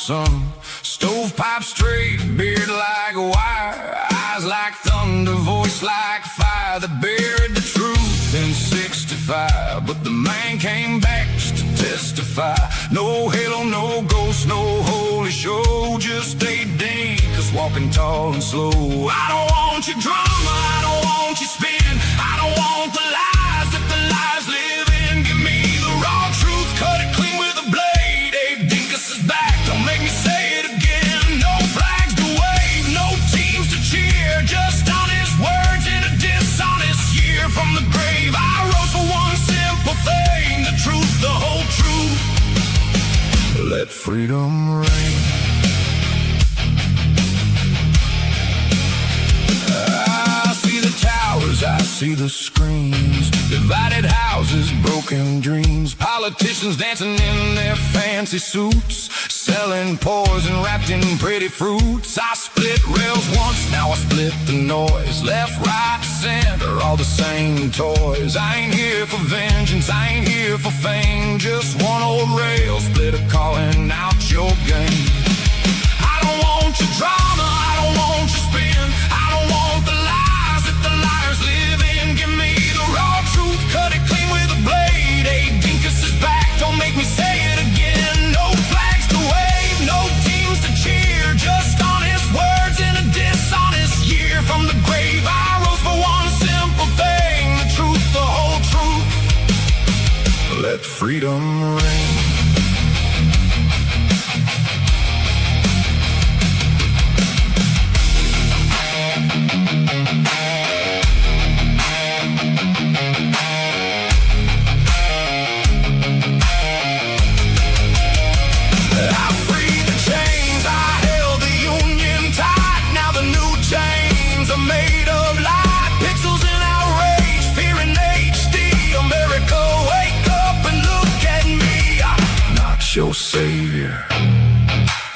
sun. Stovepipe straight, beard like wire, eyes like thunder, voice like fire. That buried the truth in 65, but the man came back just to testify. No halo, no ghost, no holy show, just a dinkus walking tall and slow. I don't want your drama, I don't want your spin, I don't want the lies that the lies live in. Give me the raw truth, cut it clean with a blade. Abe Dinkus is back, don't make me say it again. No flags to wave, no teams to cheer, just honest words in a dishonest year. From the grave I rose for one simple thing, the truth, the whole truth. Let freedom reign. I see the screens, divided houses, broken dreams, politicians dancing in their fancy suits, selling poison wrapped in pretty fruits. I split rails once, now I split the noise. Left, right, center, all the same toys. I ain't here for vengeance, I ain't here for fame, just one old rail splitter calling out your game. I don't want your drama, I don't want your spin, I don't want the lies that the liars live in. Give me the raw truth, cut it clean with a blade. Abe Dinkus is back, don't make me say it again. No flags to wave, no teams to cheer, just honest words in a dishonest year. From the grave I rose for one simple thing, the truth, the whole truth. Let freedom reign. Your savior,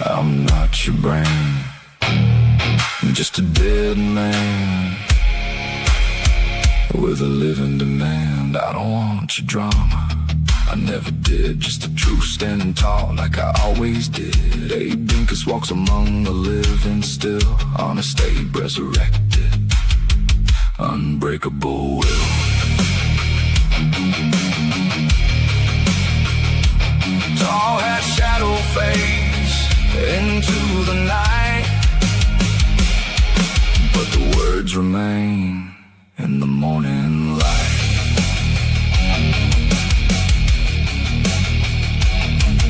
I'm not your brain, I'm just a dead man with a living demand. I don't want your drama, I never did, just the truth standing tall like I always did. Abe Dinkus walks among the living still, honest Abe resurrected, unbreakable will. Tall hat, shadow fades into the night, but the words remain in the morning light.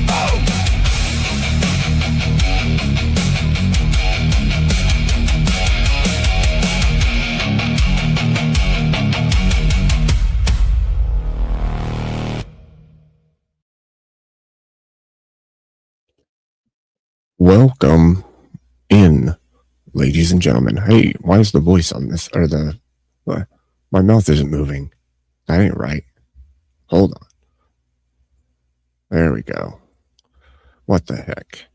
Oh. Welcome in, ladies and gentlemen. Hey, why is the voice on this? Or my mouth isn't moving. That ain't right. Hold on. There we go. What the heck?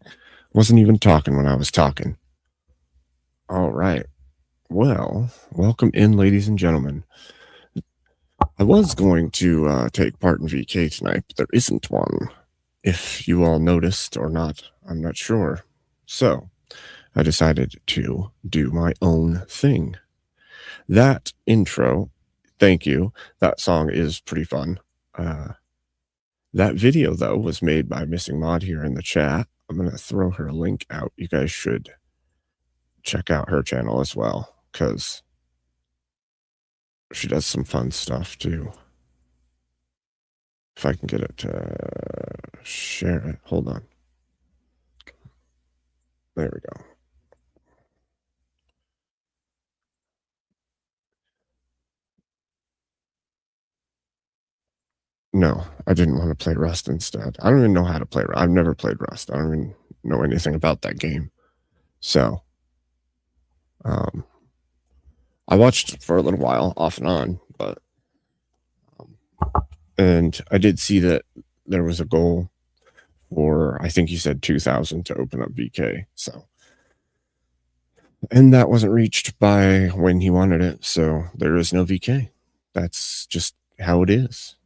Wasn't even talking when I was talking. All right. Well, welcome in, ladies and gentlemen. I was going to take part in VK tonight, but there isn't one. If you all noticed or not, I'm not sure. So I decided to do my own thing. That intro, thank you. That song is pretty fun. That video, though, was made by Missing Mod here in the chat. I'm going to throw her a link out. You guys should check out her channel as well, because she does some fun stuff, too. If I can get it to share it. Hold on. There we go. No, I didn't want to play Rust instead. I don't even know how to play Rust. I've never played Rust. I don't even know anything about that game. So, I watched for a little while, off and on, but and I did see that there was a goal for, I think you said 2,000 to open up VK. So, and that wasn't reached by when he wanted it. So there is no VK. That's just how it is.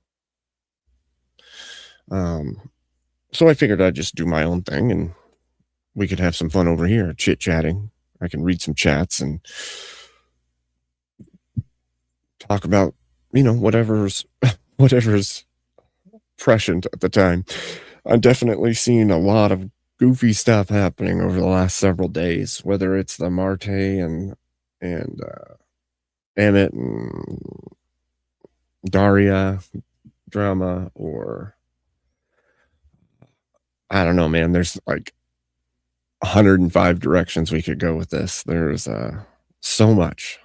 So I figured I'd just do my own thing and we could have some fun over here, chit-chatting. I can read some chats and talk about, whatever's prescient at the time. I'm definitely seeing a lot of goofy stuff happening over the last several days, whether it's the Marte and Emmett and Daria drama, or I don't know, man. There's like 105 directions we could go with this. There's so much.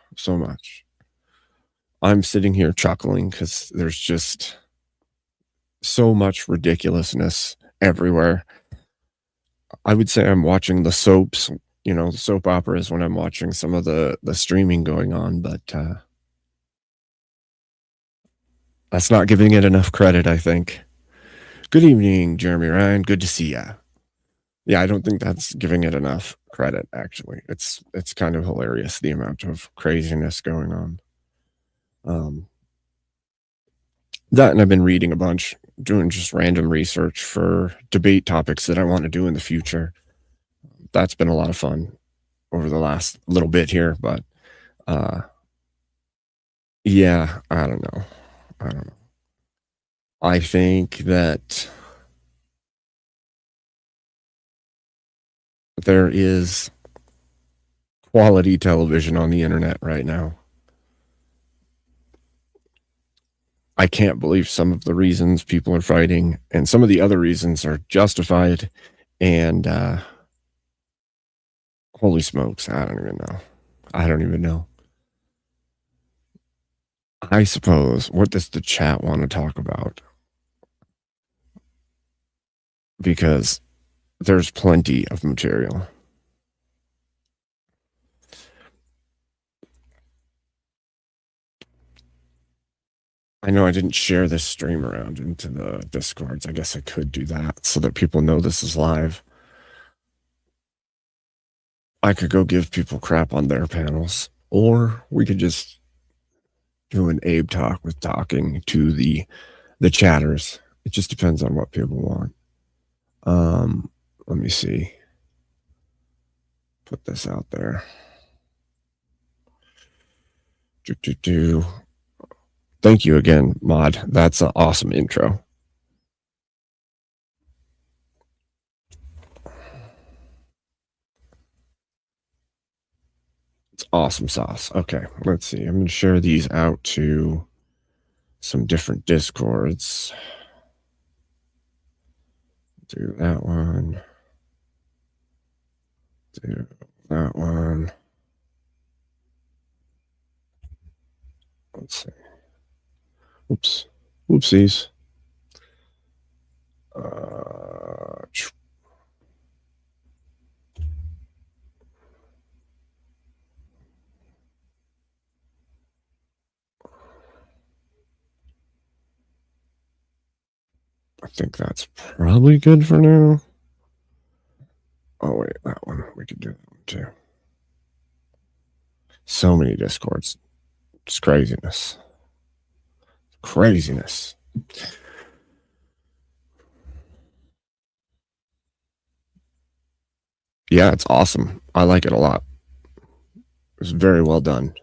I'm sitting here chuckling because there's just so much ridiculousness everywhere. I would say I'm watching the soaps, the soap operas, when I'm watching some of the streaming going on, but that's not giving it enough credit, I think. Good evening, Jeremy Ryan. Good to see ya. Yeah, I don't think that's giving it enough credit, actually. It's kind of hilarious, the amount of craziness going on. That, and I've been reading a bunch, doing just random research for debate topics that I want to do in the future. That's been a lot of fun over the last little bit here, but yeah, I don't know. I think that there is quality television on the internet right now. I can't believe some of the reasons people are fighting, and some of the other reasons are justified. And holy smokes, I don't even know. I suppose, what does the chat want to talk about? Because there's plenty of material. I know I didn't share this stream around into the Discords. I guess I could do that so that people know this is live. I could go give people crap on their panels, or we could just do an Abe talk with talking to the chatters. It just depends on what people want. Let me see. Put this out there. Thank you again, Mod. That's an awesome intro. It's awesome sauce. Okay, let's see. I'm going to share these out to some different Discords. Do that one. Do that one. Let's see. Oops. Whoopsies. I think that's probably good for now. Oh, wait, that one. We could do that one too. So many Discords. It's craziness. Yeah, it's awesome. I like it a lot. It's very well done.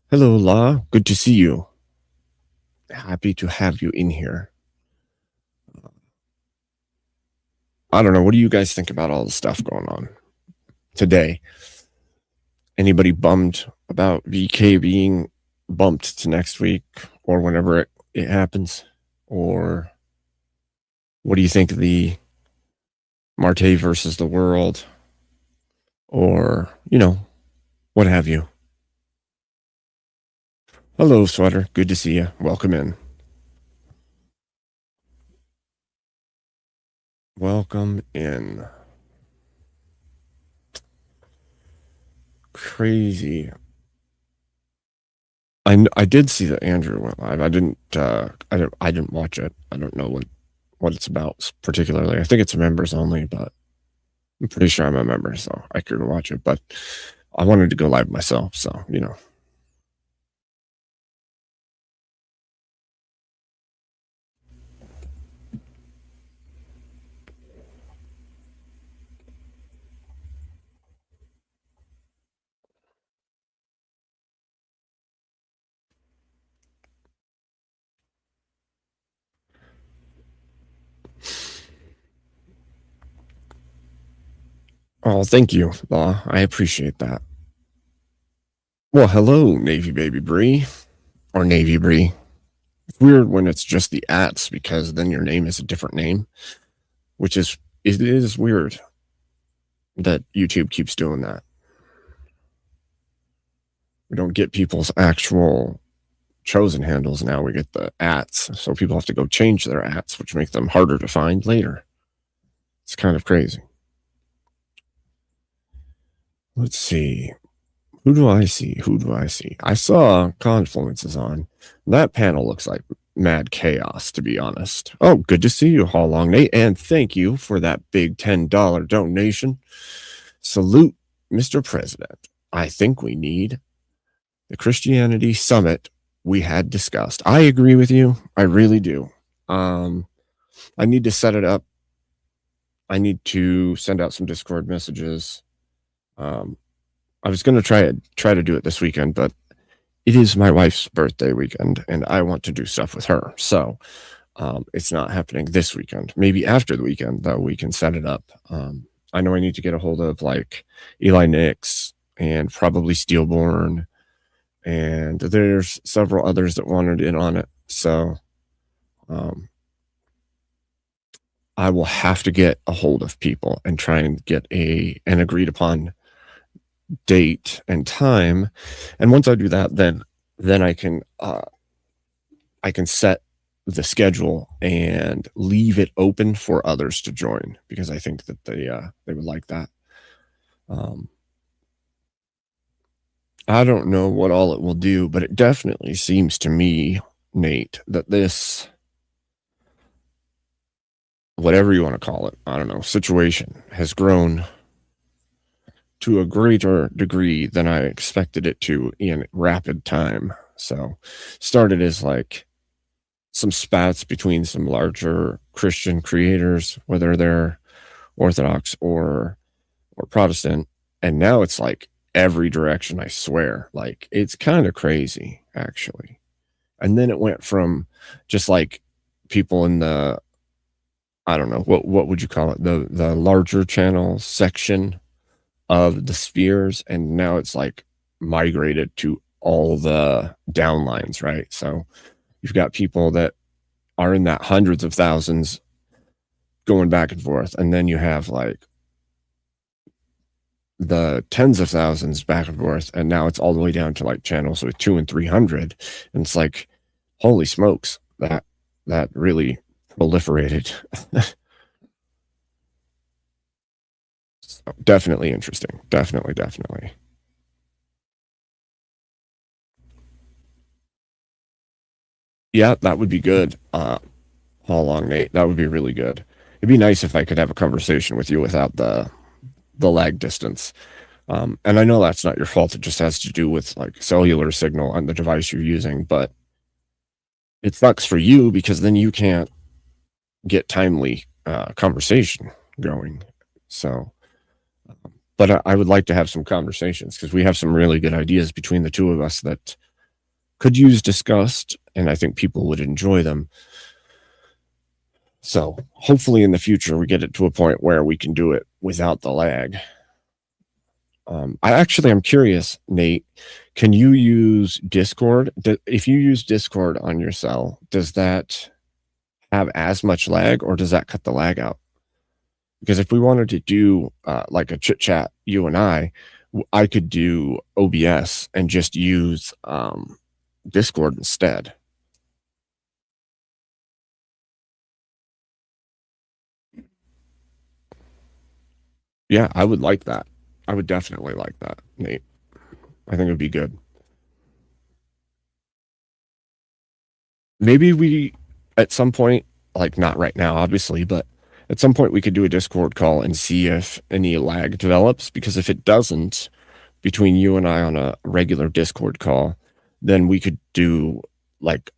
Hello, La. Good to see you. Happy to have you in here. I don't know. What do you guys think about all the stuff going on today? Anybody bummed about VK being bumped to next week or whenever it happens? Or what do you think of the Marte versus the world? Or, what have you? Hello, Sweater. Good to see you. Welcome in. Welcome in. Crazy. I did see that Andrew went live. I didn't watch it. I don't know what it's about particularly. I think it's members only, but I'm pretty sure I'm a member, so I could watch it. But I wanted to go live myself, so Oh, thank you, Law. I appreciate that. Well, hello, Navy Baby Bree, or Navy Bree. It's weird when it's just the ats because then your name is a different name, which is it is weird that YouTube keeps doing that. We don't get people's actual chosen handles now. We get the ats, so people have to go change their ats, which makes them harder to find later. It's kind of crazy. Let's see. Who do I see? Who do I see? I saw Confluence is on. That panel looks like mad chaos, to be honest. Oh, good to see you, Haw Long Nate, and thank you for that big $10 donation. Salute, Mr. President. I think we need the Christianity Summit we had discussed. I agree with you. I really do. I need to set it up. I need to send out some Discord messages. I was going to try to do it this weekend, but it is my wife's birthday weekend, and I want to do stuff with her. So it's not happening this weekend. Maybe after the weekend, though, we can set it up. I know I need to get a hold of like Eli Nix and probably Steelborn, and there's several others that wanted in on it. So I will have to get a hold of people and try and get an agreed upon date and time. And once I do that, then I can set the schedule and leave it open for others to join, because I think that they would like that. I don't know what all it will do, but it definitely seems to me, Nate, that this, whatever you want to call it, I don't know, situation has grown to a greater degree than I expected it to in rapid time. So started as like some spats between some larger Christian creators, whether they're Orthodox or Protestant, and now it's like every direction, I swear. Like, it's kind of crazy, actually. And then it went from just like people in the, I don't know, what would you call it, the larger channel section of the spheres, and now it's like migrated to all the downlines, right? So you've got people that are in that hundreds of thousands going back and forth, and then you have like the tens of thousands back and forth, and now it's all the way down to like channels with 200 and 300, and it's like, holy smokes, that really proliferated. So definitely interesting. Definitely. Yeah, that would be good. How long, Nate? That would be really good. It'd be nice if I could have a conversation with you without the lag distance. And I know that's not your fault. It just has to do with like cellular signal on the device you're using, but it sucks for you because then you can't get timely conversation going. So, but I would like to have some conversations because we have some really good ideas between the two of us that could use discussed, and I think people would enjoy them. So hopefully in the future we get it to a point where we can do it without the lag. I'm curious, Nate, can you use Discord? If you use Discord on your cell, does that have as much lag, or does that cut the lag out? Because if we wanted to do like a chit chat, you and I could do OBS and just use Discord instead. Yeah, I would like that. I would definitely like that, Nate. I think it would be good. Maybe we, at some point, like not right now, obviously, but at some point we could do a Discord call and see if any lag develops, because if it doesn't, between you and I on a regular Discord call, then we could do like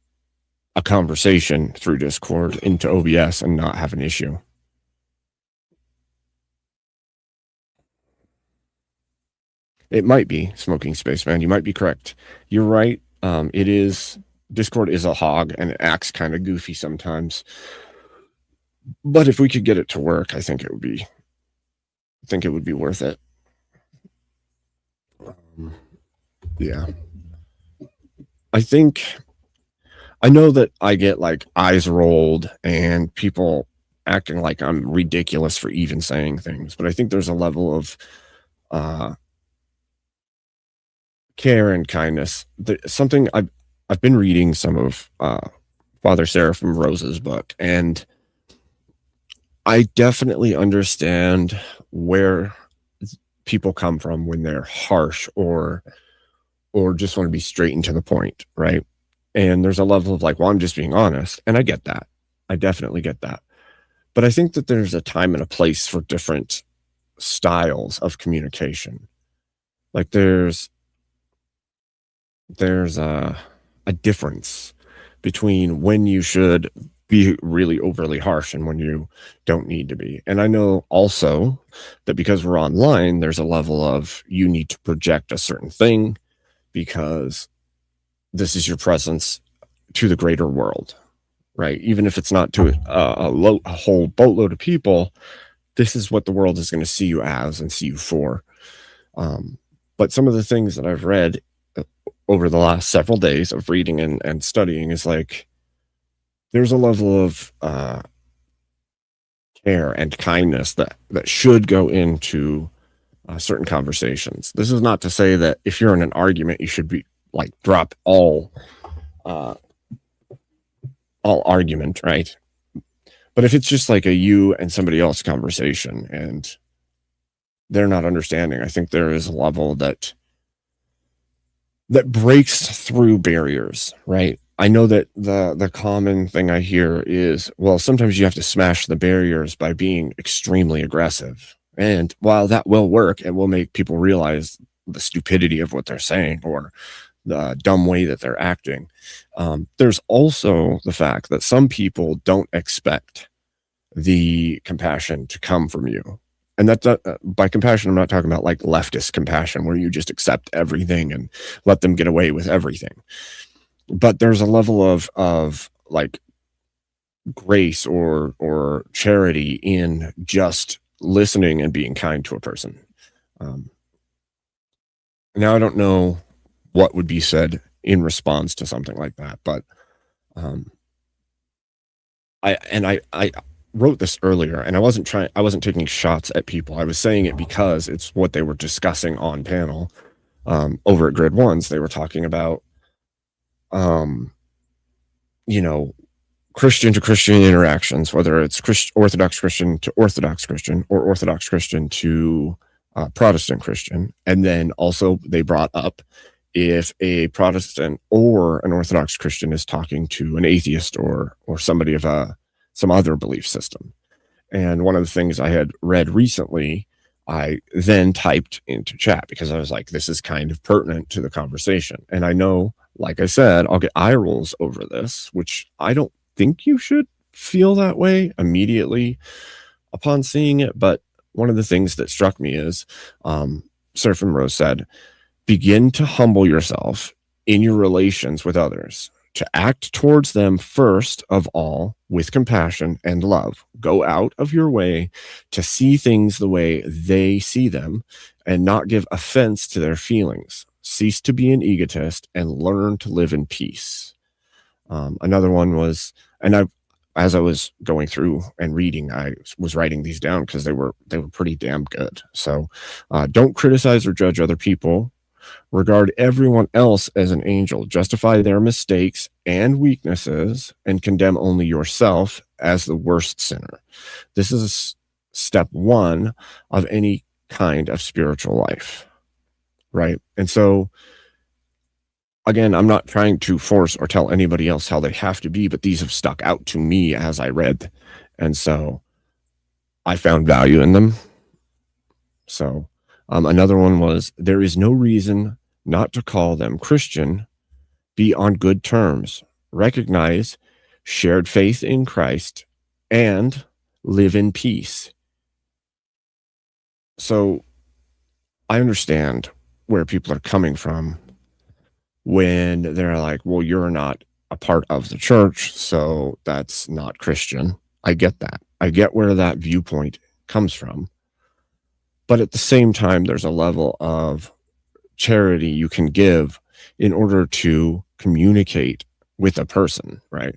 a conversation through Discord into OBS and not have an issue. It might be Smoking Spaceman. You might be correct. You're right. It is, Discord is a hog and it acts kind of goofy sometimes. But if we could get it to work, I think it would be think it would be worth it. Yeah. I know that I get like eyes rolled and people acting like I'm ridiculous for even saying things, but I think there's a level of care and kindness. Something I've been reading some of Father Seraphim Rose's book, and I definitely understand where people come from when they're harsh or just want to be straight and to the point, right? And there's a level of like, well, I'm just being honest, and I get that. I definitely get that. But I think that there's a time and a place for different styles of communication. Like there's a difference between when you should be really overly harsh and when you don't need to be. And I know also that because we're online, there's a level of you need to project a certain thing because this is your presence to the greater world, right? Even if it's not to a whole boatload of people, this is what the world is going to see you as and see you for. But some of the things that I've read over the last several days of reading and studying is like, there's a level of care and kindness that should go into certain conversations. This is not to say that if you're in an argument, you should be like drop all argument, right? But if it's just like a you and somebody else conversation and they're not understanding, I think there is a level that breaks through barriers, right? I know that the common thing I hear is, well, sometimes you have to smash the barriers by being extremely aggressive. And while that will work, it will make people realize the stupidity of what they're saying or the dumb way that they're acting. There's also the fact that some people don't expect the compassion to come from you. And that by compassion, I'm not talking about like leftist compassion where you just accept everything and let them get away with everything. But there's a level of like grace or charity in just listening and being kind to a person. Now I don't know what would be said in response to something like that, but I wrote this earlier, and I wasn't taking shots at people. I was saying it because it's what they were discussing on panel over at Grid Ones. They were talking about Christian to Christian interactions, whether it's Orthodox Christian to Orthodox Christian or Orthodox Christian to Protestant Christian. And then also they brought up if a Protestant or an Orthodox Christian is talking to an atheist or somebody of some other belief system. And one of the things I had read recently, I then typed into chat because I was like, this is kind of pertinent to the conversation. And I know, like I said, I'll get eye rolls over this, which I don't think you should feel that way immediately upon seeing it. But one of the things that struck me is Seraphim Rose said, begin to humble yourself in your relations with others, to act towards them first of all with compassion and love. Go out of your way to see things the way they see them and not give offense to their feelings. Cease to be an egotist and learn to live in peace. Another one was, and as I was going through and reading, I was writing these down because they were pretty damn good. So don't criticize or judge other people. Regard everyone else as an angel. Justify their mistakes and weaknesses and condemn only yourself as the worst sinner. This is step one of any kind of spiritual life, right? And so, again, I'm not trying to force or tell anybody else how they have to be, but these have stuck out to me as I read. And so I found value in them. So another one was, there is no reason not to call them Christian. Be on good terms. Recognize shared faith in Christ and live in peace. So I understand where people are coming from when they're like, well, you're not a part of the church, so that's not Christian. I get that. I get where that viewpoint comes from. But at the same time, there's a level of charity you can give in order to communicate with a person, right?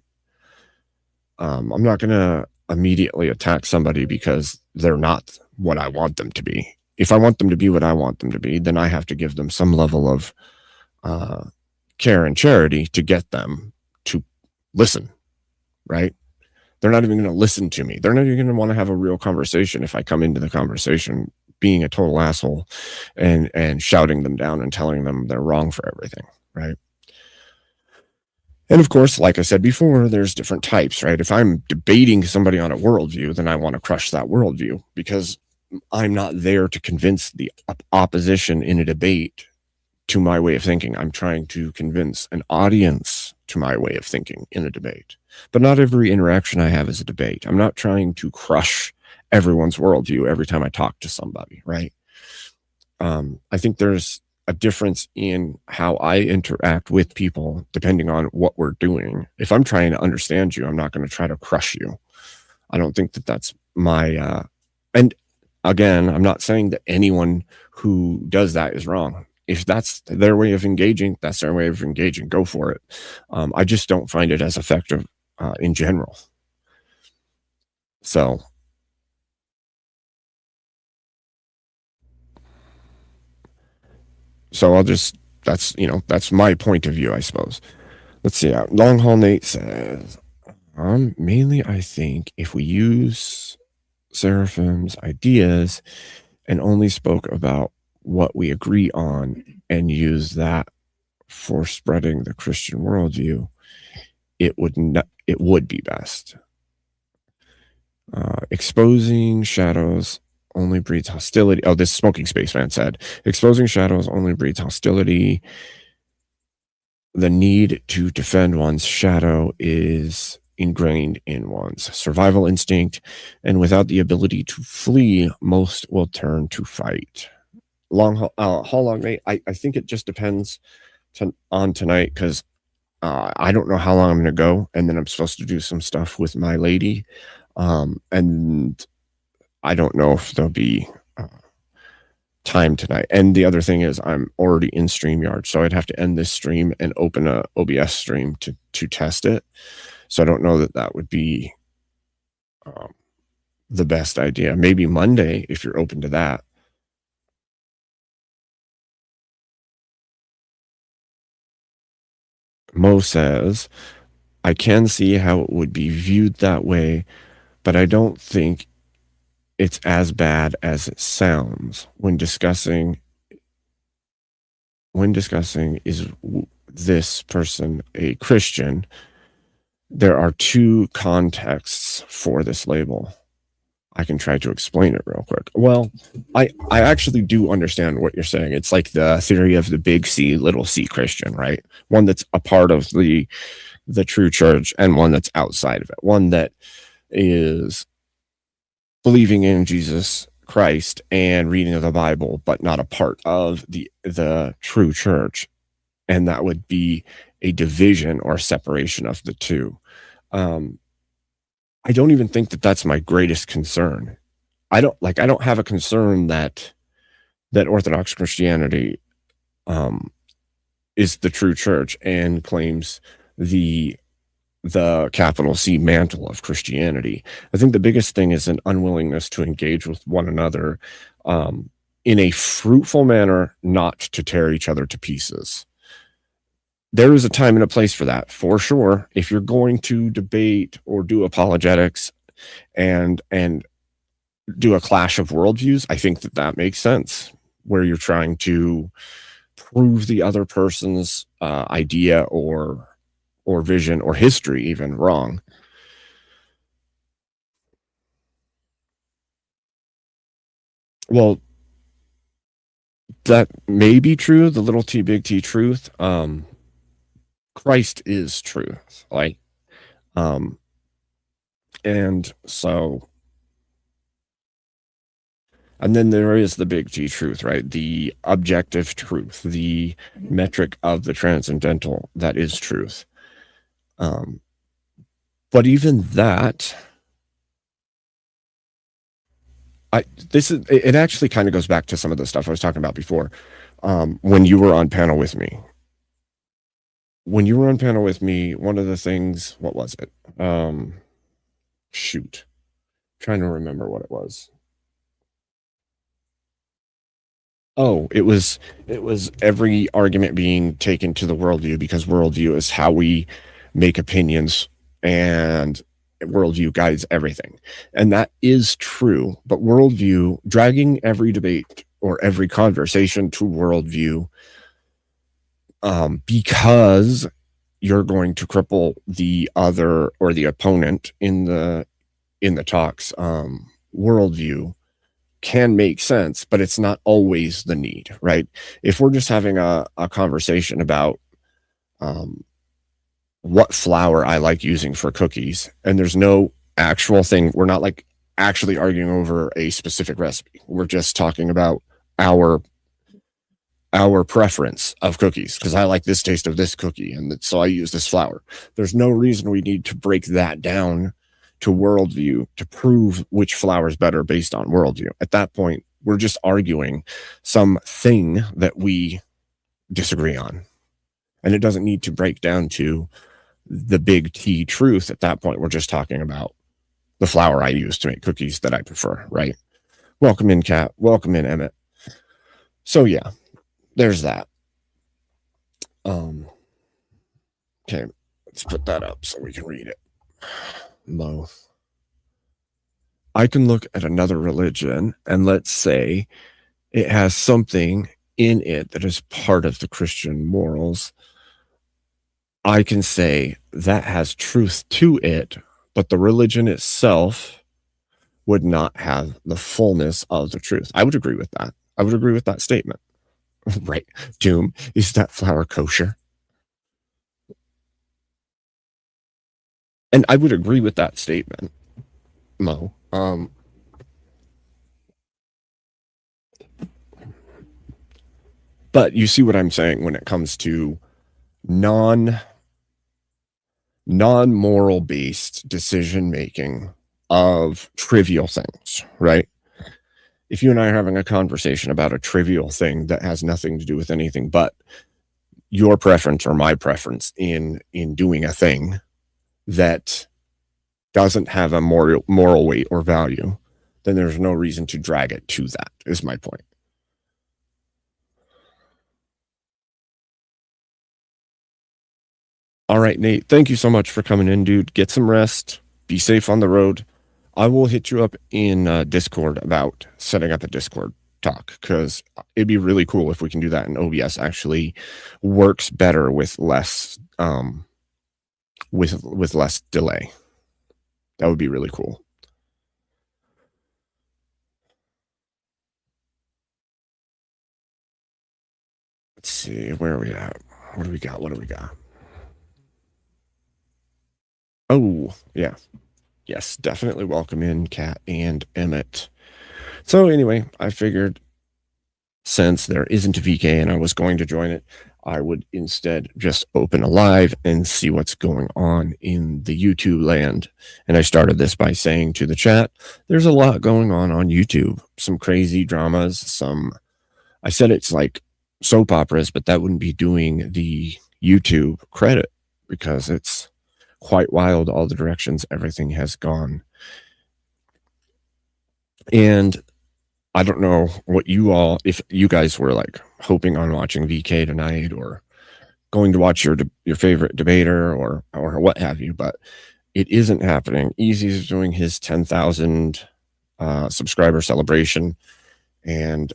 I'm not going to immediately attack somebody because they're not what I want them to be. If I want them to be what I want them to be, then I have to give them some level of care and charity to get them to listen, right? They're not even going to listen to me. They're not even going to want to have a real conversation if I come into the conversation being a total asshole and shouting them down and telling them they're wrong for everything, right? And of course, like I said before, there's different types, right? If I'm debating somebody on a worldview, then I want to crush that worldview because I'm not there to convince the opposition in a debate to my way of thinking. I'm trying to convince an audience to my way of thinking in a debate. But not every interaction I have is a debate. I'm not trying to crush everyone's worldview every time I talk to somebody, right? I think there's a difference in how I interact with people depending on what we're doing. If I'm trying to understand you, I'm not going to try to crush you. I don't think that that's my and again, I'm not saying that anyone who does that is wrong. If that's their way of engaging, that's their way of engaging. Go for it. I just don't find it as effective in general. So I'll just, that's my point of view, I suppose. Let's see. Long Haul Nate says, mainly I think if we use Seraphim's ideas and only spoke about what we agree on and use that for spreading the Christian worldview, it would be best. Exposing shadows only breeds hostility. Oh, this Smoking Spaceman said, exposing shadows only breeds hostility. The need to defend one's shadow is ingrained in one's survival instinct, and without the ability to flee, most will turn to fight. How long, mate? I think it just depends on tonight, because I don't know how long I'm going to go, and then I'm supposed to do some stuff with my lady, and I don't know if there'll be time tonight. And the other thing is I'm already in StreamYard, so I'd have to end this stream and open a OBS stream to test it. So I don't know that would be the best idea. Maybe Monday, if you're open to that. Mo says, I can see how it would be viewed that way, but I don't think it's as bad as it sounds when discussing is this person a Christian. There are two contexts for this label. I can try to explain it real quick. Well, I actually do understand what you're saying. It's like the theory of the big C, little c Christian, right? One that's a part of the true church and one that's outside of it. One that is believing in Jesus Christ and reading of the Bible, but not a part of the true church. And that would be a division or separation of the two. I don't even think that that's my greatest concern. I don't have a concern that Orthodox Christianity is the true church and claims the capital C mantle of Christianity. I think the biggest thing is an unwillingness to engage with one another in a fruitful manner, not to tear each other to pieces. There is a time and a place for that, for sure. If you're going to debate or do apologetics and do a clash of worldviews, I think that makes sense, where you're trying to prove the other person's idea or vision or history even wrong. Well, that may be true, the little t big T truth. Christ is truth, and so, and then there is the big T truth, right? The objective truth, the metric of the transcendental, that is truth. But even that It actually kind of goes back to some of the stuff I was talking about before. When you were on panel with me, one of the things, what was it? Shoot, trying to remember what it was. Oh, it was every argument being taken to the worldview, because worldview is how we make opinions, and worldview guides everything. And that is true. But worldview, dragging every debate or every conversation to worldview, because you're going to cripple the other or the opponent in the talks, worldview can make sense, but it's not always the need, right? If we're just having a conversation about what flour I like using for cookies, and there's no actual thing, we're not like actually arguing over a specific recipe. We're just talking about our preference of cookies, because I like this taste of this cookie, and so I use this flour. There's no reason we need to break that down to worldview to prove which flour is better based on worldview. At that point, we're just arguing something that we disagree on. And it doesn't need to break down to the big T truth. At that point, we're just talking about the flour I use to make cookies that I prefer, right? Welcome in, Kat. Welcome in, Emmett. So yeah, there's that. Okay, let's put that up so we can read it. Mo. I can look at another religion and let's say it has something in it that is part of the Christian morals. I can say that has truth to it, but the religion itself would not have the fullness of the truth. I would agree with that. I would agree with that statement. Right. Doom, is that flour kosher? And I would agree with that statement, Mo. But you see what I'm saying when it comes to non-moral based decision making of trivial things, right? If you and I are having a conversation about a trivial thing that has nothing to do with anything but your preference or my preference in doing a thing that doesn't have a moral weight or value, then there's no reason to drag it to that, is my point. All right, Nate, thank you so much for coming in, dude. Get some rest. Be safe on the road. I will hit you up in Discord about setting up a Discord talk, because it'd be really cool if we can do that, and OBS actually works better with less with less delay. That would be really cool. Let's see, where are we at? What do we got? Oh, yeah. Yes, definitely welcome in Kat and Emmett. So anyway, I figured since there isn't a VK and I was going to join it, I would instead just open a live and see what's going on in the YouTube land. And I started this by saying to the chat, there's a lot going on YouTube. Some crazy dramas, I said it's like soap operas, but that wouldn't be doing the YouTube credit, because it's quite wild, all the directions everything has gone. And I don't know what if you guys were like hoping on watching VK tonight, or going to watch your favorite debater or what have you, but it isn't happening. Easy's doing his 10,000 subscriber celebration, and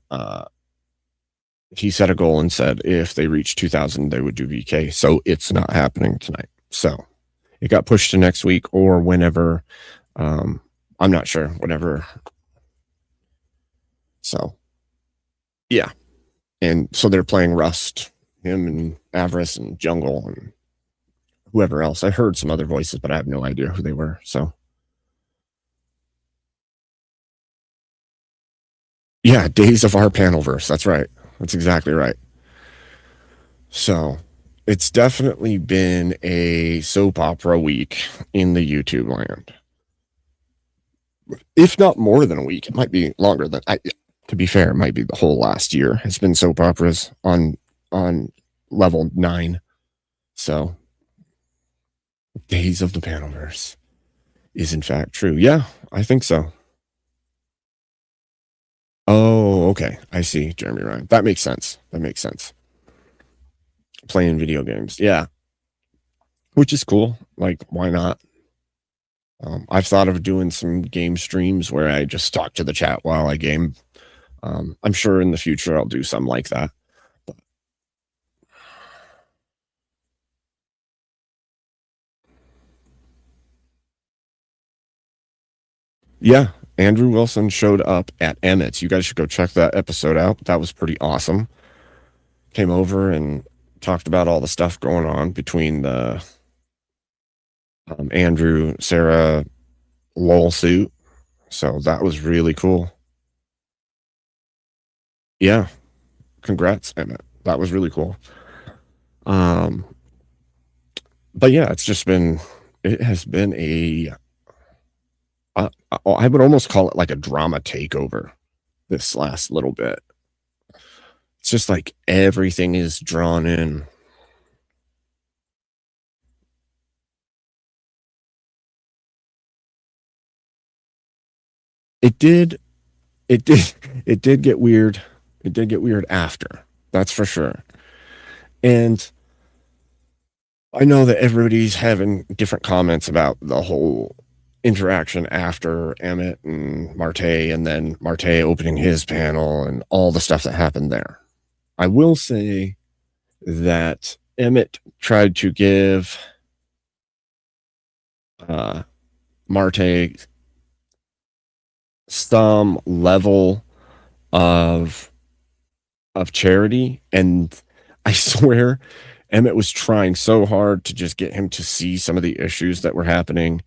he set a goal and said if they reach 2,000, they would do VK. So it's not happening tonight. So it got pushed to next week or whenever. I'm not sure, whatever. So, yeah. And so they're playing Rust, him and Avarice and Jungle and whoever else. I heard some other voices, but I have no idea who they were. So, yeah, Days of our Panelverse. That's right. That's exactly right. So, it's definitely been a soap opera week in the YouTube land. if not more than a week. It might be longer than to be fair, it might be the whole last year has been soap operas on level 9. So Days of the Panelverse is in fact true. Yeah, I think so. Oh, okay. I see, Jeremy Ryan. That makes sense. Playing video games. Yeah. Which is cool. Like, why not? I've thought of doing some game streams where I just talk to the chat while I game. I'm sure in the future I'll do some like that. But yeah, Andrew Wilson showed up at Emmett's. You guys should go check that episode out. That was pretty awesome. Came over and talked about all the stuff going on between the Andrew, Sarah, LOL suit. So that was really cool. Yeah. Congrats, Emmett. That was really cool. But yeah, it has been I would almost call it like a drama takeover this last little bit. It's just like everything is drawn in. It did get weird. It did get weird after. That's for sure. And I know that everybody's having different comments about the whole interaction after Emmett and Marte, and then Marte opening his panel and all the stuff that happened there. I will say that Emmett tried to give Marte some level of charity, and I swear Emmett was trying so hard to just get him to see some of the issues that were happening,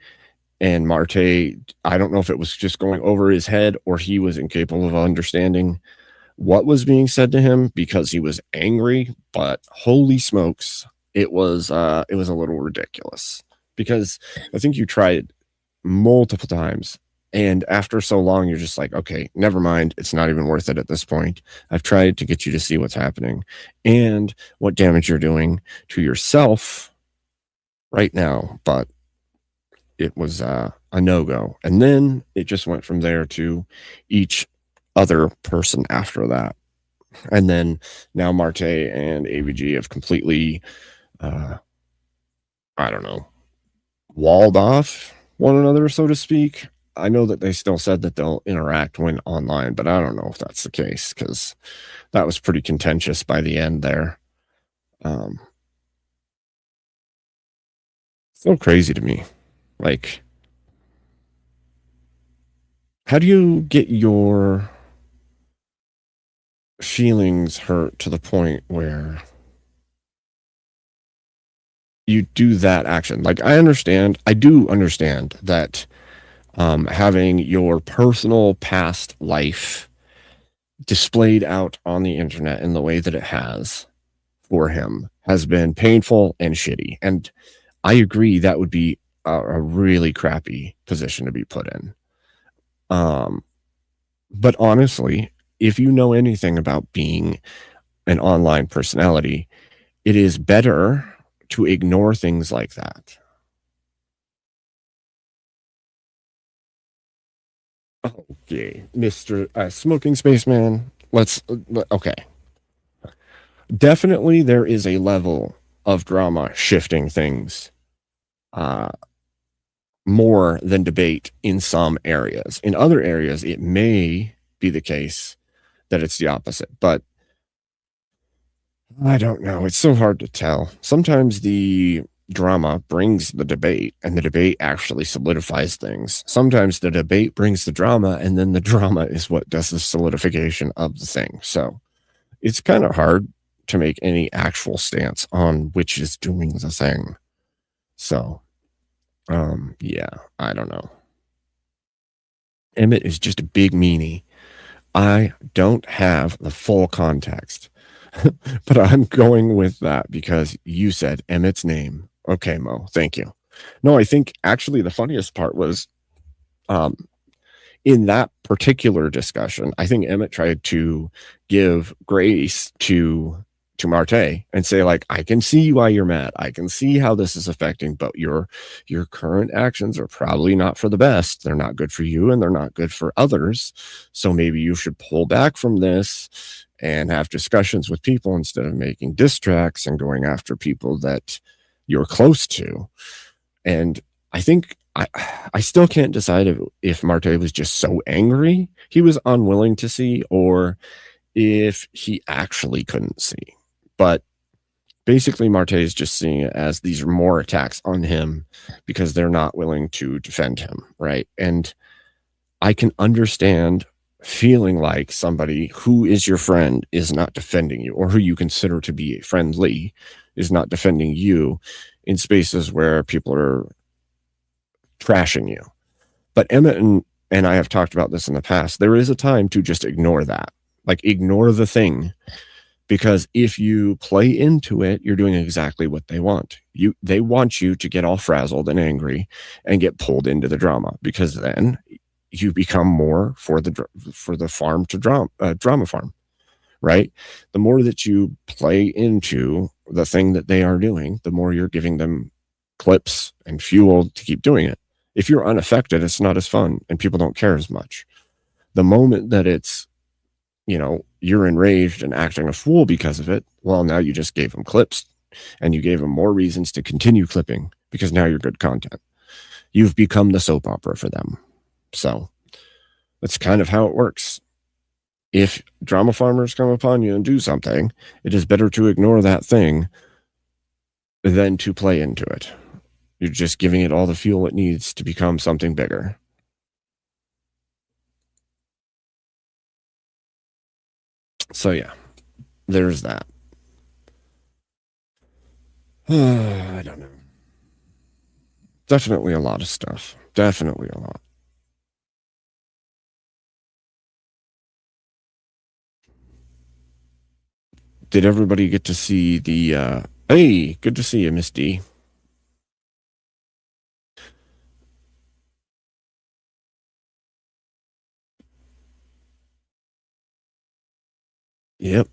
and Marte, I don't know if it was just going over his head or he was incapable of understanding what was being said to him because he was angry, but holy smokes, it was a little ridiculous, because I think you tried multiple times, and after so long you're just like, okay, never mind, it's not even worth it at this point. I've tried to get you to see what's happening and what damage you're doing to yourself right now, but it was a no-go. And then it just went from there to each other person after that. And then now Marte and AVG have completely I don't know, walled off one another, so to speak. I know that they still said that they'll interact when online, but I don't know if that's the case, because that was pretty contentious by the end there. So crazy to me. Like, how do you get your feelings hurt to the point where you do that action? Like, I do understand that having your personal past life displayed out on the internet in the way that it has for him has been painful and shitty. And I agree that would be a really crappy position to be put in. But honestly, if you know anything about being an online personality, it is better to ignore things like that. Okay, Mr. Smoking Spaceman, okay. Definitely there is a level of drama shifting things more than debate in some areas. In other areas, it may be the case that it's the opposite, but I don't know. It's so hard to tell. Sometimes the drama brings the debate, and the debate actually solidifies things. Sometimes the debate brings the drama, and then the drama is what does the solidification of the thing. So it's kind of hard to make any actual stance on which is doing the thing. So, yeah, I don't know. Emmett is just a big meanie. I don't have the full context, but I'm going with that because you said Emmett's name. Okay, Mo, thank you. No, I think actually the funniest part was in that particular discussion, I think Emmett tried to give grace to Marte and say, like, I can see why you're mad. I can see how this is affecting, but your current actions are probably not for the best. They're not good for you and they're not good for others. So maybe you should pull back from this and have discussions with people instead of making diss tracks and going after people that you're close to. And I think I still can't decide if Marte was just so angry he was unwilling to see, or if he actually couldn't see. But basically, Marte is just seeing it as these are more attacks on him because they're not willing to defend him, right? And I can understand feeling like somebody who is your friend is not defending you, or who you consider to be friendly is not defending you in spaces where people are trashing you. But Emmett and I have talked about this in the past. There is a time to just ignore that, like ignore the thing. Because if you play into it, you're doing exactly what they want. They want you to get all frazzled and angry and get pulled into the drama, because then you become more for the farm to drama farm, right? The more that you play into the thing that they are doing, the more you're giving them clips and fuel to keep doing it. If you're unaffected, it's not as fun and people don't care as much. The moment that it's, you're enraged and acting a fool because of it, well, now you just gave them clips and you gave them more reasons to continue clipping, because now you're good content. You've become the soap opera for them. So that's kind of how it works. If drama farmers come upon you and do something, it is better to ignore that thing than to play into it. You're just giving it all the fuel it needs to become something bigger. So yeah, there's that. I don't know. Definitely a lot of stuff. Definitely a lot. Did everybody get to see the hey, good to see you, Miss D. Yep.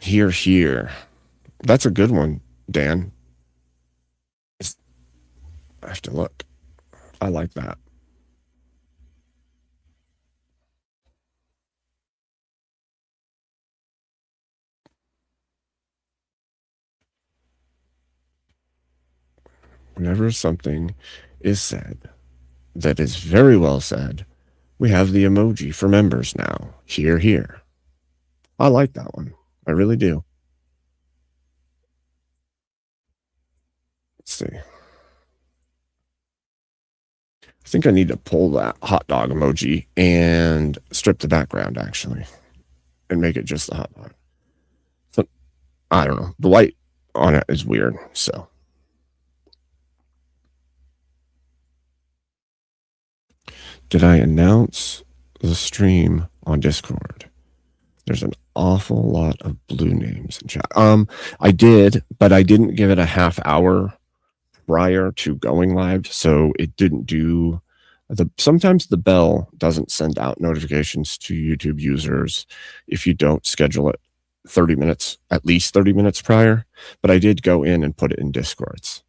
Here. That's a good one, Dan. I have to look. I like that. Whenever something is said that is very well said, we have the emoji for members now. Here. I like that one. I really do. Let's see. I think I need to pull that hot dog emoji and strip the background, actually, and make it just the hot dog. So, I don't know. The light on it is weird, so. Did I announce the stream on Discord? There's an awful lot of blue names in chat. I did, but I didn't give it a half hour prior to going live, so it didn't do sometimes the bell doesn't send out notifications to YouTube users if you don't schedule it 30 minutes, at least 30 minutes prior, but I did go in and put it in Discords.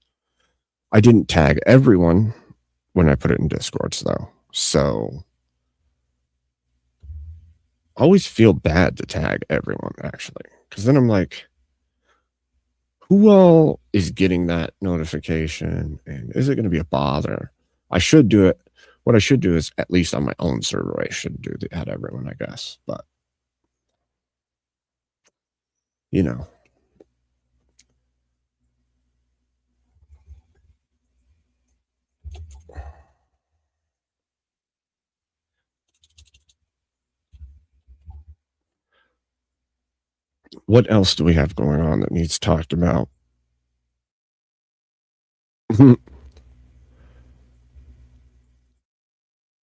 I didn't tag everyone when I put it in Discords though, so I always feel bad to tag everyone, actually, because then I'm like, who all is getting that notification, and is it going to be a bother? I should do it. What I should do is, at least on my own server, I should do the add everyone, I guess. But, what else do we have going on that needs talked about?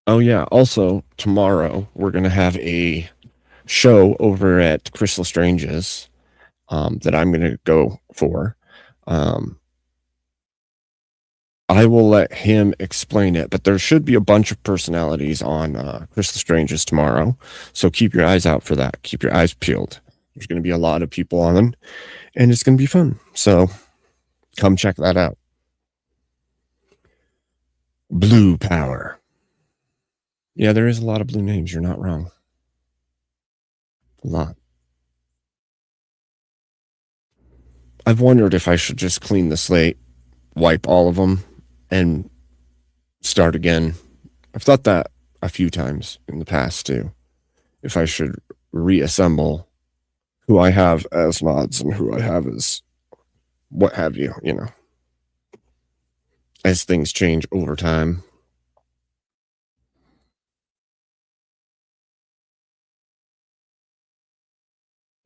Oh yeah, also tomorrow we're going to have a show over at Crystal Strange's that I'm going to go for. I will let him explain it, but there should be a bunch of personalities on Chris Lestrange's tomorrow. So keep your eyes out for that. Keep your eyes peeled. There's going to be a lot of people on, and it's going to be fun. So come check that out. Blue Power. Yeah, there is a lot of blue names. You're not wrong. A lot. I've wondered if I should just clean the slate, wipe all of them, and start again. I've thought that a few times in the past too. If I should reassemble who I have as mods and who I have as what have you, you know, as things change over time.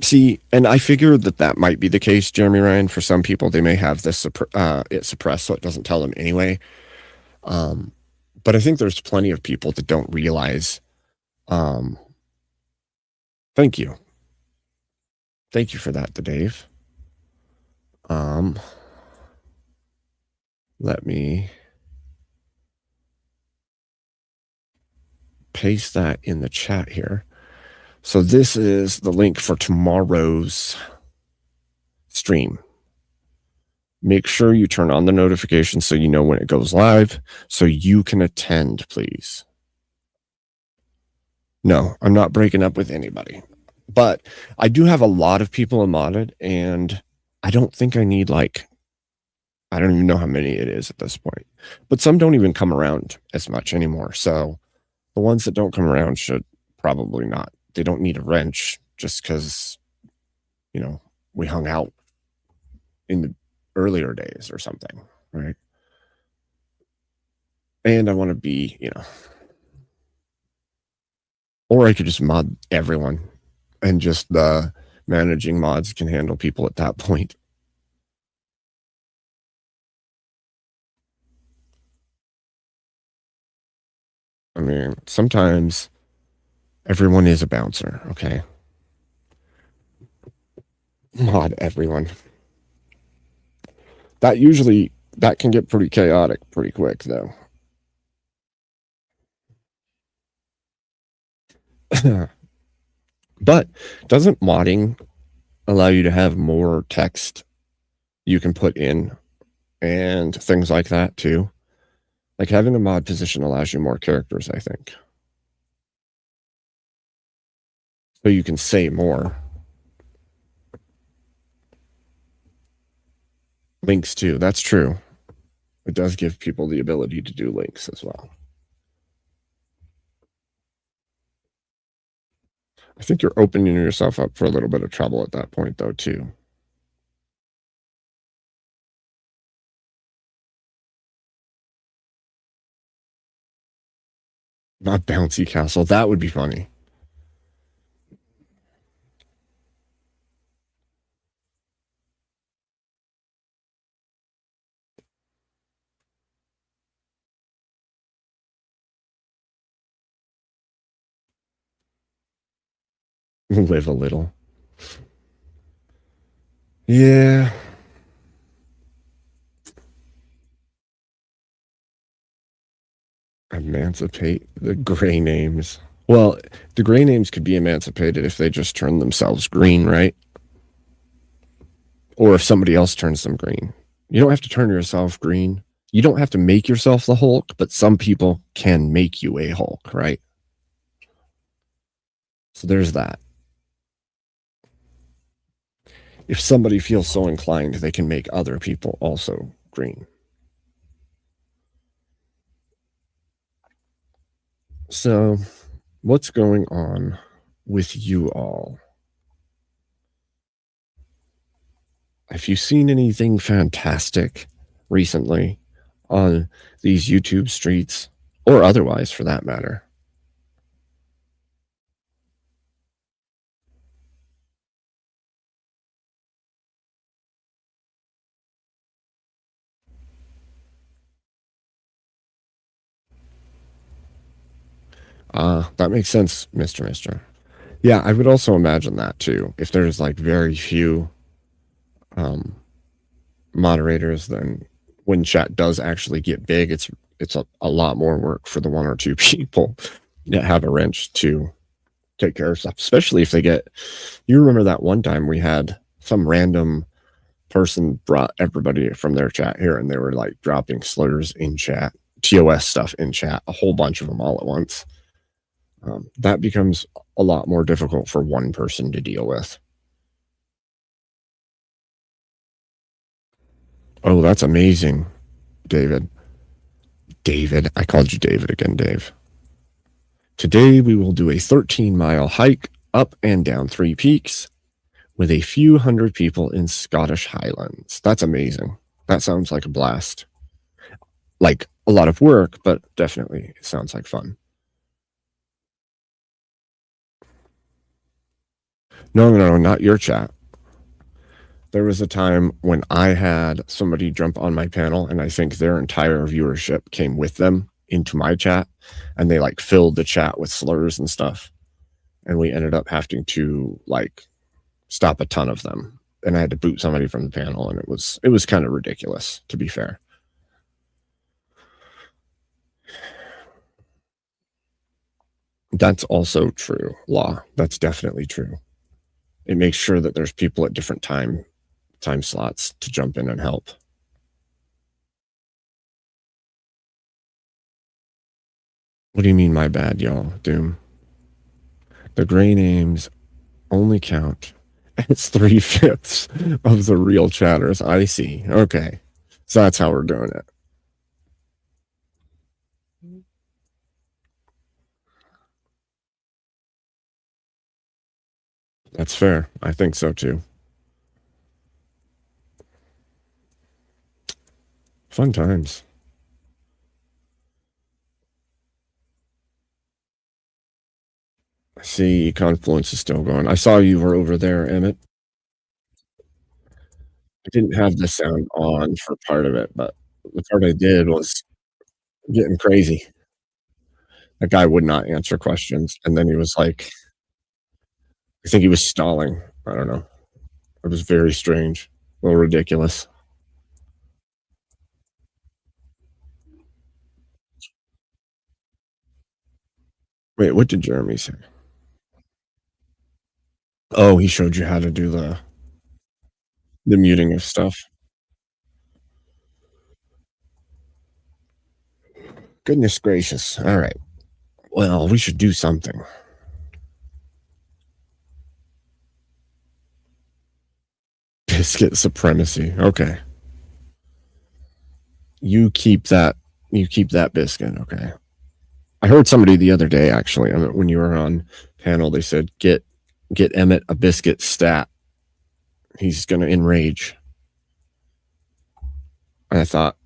See, and I figured that might be the case, Jeremy Ryan. For some people, they may have this it suppressed, so it doesn't tell them anyway. But I think there's plenty of people that don't realize. Thank you for that, Dave. Let me paste that in the chat here. So this is the link for tomorrow's stream. Make sure you turn on the notifications so you know when it goes live, so you can attend, please. No, I'm not breaking up with anybody. But I do have a lot of people modded, and I don't think I need, like, I don't even know how many it is at this point. But some don't even come around as much anymore. So the ones that don't come around should probably not. They don't need a wrench just because, you know, we hung out in the earlier days or something, right? And I want to be, you know, or I could just mod everyone and just the managing mods can handle people at that point. I mean, sometimes everyone is a bouncer, okay? Mod everyone. That can get pretty chaotic pretty quick, though. But doesn't modding allow you to have more text you can put in and things like that too? Like having a mod position allows you more characters, I think. So you can say more. Links too, that's true. It does give people the ability to do links as well. I think you're opening yourself up for a little bit of trouble at that point, though, too. Not bouncy castle. That would be funny. Live a little. Yeah. Emancipate the gray names. Well, the gray names could be emancipated if they just turn themselves green, right? Or if somebody else turns them green. You don't have to turn yourself green. You don't have to make yourself the Hulk, but some people can make you a Hulk, right? So there's that. If somebody feels so inclined, they can make other people also green. So, what's going on with you all? Have you seen anything fantastic recently on these YouTube streets, or otherwise for that matter? That makes sense, Mr. Yeah, I would also imagine that too. If there's like very few moderators, then when chat does actually get big, it's a lot more work for the one or two people that have a wrench to take care of stuff, especially if they get, you remember that one time we had some random person brought everybody from their chat here and they were like dropping slurs in chat, TOS stuff in chat, a whole bunch of them all at once. That becomes a lot more difficult for one person to deal with. Oh, that's amazing, David. David, I called you David again, Dave. Today we will do a 13-mile hike up and down 3 peaks with a few hundred people in Scottish Highlands. That's amazing. That sounds like a blast. Like a lot of work, but definitely it sounds like fun. No, not your chat. There was a time when I had somebody jump on my panel and I think their entire viewership came with them into my chat and they like filled the chat with slurs and stuff. And we ended up having to like stop a ton of them. And I had to boot somebody from the panel and it was kind of ridiculous, to be fair. That's also true, Law. That's definitely true. It makes sure that there's people at different time slots to jump in and help. What do you mean, my bad, y'all, Doom? The gray names only count as 3/5 of the real chatters. I see. Okay. So that's how we're doing it. That's fair. I think so too. Fun times. I see Confluence is still going. I saw you were over there, Emmett. I didn't have the sound on for part of it, but the part I did was getting crazy. That guy would not answer questions, and then he was like, I think he was stalling. I don't know. It was very strange, a little ridiculous. Wait, what did Jeremy say? Oh, he showed you how to do the muting of stuff. Goodness gracious. All right. Well, we should do something. Biscuit supremacy. Okay. You keep that biscuit. Okay. I heard somebody the other day, actually, when you were on panel, they said, get Emmett a biscuit stat. He's going to enrage. And I thought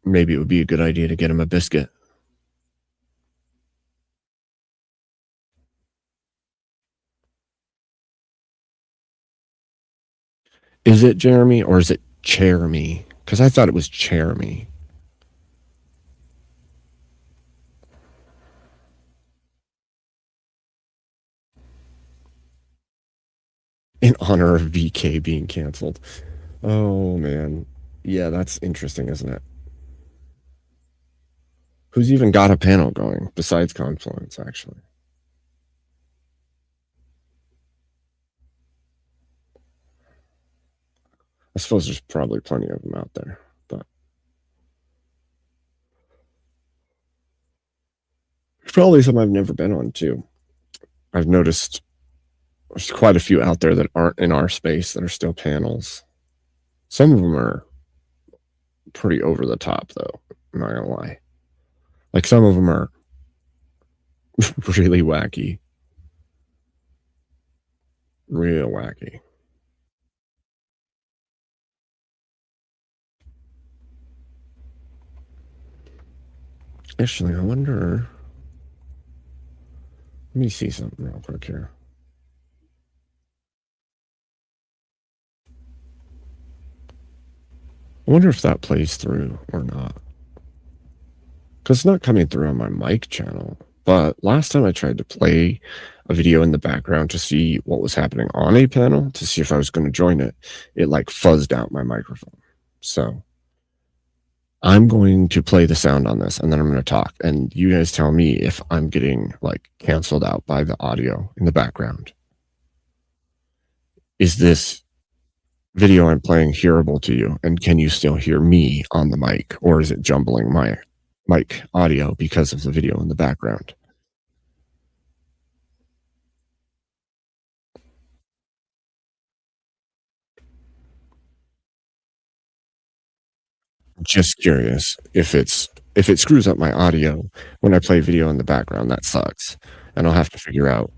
maybe it would be a good idea to get him a biscuit. Is it Jeremy or is it Cheremy? Because I thought it was Cheremy. In honor of VK being canceled. Oh, man. Yeah, that's interesting, isn't it? Who's even got a panel going besides Confluence, actually? I suppose there's probably plenty of them out there, but there's probably some I've never been on, too. I've noticed there's quite a few out there that aren't in our space that are still panels. Some of them are pretty over the top, though. I'm not gonna lie. Like, some of them are really wacky. Real wacky. Actually, I wonder. Let me see something real quick here. I wonder if that plays through or not. Because it's not coming through on my mic channel. But last time I tried to play a video in the background to see what was happening on a panel, to see if I was going to join it, it like fuzzed out my microphone. So I'm going to play the sound on this and then I'm going to talk. And you guys tell me if I'm getting like canceled out by the audio in the background. Is this video I'm playing hearable to you? And can you still hear me on the mic? Or is it jumbling my mic audio because of the video in the background? Just curious if it screws up my audio when I play video in the background, that sucks. And I'll have to figure out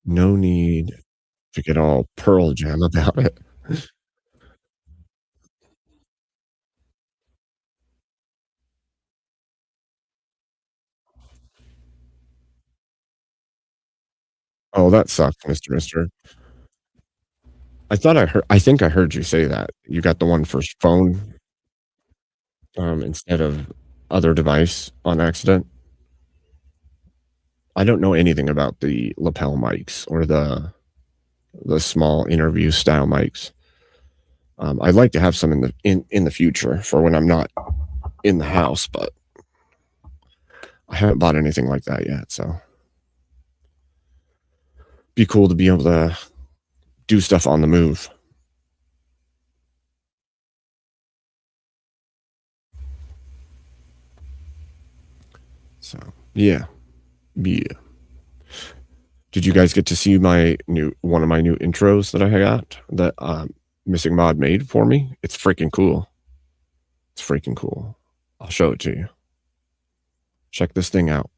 no need to get all Pearl Jam about it. Oh, that sucks, Mister. I think I heard you say that. You got the one for phone, instead of other device on accident. I don't know anything about the lapel mics or the small interview style mics. I'd like to have some in the future for when I'm not in the house, but I haven't bought anything like that yet, so be cool to be able to do stuff on the move. So, yeah. Yeah. Did you guys get to see my new one of my new intros that I got that Missing Mod made for me? It's freaking cool. It's freaking cool. I'll show it to you. Check this thing out.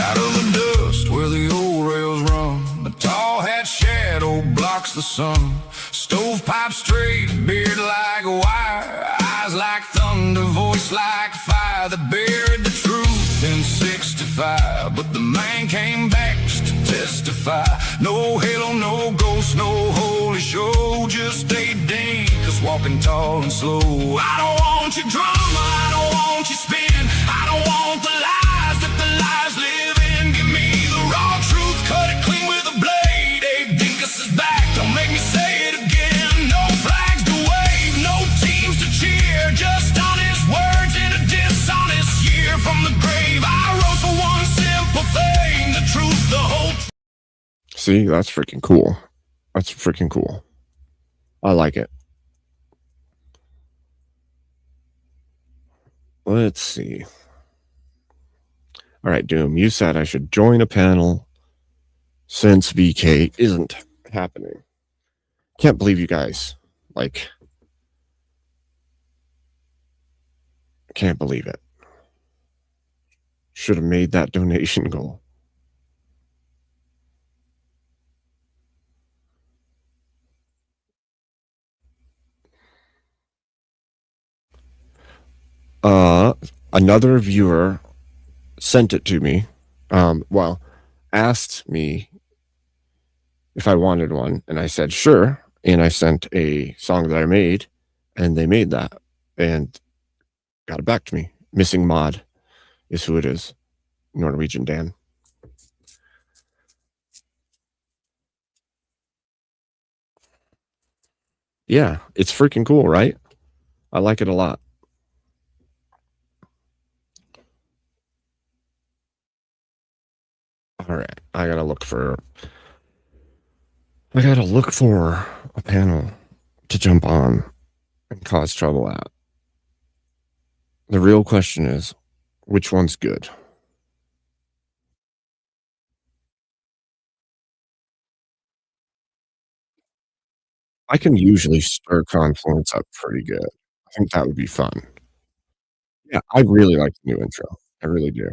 Out of the dust where the old rails run, a tall hat shadow blocks the sun. Stovepipe straight, beard like wire, eyes like thunder, voice like fire. That buried the truth in 65, but the man came back just to testify. No halo, no ghost, no holy show, just a dinkus walking tall and slow. I don't want your drama, I don't want your spin, I don't want the lies that the lies live in. Give me the raw truth, cut it clean with a blade. Abe Dinkus is back, don't make me say it again. No flags to wave, no teams to cheer, just honest words in a dishonest year. From the grave I wrote for one simple thing, the truth, the whole. See, that's freaking cool. That's freaking cool. I like it. Let's see. All right, Doom, you said I should join a panel since VK isn't happening. Can't believe you guys. Like, can't believe it. Should have made that donation goal. Another viewer sent it to me. Well, asked me if I wanted one, and I said sure. And I sent a song that I made, and they made that and got it back to me. Missing Mod is who it is. Norwegian Dan. Yeah, it's freaking cool, right? I like it a lot. All right, I gotta look for a panel to jump on and cause trouble at. The real question is, which one's good? I can usually stir Confluence up pretty good. I think that would be fun. Yeah, I really like the new intro. I really do.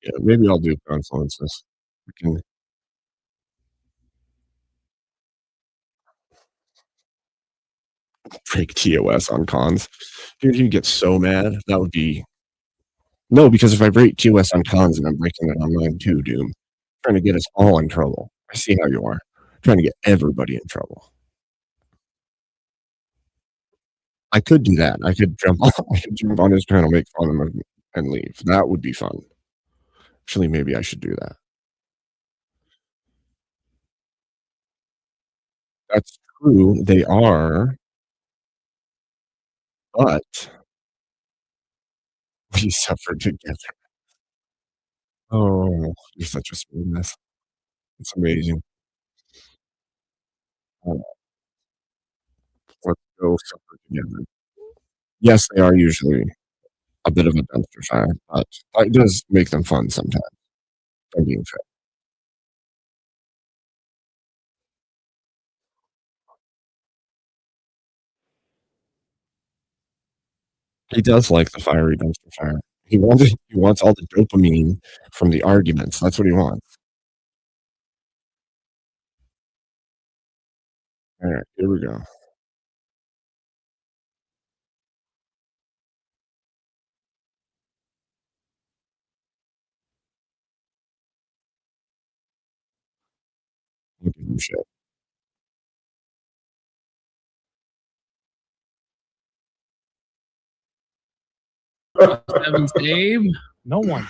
Yeah, maybe I'll do confluences. We can break TOS on cons. Dude, you get so mad. That would be no, because if I break TOS on cons and I'm breaking it online too, Doom, trying to get us all in trouble. I see how you are. Trying to get everybody in trouble. I could do that. I could jump on his channel, make fun of him, and leave. That would be fun. Actually, maybe I should do that. That's true. They are, but we suffered together. Oh, you're such a sweetness. It's amazing. Oh, let's go suffer together. Yes, they are usually a bit of a dumpster fire, but it does make them fun sometimes. I'm being fair. He does like the fiery dumpster fire. He wants all the dopamine from the arguments. That's what he wants. All right, here we go. I'll give him shit. Seven save? No one.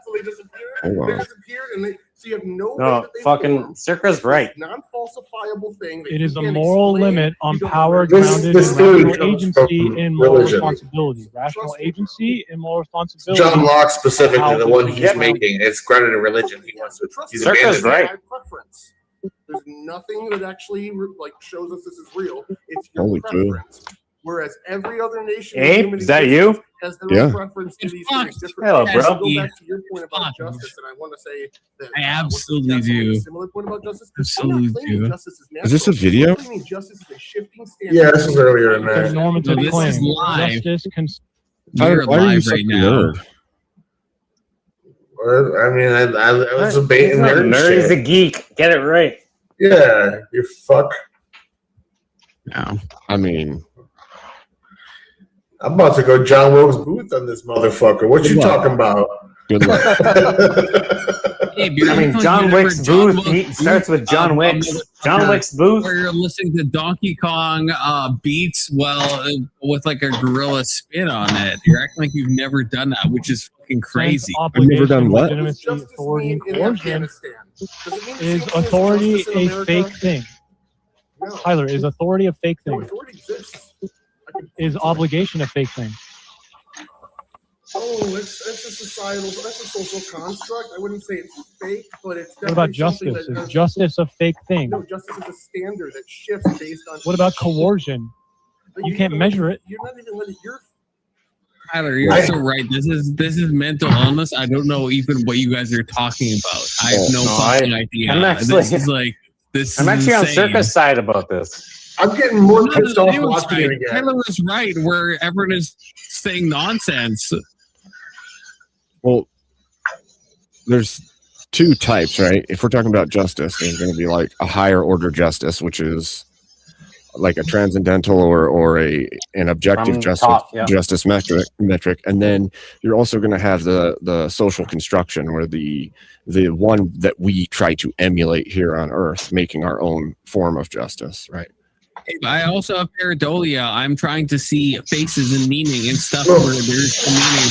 So they disappeared. Hold on. They disappeared, and so you have no way No, that they fucking formed. Circa's It's right. this non-falsifiable thing. That It you is a can't moral explain. limit on You don't power know. grounded this in theory rational comes agency from and moral religion. responsibility. Rational Trust me. agency and moral responsibility. John Locke specifically, How the does one he he's get making, it's grounded in religion. He wants to. Trust He's me, Circa's abandoned right. my preference. There's nothing that actually like shows us this is real. It's your Holy cow. preference. Whereas every other nation, in Abe, human is that existence you? has their Yeah. own preference to It's these fucked. things. Different. Hello, And bro. to go back to your point about Fucked. justice, and I want to say that I what's absolutely Jeff's do. Similar point about justice. I'm Absolutely not claiming do. justice is natural. Is this a video? I'm claiming justice is a shifting standard. Yeah, this was earlier in It's a there. normative No, this claim. is live. Justice Tyler, We're why are you live such right a now. nerd? Well, I mean, I was a bait He's and not a nerd nerd, he's a shit. geek. Get it right. Yeah, you fuck. No. I mean, I'm about to go John Wilkes Booth on this motherfucker. What you Good luck. talking about? good luck. Hey, you're I mean, acting like John you never- Wick's John booth Wick's starts with John um, Wick's. um, John Wick's booth. Where you're listening to Donkey Kong beats with like a gorilla spin on it. You're acting like you've never done that, which is fucking crazy. never done what? What does Legitimacy, justice authority, and mean in coercion Afghanistan? Does it mean the is same thing as authority justice in a America? fake thing. No. Tyler, is authority a fake No, thing? authority exists. Is obligation a fake thing? Oh, it's a societal, that's a social construct. I wouldn't say it's fake, but it's What about definitely something justice? that Is justice a fake thing? No, justice is a standard that shifts based on. What about coercion? But You can't measure it. You're not even letting your. Tyler, you're so right. This is mental illness. I don't know even what you guys are talking about. I have no No, fucking idea. I'm actually- This is like this. I'm is actually on insane. Circa's side about this. I'm getting more No, pissed off he was watching right. it again. Tyler was right. Where everyone is saying nonsense. Well, there's two types, right? If we're talking about justice, there's going to be like a higher order justice, which is like a transcendental or an objective From justice top, yeah. justice metric, and then you're also going to have the social construction, or the one that we try to emulate here on Earth, making our own form of justice, right? I also have pareidolia. I'm trying to see faces and meaning and stuff where there's the meaning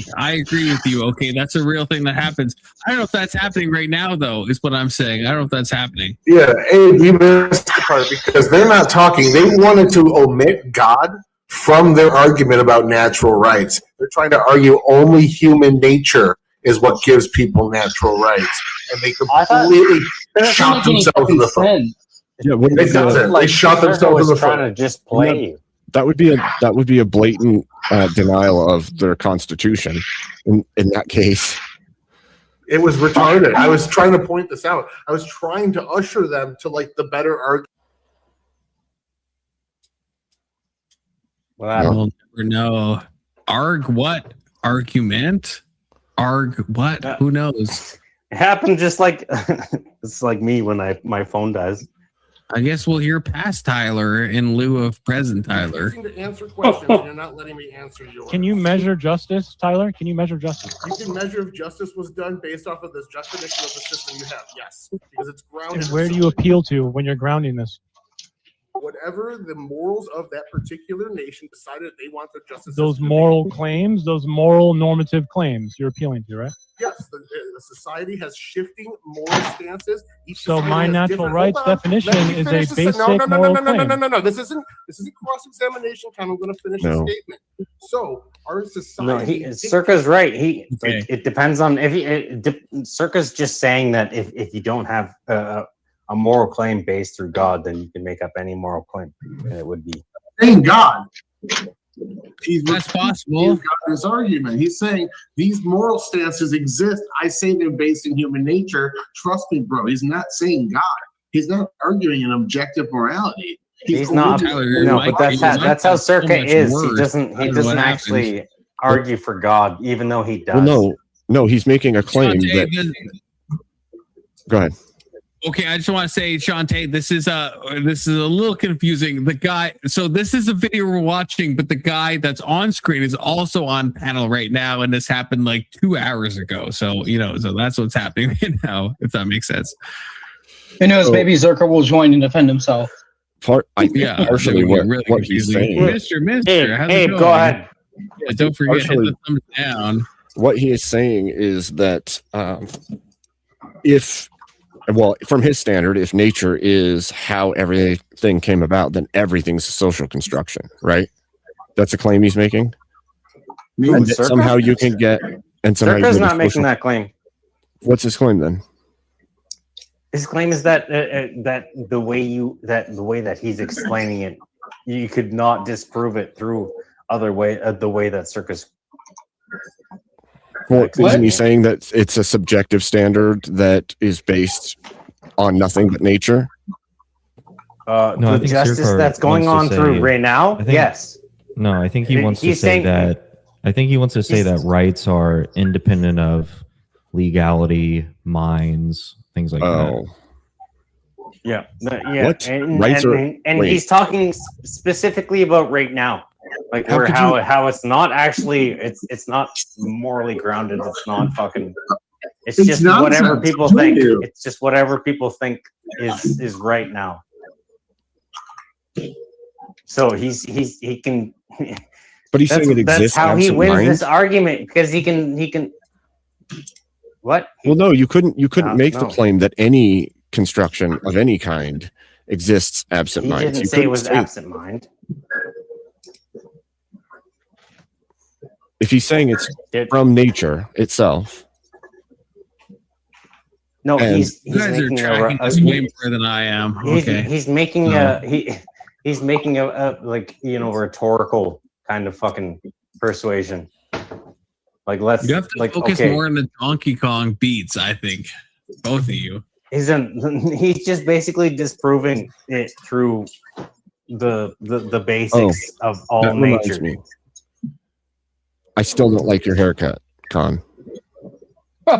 present. I agree with you. Okay, that's a real thing that happens. I don't know if that's happening right now, though, is what I'm saying. I don't know if that's happening. Yeah, Abe, you missed the part because they're not talking. They wanted to omit God from their argument about natural rights. They're trying to argue only human nature is what gives people natural rights, and they completely shot themselves in the foot. Yeah, what It is doesn't. the, They shot Circa themselves in was the trying foot. to just play you. that would be a blatant denial of their constitution. In that case, It was retarded. I was trying to point this out. I was trying to usher them to like the better argument. Well, We'll never know. What? Argument? Arg, what? Who knows? It happened just like it's like me when my phone dies. I guess we'll hear past Tyler in lieu of present Tyler. You're to answer questions, and you're not letting me answer yours. Can you measure justice, Tyler? Can you measure justice? You can measure if justice was done based off of this definition of the system you have. Yes, because it's grounded. And in where do you something. appeal to when you're grounding this? Whatever the morals of that particular nation decided they want their justice Those system to be. moral claims, those moral normative claims you're appealing to, right? Yes, the society has shifting moral stances. Each So society my has natural different- rights Hold on, definition let me is a finish this- basic no, moral claim. No. This isn't cross-examination time. I'm going to finish No. the statement. So our No, society. Circa's right. Okay. It depends on Circa's just saying that if you don't have a moral claim based through God, then you can make up any moral claim, and it would be. Thank God. He's That's possible. his argument. He's saying these moral stances exist. I say they're based in human nature. Trust me, bro. He's not saying God. He's not arguing an objective morality. He's not. Tyler, your No, mic- but your mic that's how has so Circa much is. He words. doesn't. I He don't know doesn't what actually happens. argue for God, even though he does. Well, no, he's making a claim Shantae, that. Go ahead. Okay, I just want to say, Shantae, this is a little confusing. The guy, so this is a video we're watching, but the guy that's on screen is also on panel right now, and this happened like 2 hours ago. So so that's what's happening right now, if that makes sense. Who knows? Maybe Zerka will join and defend himself. I think Yeah, partially that would get what he's confusing. saying. Mister, how's Hey, it going? go ahead. Yeah, don't forget, hit Partially- the thumbs down. What he is saying is that from his standard, if nature is how everything came about, then everything's a social construction, right? That's a claim he's making. And that Circa? somehow you can get, and somehow Circa's you get a not making social- that claim. What's his claim then? His claim is that the way that he's explaining it, you could not disprove it through the way that Circus. Well, What? isn't he saying that it's a subjective standard that is based on nothing but nature? No, I The think justice Circa that's going on wants to through say- right now, I think- yes. No, I think he wants to He's say saying- that. I think he wants to say that He's- rights are independent of legality, minds, things like that. Oh, Yeah, What? and, Rights and, are- and wait. he's talking specifically about right now, like How where could how it's not actually it's not morally grounded. It's not fucking. It's It's just nonsense. whatever people Tell think. you. It's just whatever people think is right now. So he can. but he's saying it That's exists. how he absent wins mind? this argument because he can. What? Well, no, you couldn't make the no. claim that any construction of any kind exists absent He mind. didn't say it was absent mind. If he's saying it's Did- from nature itself, No, And- he's You guys are making tracking this way more than I am. Okay. He's making he's making a like rhetorical kind of fucking persuasion. Like let's You have to like focus okay. more on the Donkey Kong beats, I think. Both of you. He's just basically disproving it through the basics of all that reminds nature. me. I still don't like your haircut, Con.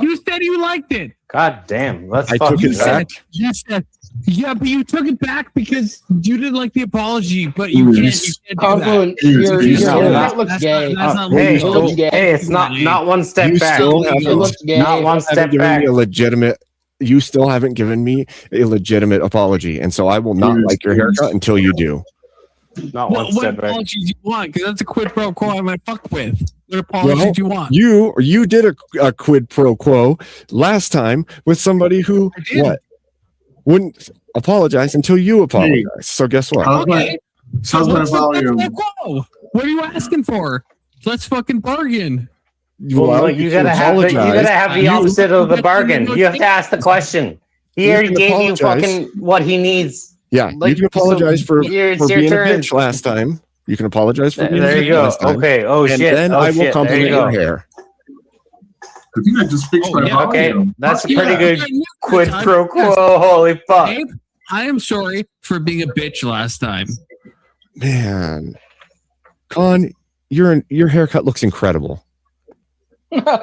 You said you liked it. God damn, let's I fucking took it back. You said, yeah, but you took it back because you didn't like the apology, but you can't do that. Conklin, Your your haircut looks That's gay. not- that's not Hey, It looks gay. hey, it's not one step You back. still It haven't, looks gay. Not one haven't step given back. me a legitimate. You still haven't given me a legitimate apology, and so I will not like your haircut until you do. Not one What step back. apologies do you want? Because that's a quid pro quo I might fuck with. What apologies Well, do you want? You did a quid pro quo last time with somebody who I did. wouldn't apologize until you apologize. So guess what? How's my, Okay. So how's my what's the volume? quid pro quo? What are you asking for? Let's fucking bargain. Well, you gotta have the apologize. opposite of the bargain. You have to ask the question. He You already can gave you apologize. fucking what he needs. Yeah, Like, you can apologize so for it's your being turn. a bitch last time. You can apologize for being a There bitch you go. last time. Okay. Oh and shit. then Oh I will shit. There compliment you your go. hair. I think I just fixed Oh, my yeah, Okay, volume. that's a Yeah, pretty good yeah, quid time. pro quo. Holy fuck. Dave, I am sorry for being a bitch last time. Man, Con, your haircut looks incredible.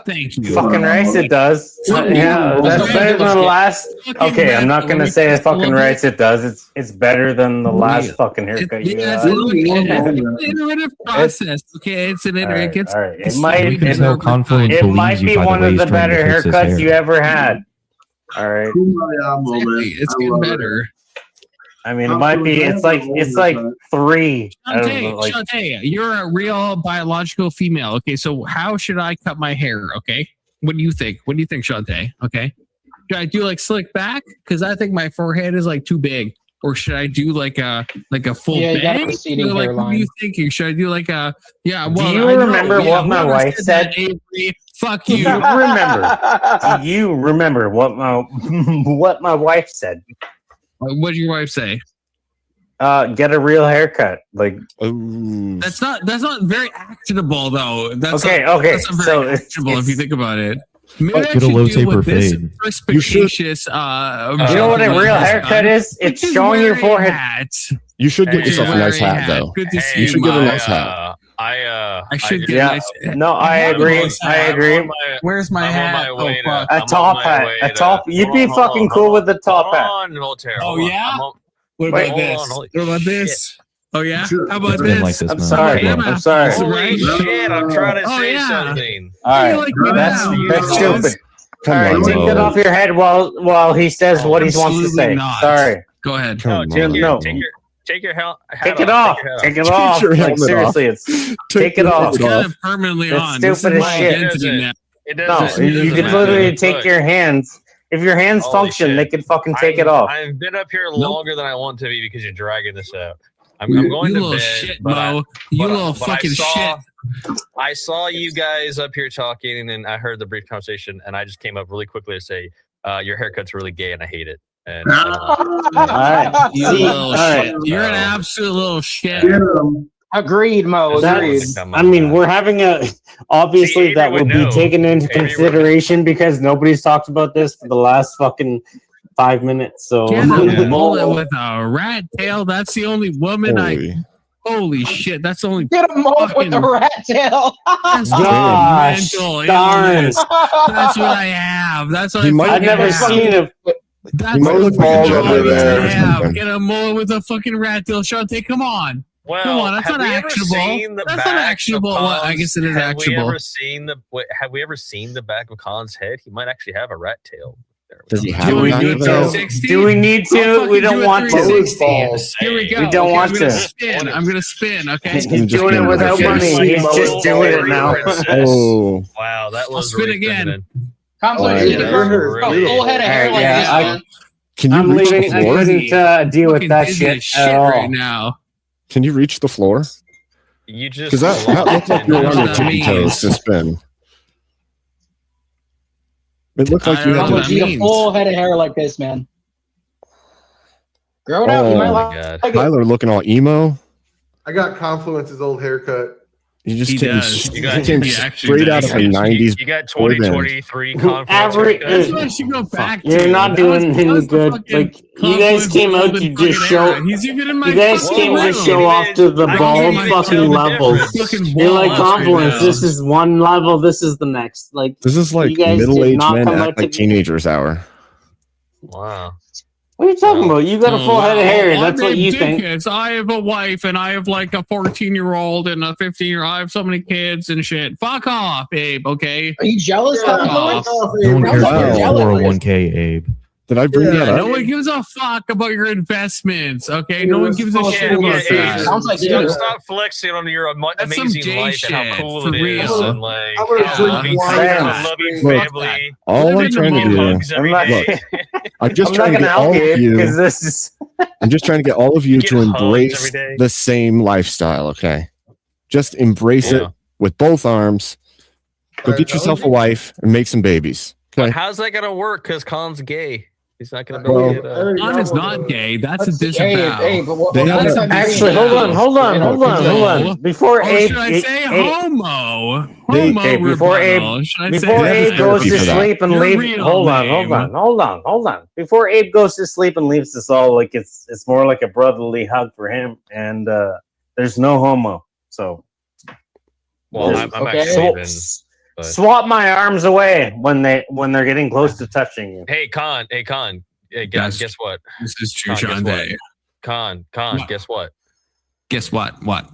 Thank you. Fucking rights it does. Yeah, that's better than the last. Okay, I'm not gonna say it's fucking rights it does. It's better than the last fucking haircut you It's had. an iterative process. Okay, it's an iterative. It gets. Alright, it's it might We can it's tell over time. Confluent it might believes you be by the one way of he's the trying to better fix his haircuts hair. you ever had. Alright. It's getting better. I mean, it might be. It's like 3. out of the, Shantae, like, Shantae, you're a real biological female. Okay, so how should I cut my hair? Okay, what do you think? What do you think, Shantae? Okay, should I do like slick back? Because I think my forehead is like too big. Or should I do like a full Yeah, you got a bang? receding Like, what are hairline. you thinking? Should I do like a yeah? Do Well, you I know, remember yeah, what my whoever wife said? that, Avery, fuck do you. you remember what my wife said? What did your wife say? Get a real haircut. Like, Oh, That's not very actionable though. That's okay, not, okay. That's not So very actionable if you think about it. Maybe I Get a should low deal taper with this fade. perspicacious. you know what a real haircut is? It's Which is showing your wearing a forehead. hat. you should get Hey, yourself a nice Wearing hat, though. Good to see you should get a Mike. nice hat. I should get Yeah. a nice. No, I agree. I agree. Where's my hat? Oh, fuck. A top hat. A top. You'd be fucking cool with the top hat. Oh yeah. What Wait, about this? What about this? Oh yeah. How about It's been like this? this, I'm man. sorry. Yeah, I'm sorry. Holy right? shit, I'm trying to Oh, say yeah. something. All right, like that's that? stupid. Come All right, on, take Mo. that off your head while he says what he wants to Absolutely say. not. Sorry, Go ahead. Come on. take your- Take your hat take it off. Take it off. your Like helmet seriously, it's take it off. It's kind of permanently That's on. This stupid is as my shit. identity now. It No, doesn't. you can literally take your hands. If your hands Holy function, shit. they can fucking take it off. I've been up here Nope. longer than I want to be because you're dragging this out. I'm You going to little bed. shit, but Mo. You but little but fucking shit. I saw you guys up here talking, and then I heard the brief conversation, and I just came up really quickly to say, your haircut's really gay, and I hate it. And All right, You See, little all right. shit. You're an absolute little shit. Agreed, Mo. Agreed. That's, I mean, we're having a obviously See, that Avery will would be know. taken into Avery would- consideration because nobody's talked about this for the last fucking 5 minutes. So Get a bullet with a rat tail. That's the only woman Holy. Holy shit. That's the only. Get him off with the Fucking- rat tail. That's Gosh, mental darn. illness. That's what I have. That's what He I might- I've fucking never have. seen a That's might the look fucking bald job over there I or have. something. Get a mullet with a fucking rat tail. Shantae, come on. well, Come on, that's have not we ever actionable. seen the That's back not of actionable. Well, I Khan's- guess it is have actionable. Have we ever seen the back of Khan's head? He might actually have a rat tail. There. Does he Do have we a need back to? though? 360? Do we need I'll to? fucking We do don't a want to. 360. Here we go. We don't Okay, want I'm gonna to. spin. I'm gonna spin. Okay. He's I'm just doing it gonna without go money. first. He's just doing it now. Oh, Wow, that was spin really again. feminine. Conflict. Oh, You yeah, can that grow was really- a full head of hair Alright, like yeah, this, I- man. can you I'm reach leaving. the I floor? couldn't deal with Fucking that dizzy as shit at right all. now. Can you reach the floor? You just Because that looks like you're on your tippy toes to spin. It looked like I you don't had know Conflict, what to. you that need a means. full head of hair like this, man. Grow it out. You Oh might my like God. it. Tyler looking all emo. I got Confluence's old haircut. You just He came, does. you You got- came he actually straight out does. of a '90s. You got boy band. 2023 conflict. Average- That's what I should go back to. You're not That was- doing that any was the good. fucking Like you guys Confluence came out golden to just fucking show. era. He's even in my You guys fucking came to room. show off to the I bald can't even fucking tell the levels. difference. Fucking You're like ball up right Confluence. now. This is one level. This is the next. Like This is like You guys did middle-aged not men come act out like to- teenagers hour. Wow. what are you talking about? You got a full head of hair. Well, That's I'm what you ridiculous. think. I have a wife and I have like a 14-year-old and a 15-year-old. I have so many kids and shit. Fuck off, babe. Okay. Are you jealous? Fuck Conflict? off. No one cares Wow. about your 401k, Abe. Did I bring that Yeah, up? no one gives a fuck about your investments. Okay, no one gives a shit Yeah, about yeah, that. Sounds like Stop, you. stop flexing on your That's some amazing gay life and how shit, cool for it is, real. and like I'm gonna drink loving, wine. loving Look, family, All Live I'm in the trying to moment. do, hugs every I'm not- day. I'm just I'm trying not to gonna get all help of you you. because this is. I'm just trying to get all of you Get to hugs embrace every day. the same lifestyle. Okay, just embrace it Yeah. with both arms. Go get yourself a wife and make some babies. But Okay. how's that gonna work? Because Khan's gay. He's not gonna be Well, able to. Khan is not gay. That's a Hey, disavow. hey, but what, They what had does a- that mean? Actually, hold on. Hold No. on. Before Or Abe, should I say homo? They- Homo hey, before rebuttal. Should I say before that? Abe goes to therapy for that. sleep and Your leaves. real Hold name. on. Before Abe goes to sleep and leaves us all, like it's more like a brotherly hug for him, and there's no homo. So Well, I'm Okay. actually so, even. But Swap my arms away when they're getting close to touching you. hey, Con. Hey, Yes. guess what? This is true, Con, guess what? Shante. Con. What? Guess what? Guess what? What?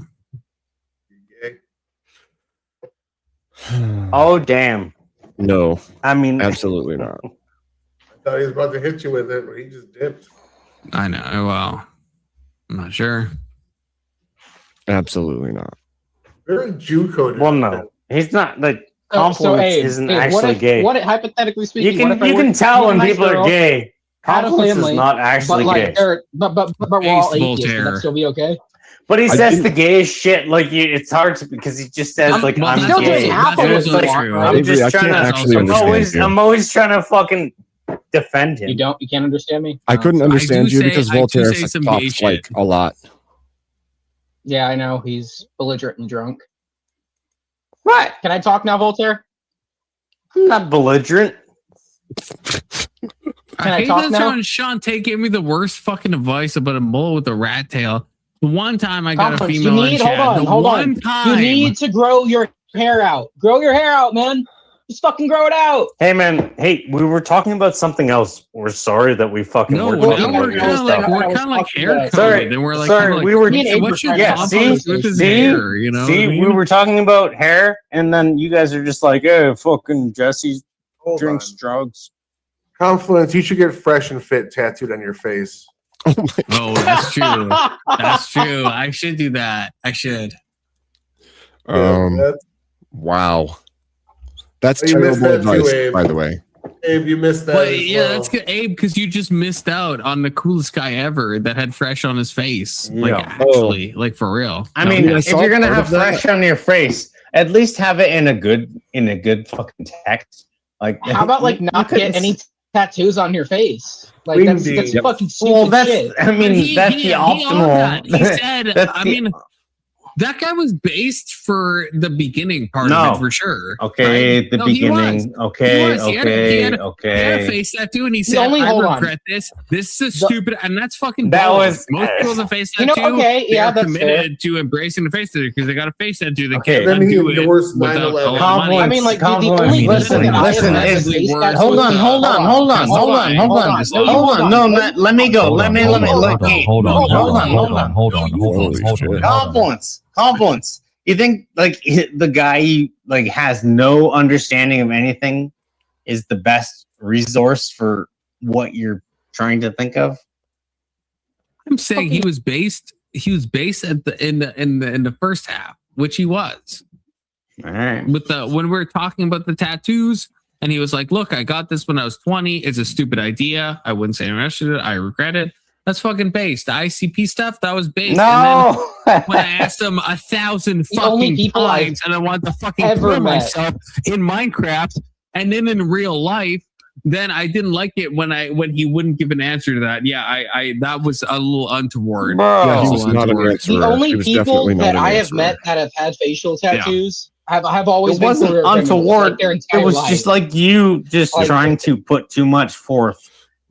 Oh damn! No, I mean, absolutely not. I thought he was about to hit you with it, but he just dipped. I know. Well, I'm not sure. Absolutely not. Very Jew coded. well, no, he's not. Like So, confluence Abe, isn't Abe, actually gay. What if, hypothetically You speaking, can what if I you can worked tell with when a nice people are girl, gay. had a Confluence is family, not actually but gay. like they're but we're all Ace atheists. Would Voltaire. that still be okay? But he I says didn't- the gayest shit. Like it's hard to because he just says like Well, I'm that's still gay. doing half of That's it. also Like, true. I'm Avery, just I trying can't to. actually I'm understand you. I'm always trying to fucking defend him. You can't understand me. I couldn't understand you say- because I do Voltaire say some talks gay shit. like a lot. Yeah, I know he's belligerent and drunk. What? Can I talk now, Voltaire? I'm not belligerent. Can I hate talk this now? one. Shantae gave me the worst fucking advice about a mole with a rat tail. The one time I got a Conference, female in chat. hold the on. one You time. need to grow your hair out. Grow your hair out, man. Just fucking grow it out. Hey man, hey, we were talking about something else. We're sorry that we fucking No, were now talking we're about kind this of like stuff. we're kind of like hair coded, Sorry, and we're like, sorry, kinda like, we were- Me and Abe what's were your trying to compost see- with his see, hair? You know, See, what I we mean? were talking about hair, and then you guys are just like, "Hey, fucking Jesse Hold drinks on. drugs." Confluence, you should get fresh and fit tattooed on your face. Oh my Oh, that's true. That's true. I should do that. I should. That's- Wow. That's You missed terrible that too, advice, Abe. by the way. Abe, you missed that. But as yeah, well. that's good, Abe, because you just missed out on the coolest guy ever that had fresh on his face. Like Yeah. actually, like for real. I No, mean, yeah, I if saw you're gonna part have of that. fresh on your face, at least have it in a good fucking text. Like, How about like you not couldn't get any tattoos on your face? Like Green that's bean. Yep. fucking stupid Well, that's shit. I mean, But that's the owned that. optimal. He said, That's I the- mean, that guy was based for the beginning part No. of it for sure. Okay, right? the No, he was. beginning. Okay, He was. He had a- okay, he had a okay. face tattoo, and he said, only- "I hold on. regret this. This is stupid," and that's fucking. That bold. was- most people with a face You know, tattoo. okay, they yeah, are that's committed to embracing the face tattoo because they got a face tattoo. They Okay. can't Then he undo it endorsed without a 9/11. lot of money. I mean, like the Confluence. only Listen, reason that I listen, have it's- a face tattoo- Hold on, hold on, hold on, hold on, hold on. Hold on. No, let me go. Let me Hold look. on, hold on. Confluence. You think like the guy like has no understanding of anything is the best resource for what you're trying to think of? I'm saying he was based. He was based at the in the first half, which he was. All right. With the when we were talking about the tattoos, and he was like, "Look, I got this when I was 20. It's a stupid idea. I wouldn't say I'm interested in it. I regret it." That's fucking based. The ICP stuff that was based. And No. then when I asked him 1,000 The only fucking people I've times, and I wanted to fucking ever kill met. myself in Minecraft, and then in real life, then I didn't like it when he wouldn't give an answer to that. Yeah, I that was a little untoward. Bro. Yeah, he Oh, was not an Lord. answerer. The only He was people definitely not that an I have answerer. met that have had facial tattoos have always It been wasn't career criminals, untoward. like, their It entire was life. just like you just Like- trying to put too much forth.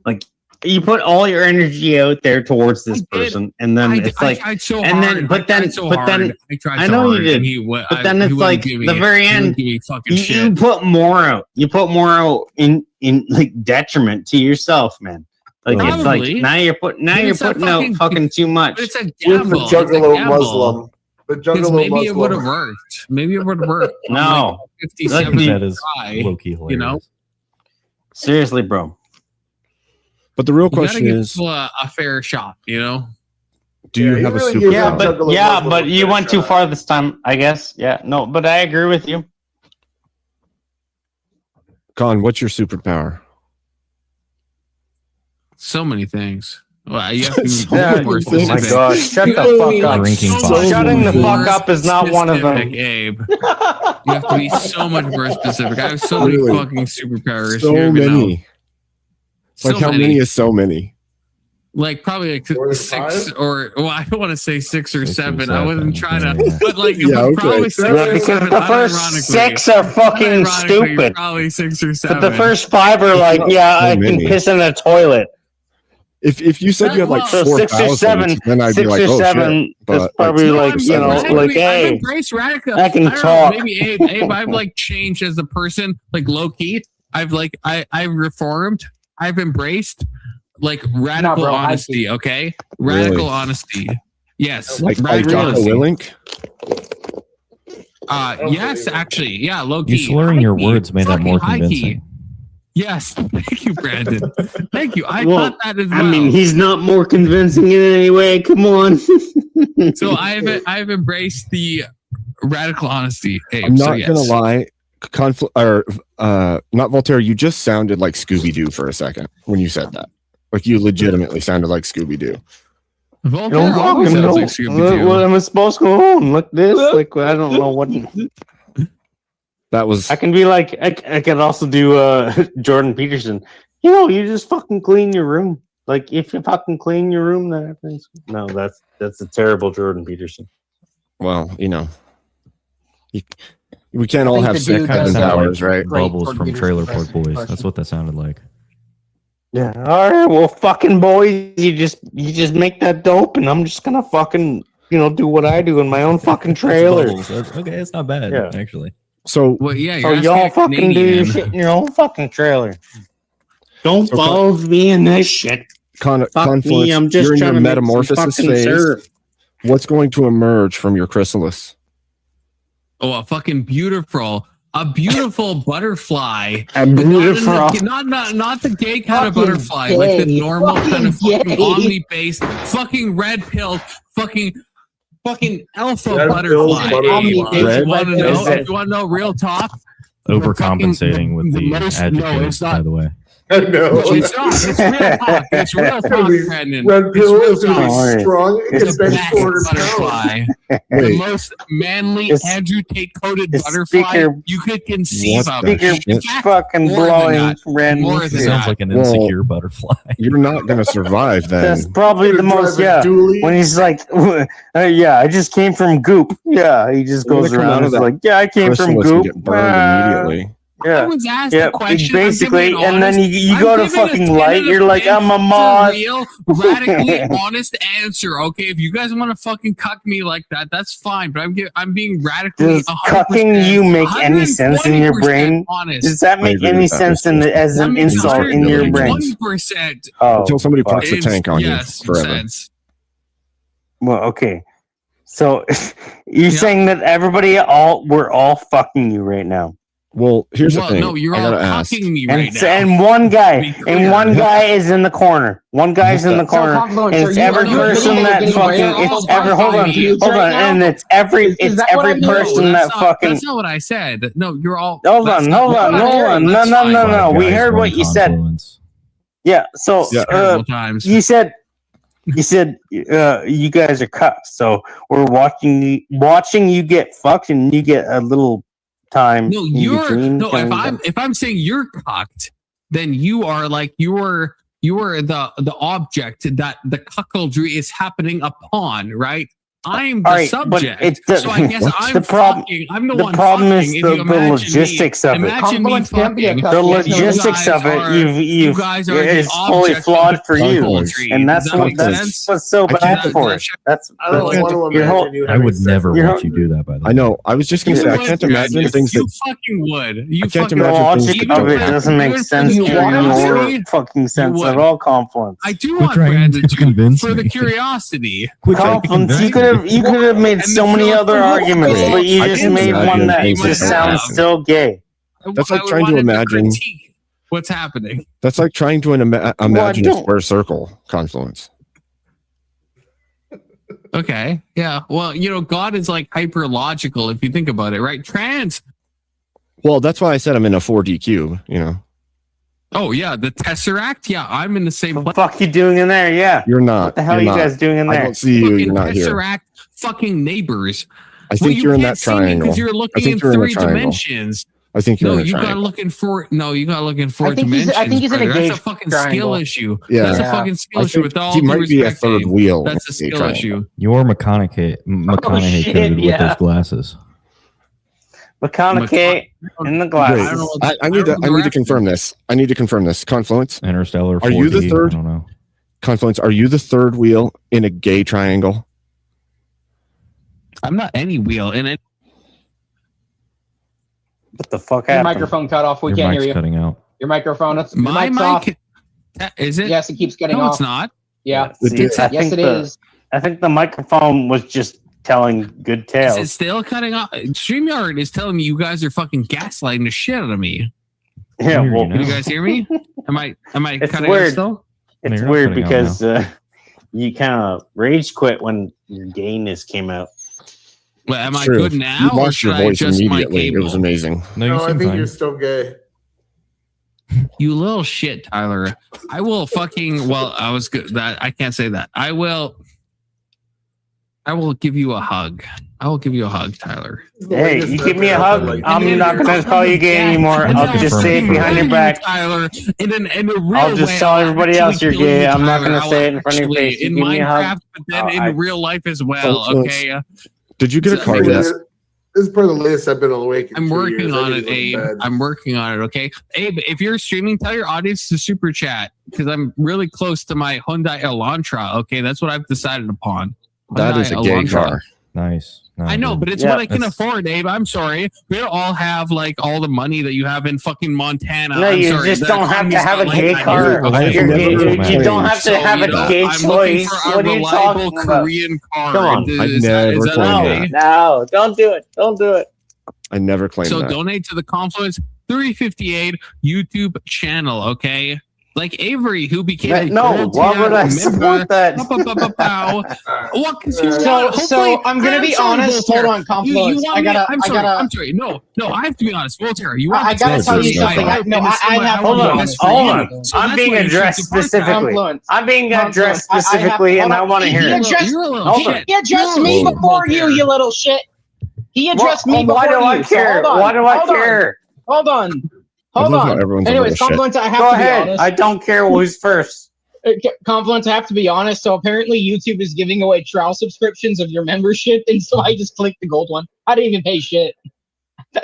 Like you put all your energy out there towards this I did. person, and then it's like, tried so and then- hard. but I then- tried so but then- hard. I tried I so know you hard, did. and he would- but then he it's wouldn't like give me the it. very He wouldn't end. give me fucking You shit. put more out. You put more out in like detriment to yourself, man. Like it's Probably. like now you're putting But it's a out fucking too much. But it's a You're the gamble. It's a juggalo gamble. Muslim. The Because juggalo maybe it would have Muslim. worked. Maybe it would have worked. on, No. like, 57 Like, That is try, low key hilarious. you know? Seriously, bro. But the real You gotta question give is, people a fair shot, you know? do you Yeah, have a you really superpower? give Yeah, them but Juggalo yeah, Muslim but a you fair went too shot. far this time, I guess. Yeah, no, but I agree with you. Con, what's your superpower? So many things. Well, you have to be So Yeah, many more things. oh my specific. gosh, shut You the have to fuck be, up. like, Drinking so vodka. Shutting the more fuck up is not one of them. specific, Abe. You have to be so much more specific. I have so many Literally. fucking superpowers. So you don't even know. many. So Like how many is so many? Like probably like More than 6 5? or well, I don't want to say 6 or 6 or 7. I wasn't 7, trying to, yeah. but like Yeah, okay. probably 6 Yeah, or because 7. the first unironically. 6 are fucking Unironically, stupid. Probably 6 or 7. But the first 5 are like, yeah, So I can many. piss in a toilet. If you said you had like So 4,000, then I'd be like, oh shit. But it's probably like, I'm you know, radically- like, I've hey, embraced radical. I can don't know, talk. maybe Abe, I've like changed as a person, like low key. I've reformed. I've embraced like radical bro, I honesty. Okay, radical Really? honesty. Yes, like radical Jocko honesty. Willink. Yes, actually, yeah, low You key. slurring your High key. words made that Fucking more high key. convincing. Yes, thank you, Brandon. Thank you. I Well, thought that as well. I mean, he's not more convincing in any way. Come on. So I've embraced the radical honesty. Abe, I'm so not yes. gonna lie. Not Voltaire. You just sounded like Scooby Doo for a second when you said that. Like you legitimately sounded like Scooby Doo. Voltaire always sounds like Scooby-Doo. What am I supposed to go on? Like this? Like I don't know what. That was I can be like I can also do Jordan Peterson. You know, you just fucking clean your room. Like if you fucking clean your room, then everything's no. That's a terrible Jordan Peterson. well, you know. We can't all think have the six dude heaven does have, powers, right? Great Bubbles Jordan from Peterson Trailer Park impression. Boys. That's what that sounded like. Yeah. All right. Well, fucking boys, you just make that dope, and I'm just gonna fucking do what I do in my own fucking trailer. Bubbles. Okay, it's not bad, Yeah. actually. So Well, yeah, So you're y'all asking a fucking do your Canadian. shit in your own fucking trailer. Don't So- follow me in this shit. Fuck Confluence, me. I'm just you're in trying your to make some metamorphosis fucking phase. surf. What's going to emerge from your chrysalis? Oh, a beautiful butterfly. A But beautiful. not the gay kind of Fucking butterfly, like the gay. normal kind of Fucking fucking gay. omni-based, fucking red pilled, fucking alpha Red-pilled butterfly. butterfly. Hey, Red- you want to Is know? it- If you want to know real talk? Overcompensating with the the most- no, adjectives, it's not. by the way. I No, know. it's not. It's real talk. It's real talk, Brandon. Red It's pill real is going to talk. Alright. be strong. It It's can The bench best 400 pounds. butterfly, the Wait, most manly It's- Andrew Tate coated it's butterfly speaker- you could conceive What of. the Speaker shit? fact, fucking more than blowing that. random More than shit. It sounds like an Well, insecure butterfly. you're not going to survive then. That's probably the most, Drive a dually. when he's like, yeah, I just came from Goop. Yeah, he just You're goes gonna come around out and of is that like, yeah, I came from Chrysalis and Goop. get burned immediately. I Yeah. was asked Yeah, a question. I'm basically, giving and then honest- you I'm go to giving a fucking 10 light, out you're of like, 10 I'm a for mod. real, radically honest answer. Okay, if you guys want to fucking cuck me like that, that's fine. But I'm being radically. Does 100%, cucking you make any sense in your 120% brain? Honest. Does that make agree any with that sense as That an makes insult in your brain? 120%. Oh, Until somebody fuck. parks a tank on Yes, you forever. sense. Well, okay. So you're Yeah. saying that we're all fucking you right now. Well, here's the Well, thing. no, you're I all gotta ask. cucking me right now. And one guy, Be clear. is in the corner. One guy's in the corner. And it's every person that fucking. It's every. Hold on, and it's every person that fucking. That's not what I said. No, you're all. Hold that's on. not- that's fine. No. Five We guys, heard one what you said. confluence. Yeah. So, Yeah. Terrible times. you said you guys are cucked. So we're watching you get fucked, and you get a little time. No, in you're between no. kind of- If I'm saying you're cocked, then you are like you're the object that the cuckoldry is happening upon, right? I'm the All right, but subject, it's so I guess What's I'm the problem- fucking. I'm the the one. problem is fucking. the If you imagine logistics me, of it. Imagine me Confluence can't be a fucking. cuck. The Yes, no, logistics you of it, guys you guys are is the fully object flawed of for you, cuckoldry. and Does that make that's sense? what's so I bad can't- for it. That's I don't that's- want to your whole- imagine you I having would sex never with watch you do that, by the way. I know. I was just gonna You say I would, can't Brad. imagine You things that fucking would. You I can't fucking the imagine would. things logic that of don't it happen. doesn't make Even sense for to the curiosity, your fucking sense would. at all. Confluence. I do Quit want trying Brandon to convince for the me. curiosity. Quit trying to Confluence. You convince could me. have made And so the many feel- other the arguments, whole but you I just can made imagine one that things just that sounds happen. still gay. That's like I trying to wanted imagine- critique what's happening. That's like trying to imagine a don't- square circle. Confluence. Okay, yeah. Well, God is like hyper logical if you think about it, right? Well, that's why I said I'm in a 4D cube. Oh yeah, the Tesseract. Yeah, I'm in the same What the place. fuck you doing in there? Yeah. You're not. What the hell are you're you not. guys doing in I there? don't see you. Fucking You're not here. Tesseract, fucking neighbors. I think you're in that triangle. because you're looking think in you're in a 3 triangle. dimensions. I think you're No, in a you got to triangle. look in 4. No, you got to look in 4 I think dimensions. he's in a brother. gauge That's a fucking triangle. skill issue. Yeah. That's Yeah. a fucking skill I issue. think With all he due might be a respect, third Dave. wheel. That's a in skill triangle. issue. You're McConaughey shit, coded with yeah. those glasses. McConaughey in the Wait, glasses. I don't know I need to confirm this. I need to confirm this. Confluence. Interstellar. Are you the 4D, third? I don't know. Confluence, are you the third wheel in a gay triangle? I'm not any wheel in it. What the fuck Your happened? microphone cut off. We Your can't mic's hear you. cutting out. Your microphone. Your My mic's off. mic. Is it? Yes, it keeps cutting No, off. it's not. Yeah. See, Yes, it is. I think the microphone was just telling good Is tales. it still cutting off? StreamYard is telling me you guys are fucking gaslighting the shit out of me. Yeah, well, Can you guys hear me? Am I It's cutting weird. out still? it's you're not weird cutting out because you kind of rage quit when your gayness came out. Well, am I True. good now? You or lost should your I voice adjust my immediately. It cable? was amazing. No, you No, I seem think fine. you're still gay. You little shit, Tyler. I will fucking. Well, I was good. That I can't say that. I will give you a hug. I will give you a hug, Tyler. Hey, you give me a hug, Like, I'm not gonna call you gay anymore. And I'll then just say it behind your back. Tyler. In a real I'll just way, tell I'll everybody else actually you're kill gay. you, I'm not Tyler. gonna say it in front of your Actually, face. You in give me a hug. Minecraft, but then Oh, in I- real life as well. So- Okay. Did you get a So- card yet? This is probably the latest I've been awake. In I'm 2 working years. on I it, need to Abe. go to bed. I'm working on it. Okay, Abe. If you're streaming, tell your audience to super chat because I'm really close to my Hyundai Elantra. Okay, that's what I've decided upon. That is a Hyundai gay Elantra. car. Nice. I know, but it's Yeah, what I can that's- afford, Abe. I'm sorry. We don't all have like all the money that you have in fucking Montana. No, I'm you sorry. just The don't have to economy's have a not gay like that car. here, okay? You're gay. never You don't have to So, have you a know, gay I'm looking choice. for a What are you reliable talking about? Korean car. Come on. I Is never that claimed okay? that. No, don't do it. Don't do it. I never claimed So that. donate to the Confluence 358 YouTube channel, okay? Like Avery, who became a No, gold why tier would I member. support that? Pow. What? 'Cause you So, want- so hopefully- I'm gonna be sorry, honest. Voltaire. Hold on, Confluence. want I me- gotta. I'm I sorry. gotta. I'm sorry. No, I have to be honest. Voltaire, you want I to gotta tell tell you you something. something. I have Hold to be on. honest. Hold on. So I'm that's being why you should addressed support that. specifically. Confluence. I'm being addressed Confluence. I have- specifically, and I hold want to on. hear He it. addressed- You're a little Hold on. shit. He addressed You're a me little before you, Voltaire. you little shit. He addressed me before Why do I you. So care? hold on. Why do I Hold on. care? Hold on. I Hold love how on. everyone's a Anyways, little shit. Confluence, I have Go to be ahead. honest. I don't care who's first. Confluence, I have to be honest. So apparently YouTube is giving away trial subscriptions of your membership, and so I just clicked the gold one. I didn't even pay shit.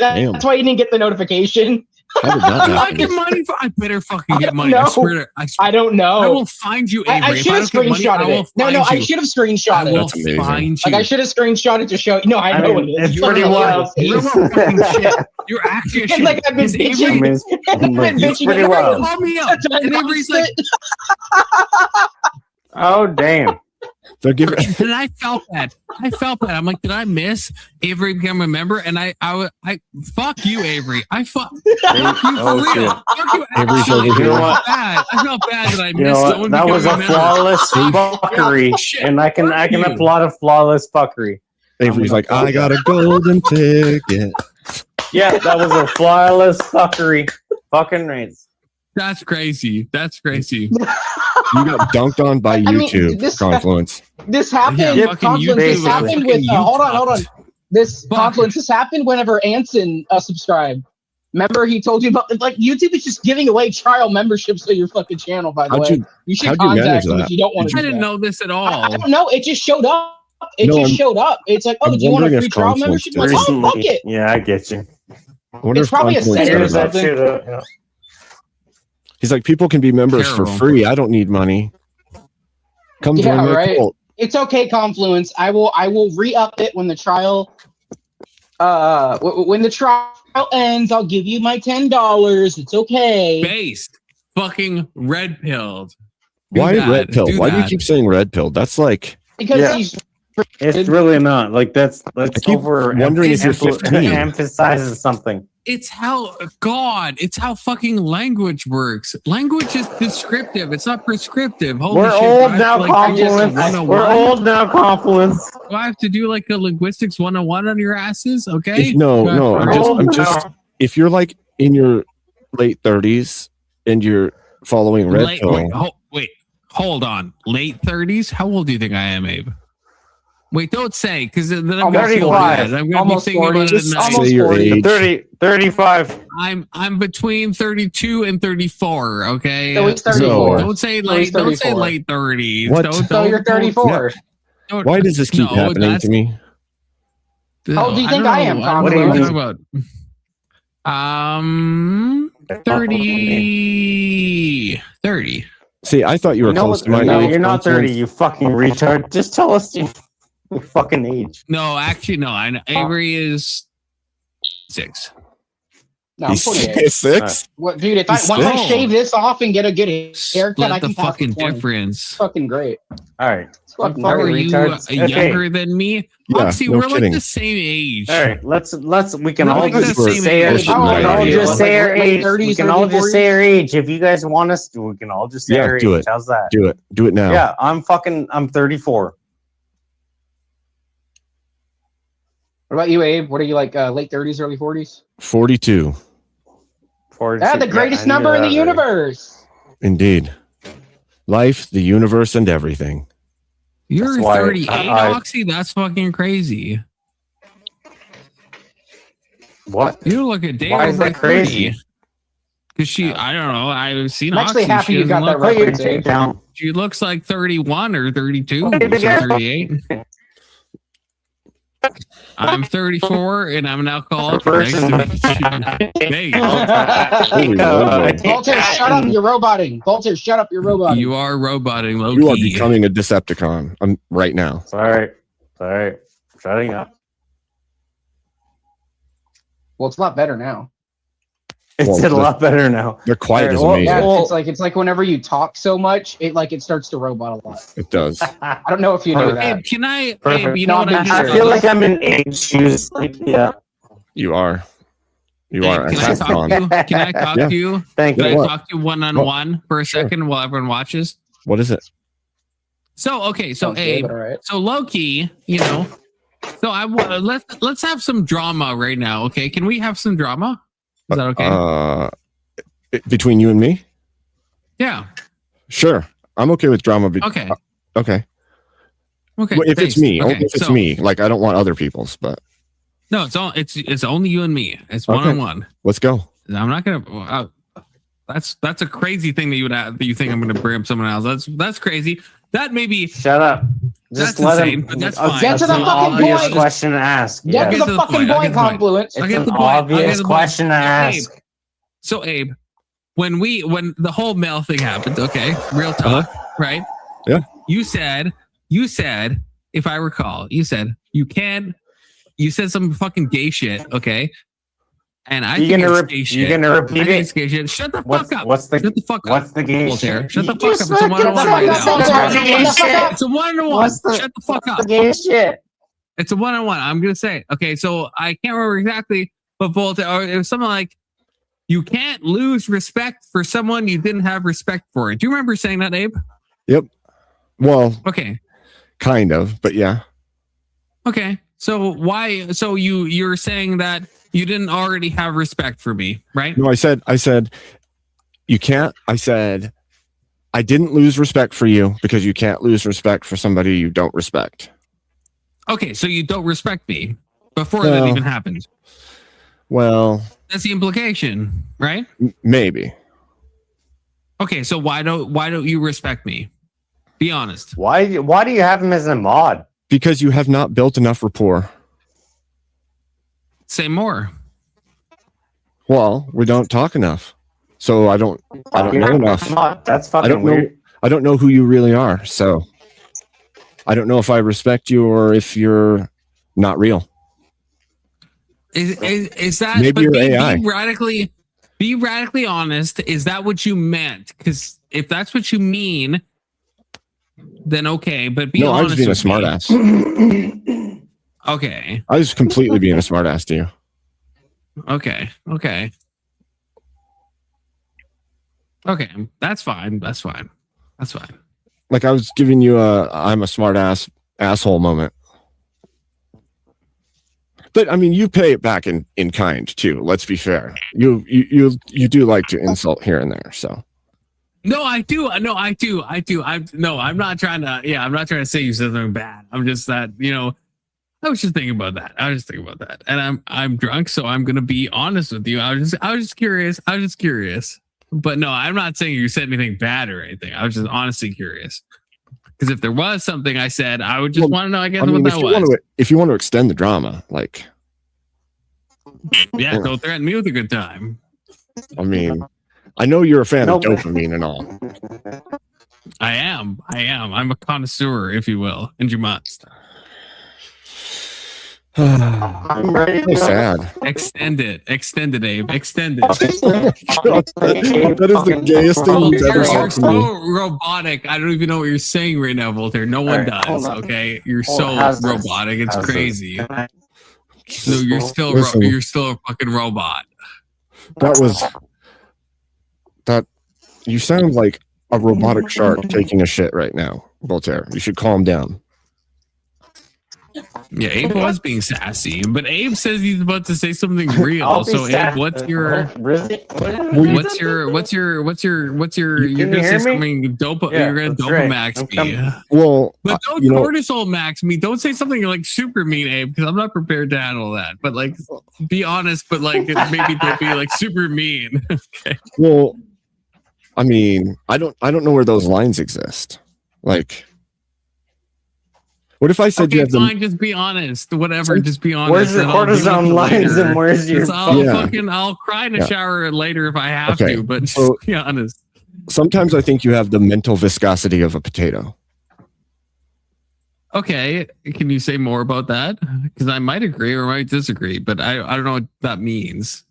Damn. That's why you didn't get the notification. How did that Do I happen? get money for? I better fucking I get don't money. I know. swear to. I I don't know. I will find you, Avery. I If should have don't get money, screenshotted will it. No, find I you. should have I screenshotted will it. That's amazing. find you. Like I should have screenshotted to show. No, I know mean, it is. it's You're pretty wild. You're a fucking shit. You're actually a It's shit. like I've been Is bitching. Avery- I've been It's bitching pretty about wild. it. Call me up. That's And Avery's like, Oh, damn. They're giving. and I felt bad. I'm like, did I miss Avery become a member? And I fuck you, Avery. I fuck you for Oh, real. shit. Fuck you. Avery's Actually, over I here. felt bad. I felt bad that I You missed know someone what? That was a becoming member. flawless fuckery, Shit. and I can Fuck you. applaud a flawless fuckery. Avery's like, I got a golden ticket. Yeah, that was a flawless fuckery. Fucking right. That's crazy. That's crazy. You got dunked on by I mean, YouTube. this- Confluence. This happened. Yeah, fucking Confluence. This YouTube. happened Fucking with. Hold on. Hold on. This Fuck. Confluence. This happened whenever Anson subscribed. Remember, he told you about like YouTube is just giving away trial memberships to your fucking channel. By the How'd way, you? you should how'd you manage contact him that? if you don't want to. I didn't know this at I all. don't know. It just showed up. It No, just I'm- showed up. It's like, oh, I'm do you want a wondering free if trial Confluence membership? Like, oh, fuck it. Yeah, I get you. I wonder It's if probably a Confluence center or does that. something. He's like, people can be members for Terrible. free. I don't need money. Come Yeah, join my right. cult. It's okay, Confluence. I will re-up it when the trial when the trial ends. I'll give you my $10. It's okay. Based. Fucking red pilled. Do Why that. red pill? Do Why do you that. keep saying red pill? That's like, Because Yeah. he's It's really not. Like that's I keep wondering if you're 15. emphasizes something. It's how it's how fucking language works. Language is descriptive. It's not prescriptive. Holy We're shit, old do I now, have to, like, do Confluence. 101? We're old now, Confluence. Do I have to do like a linguistics 101 on your asses? Okay. no, Do I- no. We're I'm old just. now. If you're like in your late 30s and you're following red Late- pill, wait, hold on. Late 30s? How old do you think I am, Abe? Wait, don't say, because then I'm Almost gonna feel 35. bad. I'm gonna be Almost thinking 40. about it at just night. Almost say your 40. age. 35. I'm between 32 and 34. Okay. So he's 34. Don't say So he's late. Don't say 34. late 30s. What? Don't, So you're 34. don't- Why does this keep No, happening that's- to me? How old do you think don't I am, know. Con? What do you What are mean? talking about? 30. See, I thought you were close to my No, age. you're not Don't 30, you fucking retard. Just tell us your fucking age. No, actually, no. I know Avery is 6. No, I'm He's 48. 6. What, dude? If He's once I still- shave this off and get a good haircut, I Split the can pass fucking the 20. difference. Fucking great. All right. It's fucking How are great. you retards. Okay. younger than me? Yeah, Oxy, no we're kidding. like the same age. All right. We can We're all like just the same say our, age. we can all just say our Like late age. 30s, We can all early just say our age. If you guys want us to, we can all just say Yeah, our do age. it. How's that? Do it. Do it now. Yeah, I'm 34. What about you, Abe? What are you like? Late 30s, early 40s? 42. Ah, the greatest number in the universe. Indeed. Life, the universe, and everything. You're That's why 38, I- Oxy? That's fucking crazy. What? You look at Dave Why is that crazy? Because I don't know. I've seen I'm actually Oxy. happy She you got doesn't that look- reference, Abe. Down. She looks like 31 or 32. What did She's you get? 38. I'm 34 and I'm an alcoholic. Person. Nice to meet you. There you go. Holy Lord. Voltaire, shut up. You're roboting. Voltaire, shut up. You're roboting. You are roboting low You are key. becoming a Decepticon right now. Sorry. Shutting up. Well, it's a lot better now. It's Well, a lot better now. The quiet is Well, amazing. Yeah, Well- it's like whenever you talk so much, it starts to robot a lot. It does. I don't know if you know that. Abe, can I? Perfect. Abe, you know No, what I'm I not just I feel like I'm in age shoes. Like, yeah. You are. You Abe, are. can I talk to you? Can I talk Yeah. to you? Thank Can Yeah, I you. what? talk to you one-on-one for a second while everyone watches? What is it? So okay, so Sounds good, Abe, but all right. so low key, you know. So I want let's have some drama right now. Okay, can we have some drama? Is that okay? Between you and me? Yeah. Sure. I'm okay with drama. Okay. Okay. Okay. Well, if it's thanks. me, Okay, only if it's so- me. Like I don't want other people's, but No, it's only you and me. It's Okay. one-on-one. let's go. I'm not gonna. That's a crazy thing that you think I'm gonna bring up someone else. That's crazy. That maybe Shut up. That's Just let insane, him. but that's Oh, fine. Get to the an fucking obvious point. question to ask. Get Yeah. to Get the to the fucking point, I'll point, get to the point. Confluence. I'll It's get an the point. I'll obvious get the point. question to Abe, ask. So Abe, when the whole mail thing happened, okay, real talk, right? Yeah. You said, if I recall, you said some fucking gay shit, okay? And I You think gonna it's rep- gay you shit. gonna I repeat think it? it's gay shit. Shut the What's fuck up. what's the Shut the fuck what's up. the gay Voltaire. shit? Shut the You fuck up. just It's a one-on-one right now. fucking said the gay shit. It's a one-on-one. What's the- Shut the fuck up. The gay shit. It's a one-on-one. I'm gonna say it. Okay, so I can't remember exactly, but Voltaire, or it was something like, you can't lose respect for someone you didn't have respect for. Do you remember saying that, Abe? Well, Okay. kind of, but yeah. Okay. So why? So you're saying that you didn't already have respect for me, right? No, I said you can't. I said I didn't lose respect for you because you can't lose respect for somebody you don't respect. Okay. So you don't respect me before that No. even happened. Well, That's the implication, right? maybe. Okay. So why don't you respect me? Be honest. Why do you have him as a mod? Because you have not built enough rapport. Say more. Well, we don't talk enough. So I don't know enough. That's I fucking don't know weird. I don't know who you really are. So I don't know if I respect you or if you're not real. Is that Maybe but you're AI. be radically honest? Is that what you meant? Because if that's what you mean, then okay. But be No, I honest. was being a with me. smartass. Okay. I was completely being a smartass to you. Okay. That's fine. Like I was giving you a I'm a smartass asshole moment. But I mean, you pay it back in kind too. Let's be fair. You do like to insult here and there. So No, I do. No, I do. I'm not trying to. Yeah, I'm not trying to say you said something bad. I'm just that. I was just thinking about that. And I'm drunk, so I'm gonna be honest with you. I was just curious. But no, I'm not saying you said anything bad or anything. I was just honestly curious. Because if there was something I said, I would just want to know. I guess I mean, what that was. if you want to extend the drama, like Yeah, don't threaten me with a good time. I mean, I know you're a fan of Nope. dopamine and all. I am. I'm a connoisseur, if you will, and you must. I'm ready to So go. sad. Extend it, Abe. Extend it. That is the gayest thing you've ever Voltaire, said you're to me. so robotic. I don't even know what you're saying right now, Voltaire. No one Alright, hold does. on. Okay, you're Hold so on, how's this? robotic. It's How's this? crazy. Can I- No, you're still Listen. you're still a fucking robot. That you sound like a robotic shark taking a shit right now, Voltaire. You should calm down. Yeah, Abe was being sassy, but Abe says he's about to say something real. I'll be So Abe, sad. what's your Really? what's your You you're can gonna hear say me? something dope Yeah, you're gonna that's right. dopamax I'm me. coming. Well, But don't you know, cortisol max me. Don't say something like super mean, Abe, because I'm not prepared to handle that. But like, be honest. But like, maybe don't be like super mean. Okay. well, I mean, I don't know where those lines exist. Like, what if I said you Okay, have the fine. Just be honest. Whatever. Just be honest. Where's the and I'll deal with cortisone it lines later. and where's your? I'll cry in a Yeah. shower later if I have Okay, to. But just so- be honest. Sometimes I think you have the mental viscosity of a potato. Okay, can you say more about that? Because I might agree or might disagree, but I don't know what that means.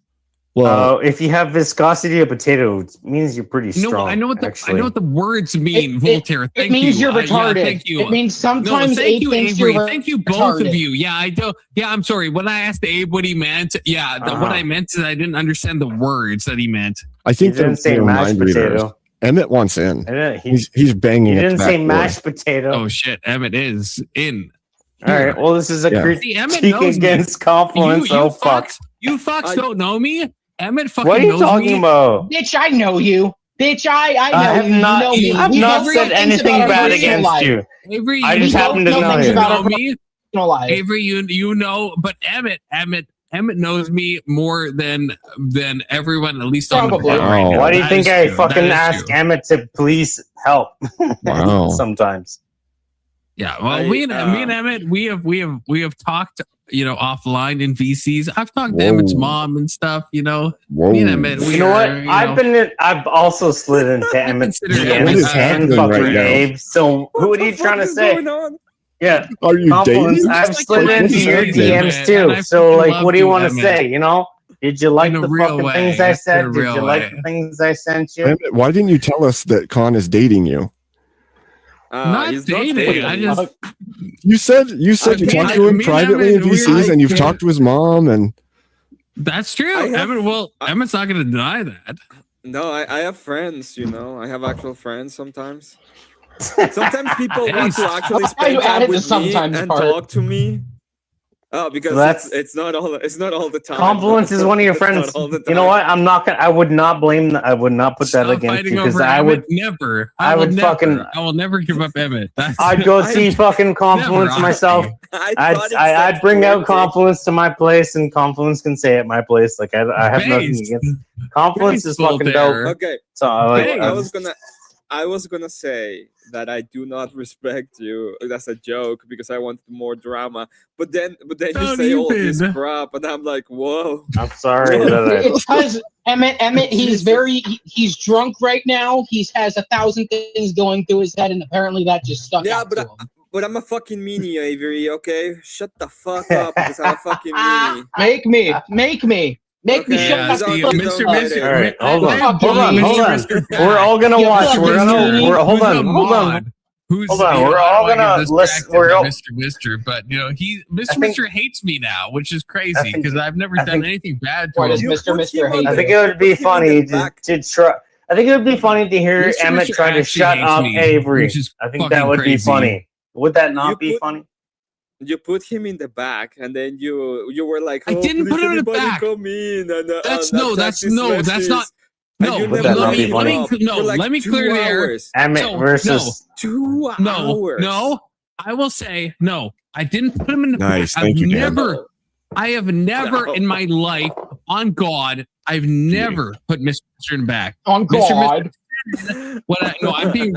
Well, If you have viscosity of potato, it means you're pretty No, strong. I know what the actually. words mean, It- Voltaire. It Thank means you. you're retarded. Thank you. It means No, sometimes thank Abe you, thinks Avery. you're Thank you, both of retarded. you. Yeah, I do. Yeah, I'm sorry. When I asked Abe what he meant, what Uh-huh. I meant is I didn't understand the words that he meant. I You think didn't they're say they're mashed mind readers. potato. Emmett wants in. I didn't- He, He's banging. you at the didn't back say door. mashed potato. Oh shit, Emmett is in. All right. Well, this is a Yeah. See, Emmett critique knows me. against compliments. You Oh fuck! fucks, you fucks don't know me. Emmett fucking What are you knows talking me. about? Bitch, I know you. Bitch, I know I have you. not. You know me. I've We not know said things anything about our bad personal against life. you. Avery, I you just happen to know know things you. about our me. personal life. Avery, you know, but Emmett knows me more than everyone, at least on the Probably. planet right Wow. now. Why do you That think is I true. fucking That is ask true. Emmett to please help? Wow. Sometimes. Yeah, well, me and Emmett, we have talked, offline in VCs. I've talked to Emmett's Whoa. mom and stuff. Whoa. Me and Emmett, we You know what? are, I've also slid into Emmett's consider DMs Emmett and happening fucking right now? Abe. So what are you trying to say? Yeah, Are you compliments. dating? I've slid What into is your happening, DMs man? And too. I So fucking like, love what do you you, want to Emmett. say? Did you like In a the real fucking way. things I In a said? Did real you like way. the things I sent you? Emmett, why didn't you tell us that Khan is dating you? Not dating. I just You said you talked to him me and privately in Emmett, VCs, and you've yeah. talked to his mom, and that's true. I have- Emmett's not going to deny that. No, I have friends, I have actual friends sometimes. Sometimes people want to actually Why you spend time added the with me sometimes and part? talk to me. Oh, because That's- it's not all the time. Compliments is one of your It's not friends. all the You know time. what? I'm not gonna. I would not blame. I would not put that Stop against fighting you because over I Emmett. would. Never. I would fucking- I will never give up Emmett. That's, I'd go see fucking compliments Never, myself. I'd bring out compliments to my place, and compliments can say at my place. Like I have nothing Based. against compliments. Is fucking Voltaire. dope. Okay, So Hey, I was gonna say that I do not respect you. That's a joke because I wanted more drama. But then you Don't say all this even. crap, and I'm like, whoa. I'm sorry that I. It's because Emmett, he's drunk right now. He has 1,000 things going through his head, and apparently that just stuck Yeah, out to him. But I'm a fucking meanie, Avery. Okay, shut the fuck up because I'm a fucking meanie. Make me Okay, shut Yeah, the see, don't- fuck Mr. don't Mr. hide it. All right, hold on, Fuck hold on, you, hold on. Mr. We're all gonna Yeah, watch. fuck We're you, gonna. meanie. We're hold Who's on, a hold on. mod? Who's, Hold on, you know, we're I all don't wanna gonna get listen- distracted we're by all- Mr. But I Mr. think- Mr. hates me now, which is crazy I think- because I've never I done think- anything bad Why to does him. Mr. hate I think you? it would be funny to try. I think it would be funny to hear Mr. Emmett Mr. try to actually shut hates up me, Avery. which is I think fucking that would be crazy. funny. Would that not You be put- funny? You put him in the back, and then you were like, I oh, didn't please put him in the anybody back. Come in and, That's and no, attack that's these no, that's lefties." not. And No, you Would never that not let be me gave funny? up no, for like let me 2 clear the air. hours. Emmett So, versus 2 No, hours. no, I will say no. I didn't put him in the Nice, back. thank you, Dan. I have never No. in my life, on God, I've never put Mr. in the back. On Mr. God. I'm being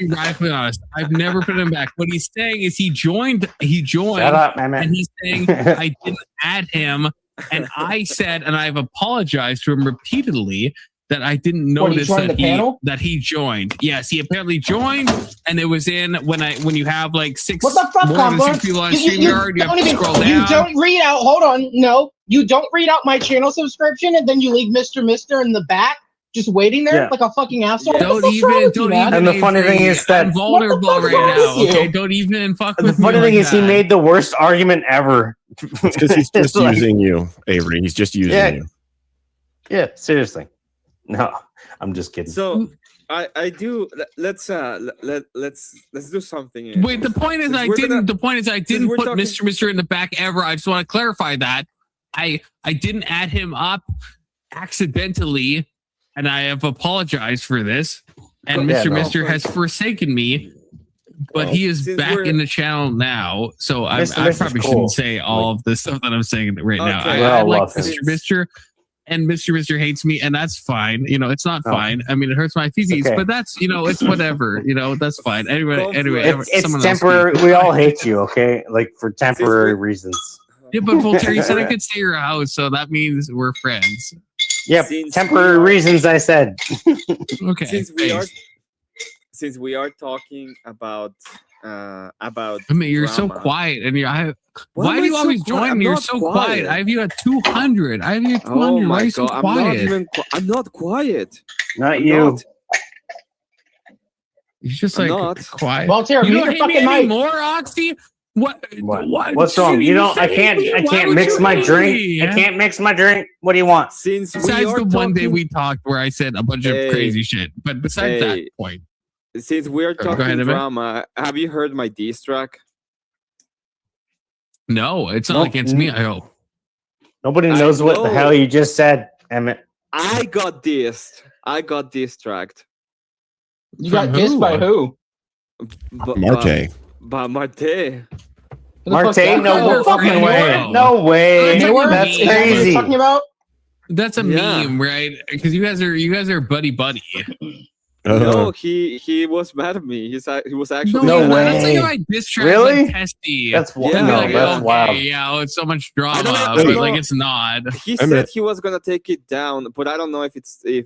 radically honest. I've never put him back. What he's saying is he joined, shut up, and Emmett. he's saying I didn't add him. And I said, and I've apologized to him repeatedly that I didn't What, he notice joined that the panel? he joined. Yes, he apparently joined, and it was in when you have like What the fuck, more than Cobbler? 6 people on You StreamYard, you have don't to even- scroll You down. don't read out. Hold on. No, you don't read out my channel subscription, and then you leave Mr. Mister in the back, just waiting there Yeah. like a fucking asshole. Don't What the fuck's wrong even, with you, don't man? even. And the funny thing is that- I'm vulnerable What the fuck's right wrong now. with you? Okay, don't even fuck The with me. funny thing like is, he that. made the worst argument ever. It's because he's It's just like- using you, Avery. He's just using Yeah. you. Yeah, seriously. No, I'm just kidding. So I do. Let's do something. Here. Wait, the point is Since I we're didn't. gonna- The point is I since didn't we're put talking- Mr. Mister in the back ever. I just want to clarify that I didn't add him up accidentally, and I have apologized for this. And Yeah, Mr. no. Mister has forsaken me, but he is Since back we're- in the channel now. So I Mr. Mister's probably cool. shouldn't say all of the stuff that I'm saying right now. Okay. I, We I all like love him. Mr. Mister. And Mr. Mister hates me, and that's fine. You know, it's not No. fine. I mean, it hurts my feelings, okay. but that's it's whatever. That's fine. Anyway, It's someone else temporary. speak. We all hate you, okay? Like for temporary reasons. Yeah, but Voltaire, you said I could stay at your house, so that means we're friends. Yep, Since temporary we are- reasons. I said. Okay. Since we are talking about I mean, you're so drama. quiet, and Why why am do I you so always quiet? join I'm me? You're not so quiet. quiet. I have you at 200. I have you at 200. Oh Why are my you so god! I'm not quiet? even. I'm not quiet. Not I'm you. not. You're just I'm like not. quiet. Voltaire, You mute don't your hate me fucking mic. anymore, Oxy. What? What's wrong? You don't. I can't. I Why can't would mix you my hate drink. me? I can't mix my drink. What do you want? Since we Besides are the one day talking- we talked where I said a bunch of Hey. crazy shit, but besides that Hey. point, Since we are Go talking ahead, Evan. drama, have you heard my diss track? no, it's not Nope. against me. I hope. Nobody I knows what the know. hell you just said, Emmett. I got dissed. I got diss tracked. You got From dissed who? by who? Marte. By Marte. Who the Marte, fuck's that? no Oh, fucking Fredo. way. No way. Fredo. That's Is Is that what you're crazy. talking about? That's a Yeah. meme, right? Because you guys are buddy. No, he was mad at me. He was actually No you're not. way. That's like if I diss track Really? like Testy. That's Yeah. I'd be no, like, that's okay, wild. yeah, it's so much drama, don't but know. like it's not. He I mean- said he was gonna take it down, but I don't know if it's if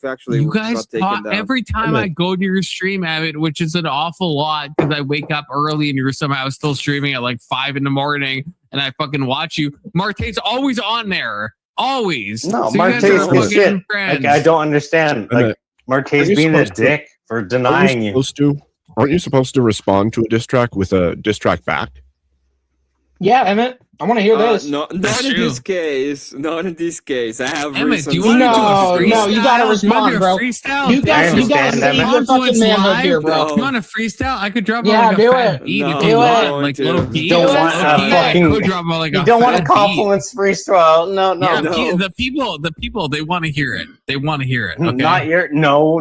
actually You it guys got taken talk down. every time I go to your stream, Abbott, which is an awful lot because I wake up early and you're somehow still streaming at like 5 in the morning, and I fucking watch you. Marte's always on there, always. No, So you guys Marte's are good fucking shit. friends. Like, I don't understand. Like Emmett, Marte's are you being a supposed to- dick for denying you. Aren't you supposed to respond to a diss track with a diss track back? Yeah, Emmett. I want to hear this. No, That's not in true. this case. Not in this case. I have Emmett, reasons. do you want to do a No, freestyle? no, you gotta respond, do a bro. Freestyle? You guys- got you got to understand, save Emmett. your fucking manhood here, bro. No. You want a freestyle? I could drop Yeah, like do a fat it. beat No, if you do want, it. like You low key. You don't want Low a key, fucking- I could drop like a You don't want a fat beat. compliments freestyle. No, no. Yeah, No. the people, they want to hear it. They want to hear it. Okay. Not your no.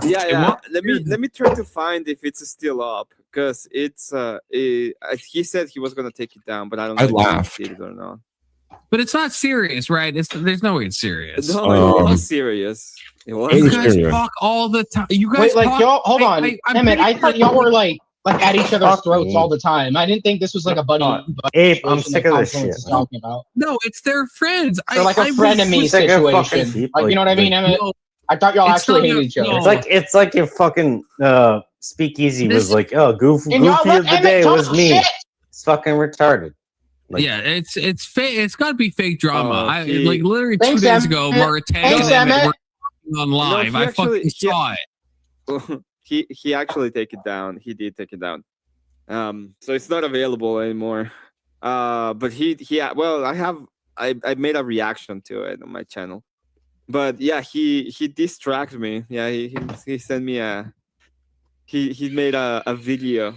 Yeah. want- Let me try to find if it's still up because it's he said he was gonna take it down, but I don't know I if laughed. he did it or not. But it's not serious, right? There's no way it's serious. No, it Um, was serious. It was. it You was guys serious. talk all the time. You guys Wait, like talk, y'all, hold on, I'm Emmett. I pretty thought y'all were like at each other's Fuck throats me. all the time. I didn't think this was like a buddy. Ape, I'm situation sick that of this Confluence shit. is talking about. No, it's their friends. They're like a I frenemy was- Sick of fucking situation. people, Like, you know what I mean, like- Emmett? No, I thought y'all It's actually not hated a- each other. no. It's like if fucking Speakeasy was This- like, oh, Goofy And y'all of let the Emmett day talk was me. shit. It's fucking retarded. Like- yeah, it's fake. It's got to be fake drama. Oh, he- Like literally Thanks, 2 days ago, Emmett. Marte Thanks, and Emmett Emmett. were talking on live. he I actually- fucking he- saw it. he actually take it down. He did take it down. So it's not available anymore. But he well, I made a reaction to it on my channel. But yeah, he distracted me. Yeah, he sent me he made a video.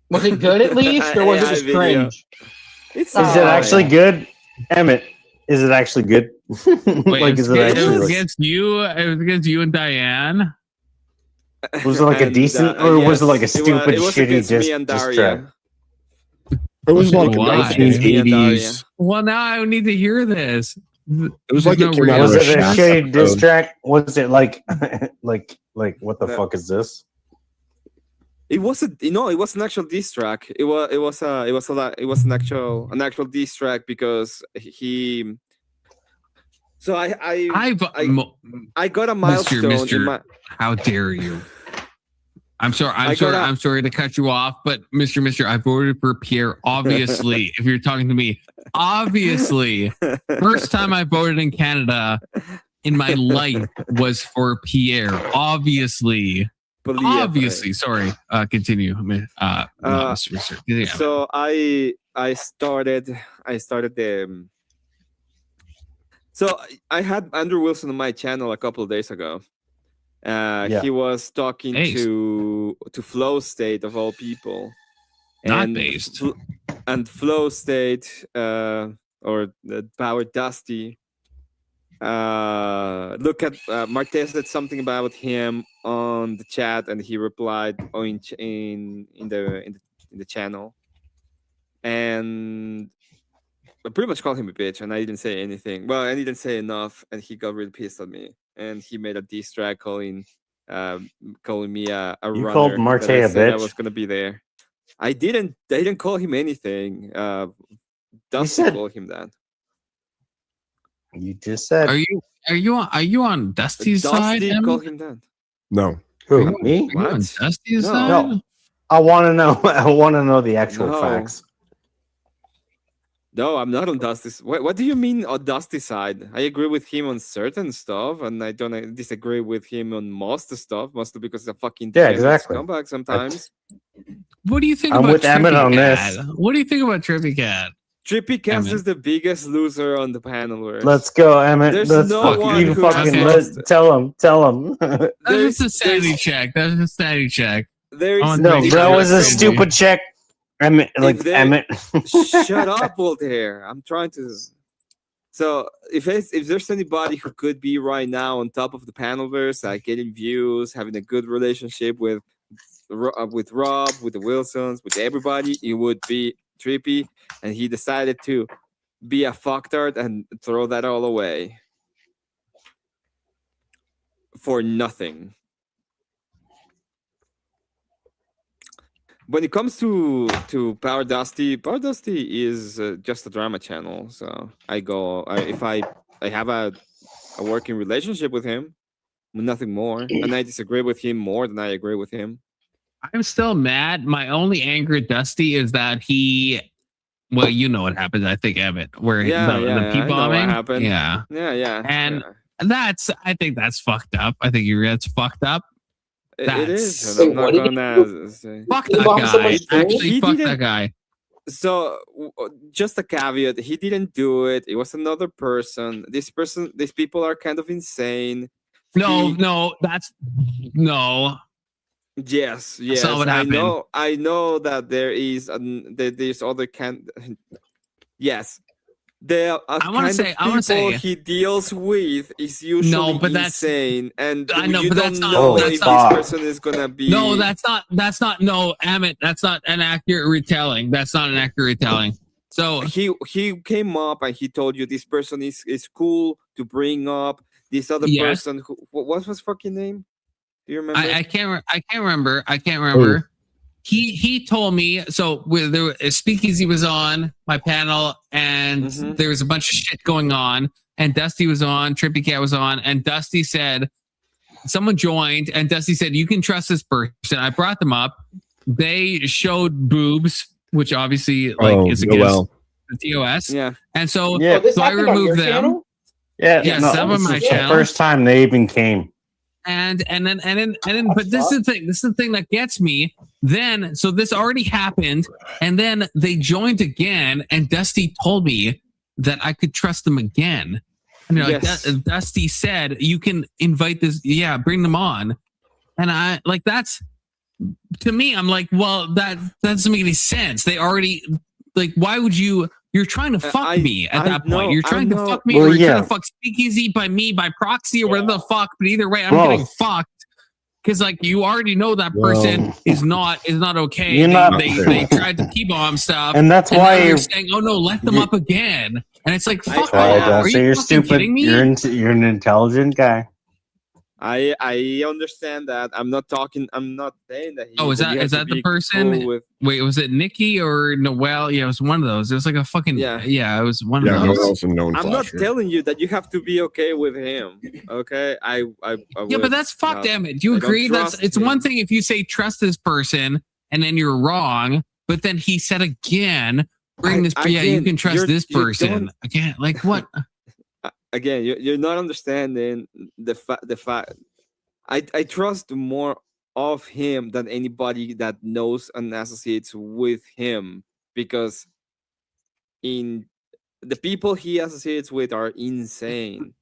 Was it good at least, or was it AI just video. cringe? It's Is it fine. actually good, Emmett? Is it actually good? Wait, like, is it it actually? was Like, against you. It was against you and Diane. was it like a And, decent, or was it like a yes, stupid, it was shitty against me and diss Daria. track? It was like Why? 1980s. Well, now I need to hear this. It was like There's it came no out Was of it a Shaq shitty diss episode. track? Was it like, like what the No. fuck is this? It wasn't. It was an actual diss track. It was an actual diss track because he. So I got a Mr. milestone in my. How dare you? I'm sorry. I got a- I'm sorry to cut you off, but Mr. I voted for Pierre. Obviously, if you're talking to me, obviously, first time I voted in Canada in my life was for Pierre. Obviously. Sorry. Continue, Mr. Yeah. So I started the. So I had Andrew Wilson on my channel a couple of days ago. He was talking to Flow State of all people, Not based. And Flow State or the Power Dusty. Look at Marquez said something about him on the chat, and he replied in the channel, and I pretty much called him a bitch, and I didn't say anything. Well, I didn't say enough, and he got really pissed at me, and he made a diss track calling me a You runner. called Marte that I a said I bitch? was gonna be there. I didn't call him anything. Dusty said- called him that. You just said. Are you on Dusty's side? Dusty Em? called him that. No. Who? Me? Are you on What? Dusty's No. side? No. I want to know. I want to know the actual No. facts. No, I'm not on Dusty's. What do you mean on Dusty's side? I agree with him on certain stuff, and I don't disagree with him on most stuff, mostly because he's a fucking Yeah, degenerate exactly. scumbag sometimes. What do you think I'm about with Emmett Trippy on Cat? this. What do you think about Trippy Cat? Trippy Cass Emmett. is the biggest loser on the panel. Let's go, Emmett. There's Let's no one who has lost. tell him. Tell him. That's just a sanity check. That's a sanity check. There is On no, Trippy that Cat. was a stupid check. Emmett, like there- Emmett. Shut up, Voltaire. I'm trying to. So if there's anybody who could be right now on top of the panelverse, like getting views, having a good relationship with Rob, with the Wilsons, with everybody, it would be Trippy, and he decided to be a fucktard and throw that all away for nothing. When it comes to Power Dusty is just a drama channel. So if I have a working relationship with him, nothing more, and I disagree with him more than I agree with him. I'm still mad. My only anger at Dusty is that well, you know what happened, I think, Emmett, where the I P know what bombing. happened. Yeah. And I think that's fucked up. I think that's fucked up. it is. Wait, And I'm what not did gonna say. Fuck He that bombed guy. someone's phone? Actually, He fuck didn't- that guy. So just a caveat, he didn't do it. It was another person. These people are kind of insane. No, that's no. Yes, not what happened. I know that there is there's other yes. The I wanna say- he deals with is usually but that's- insane, and I know, you but don't that's not- know that's if not- this person is gonna be. No, that's not. No, Emmett, that's not an accurate retelling. That's not an accurate retelling. So he came up and he told you this person is cool to bring up. This other Yes. person who what was his fucking name? Do you remember? I can't remember. He told me, so Speakeasy was on my panel, and Mhm. there was a bunch of shit going on, and Dusty was on, Trippy Cat was on, and Dusty said, someone joined, and Dusty said, you can trust this person. I brought them up. They showed boobs, which obviously is against well. the TOS. Yeah. And so, Yeah. Oh, this so I happened on your removed them. channel? Yeah, no, some of this my is the channel. first time they even came. And then but this is the thing. This is the thing that gets me. Then so this already happened, and then they joined again, and Dusty told me that I could trust them again. And they're Yes. like, Dusty said you can invite this, bring them on. And I like that's to me, I'm like, well, that doesn't make any sense. They already why would you? You're trying to fuck me at that point. You're trying to fuck me, Well, or you're yeah. trying to fuck Speakeasy by or whatever the fuck. But either way, I'm Bro. getting fucked because you already know that person is not okay. You're not- They tried to P-bomb stuff, And that's now why you're you're- saying, oh no, let them up again. And it's like, fuck Sorry, off. Are Dusty, you you're fucking stupid. kidding me? You're an intelligent guy. I understand that. I'm not saying that. Oh, is that the person? Cool with, Wait, was it Nikki or Noel? Yeah, it was one of those. It was like a fucking yeah. It was one of those. Noel's a known I'm not flasher. telling you that you have to be okay with him. Okay, I Yeah, but that's fuck. Damn it. Do you agree? It's one thing if you say trust this person and then you're wrong, but then he said again, bring this. Yeah, you can trust this person again. Like what? Again, you're not understanding the fact. I trust more of him than anybody that knows and associates with him, because in the people he associates with are insane.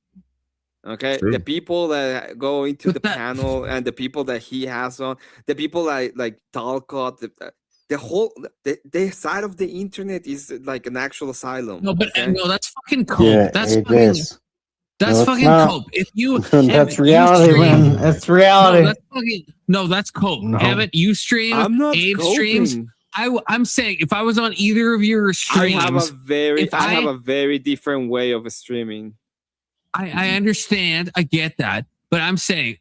Okay, True. the people that go into the panel and the people that he has on, the people like Talcott, the whole the side of the internet is like an actual asylum. No, but okay? no, that's fucking cope. Yeah, that's it fucking. is. That's No, it's fucking not. cope. If you That's Emmett, you reality, stream- man. That's reality. No, that's fucking, no, that's cope. No. Emmett, you stream. I'm not Abe coping. streams. I'm saying if I was on either of your I streams, have if a very different way of streaming. I understand. I get that. But I'm saying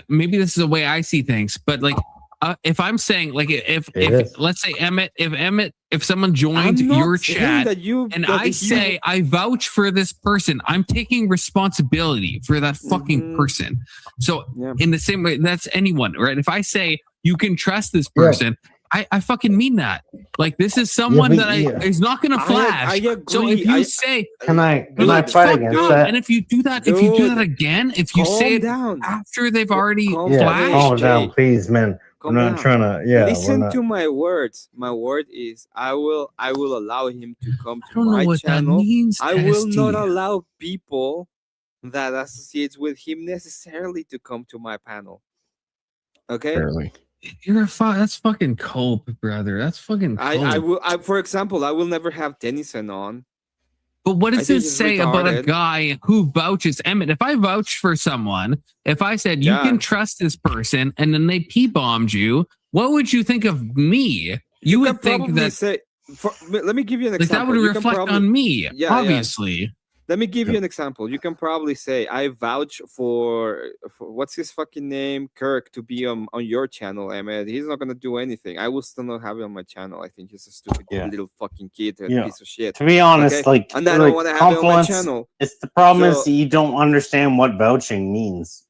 maybe this is the way I see things. But like, if I'm saying like if let's say if someone joined I'm not your saying chat that you- and that I you- say I vouch for this person, I'm taking responsibility for that fucking person. So in the same way, that's anyone, right? If I say you can trust this person, I fucking mean that. Like this is someone but that is not going to flash. I agree. So if you say Can I like, fight fuck against up. that? And if you do that, again, if you say it down. after they've already Yeah, flashed, calm down, please, man. Calm I'm not down. trying to. Yeah, we're Listen not. to my words. My word is I will allow him to come to I don't know my what that channel. means, I will not Testy. allow people that associates with him necessarily to come to my panel. Okay? Barely. You're a that's fucking cope, brother. That's fucking cope. For example, I will never have Tennyson on. But what I does think it he's say about a retarded. guy who vouches? Emmett, if I vouch for someone, if I said you Yeah. can trust this person and then they P-bombed you, what would you think of me? You would think Probably that say, let me give you an like example. that would You can reflect probably- on me, Yeah, obviously. Let me give you an example. You can probably say, I vouch for what's his fucking name, Kirk, to be on your channel, Emmett. He's not gonna do anything. I will still not have him on my channel. I think he's a stupid little fucking kid, a Yeah. piece of shit. To be honest, Okay? like, and I like don't want to have him on my compliments- channel. It's the problem So- is that you don't understand what vouching means.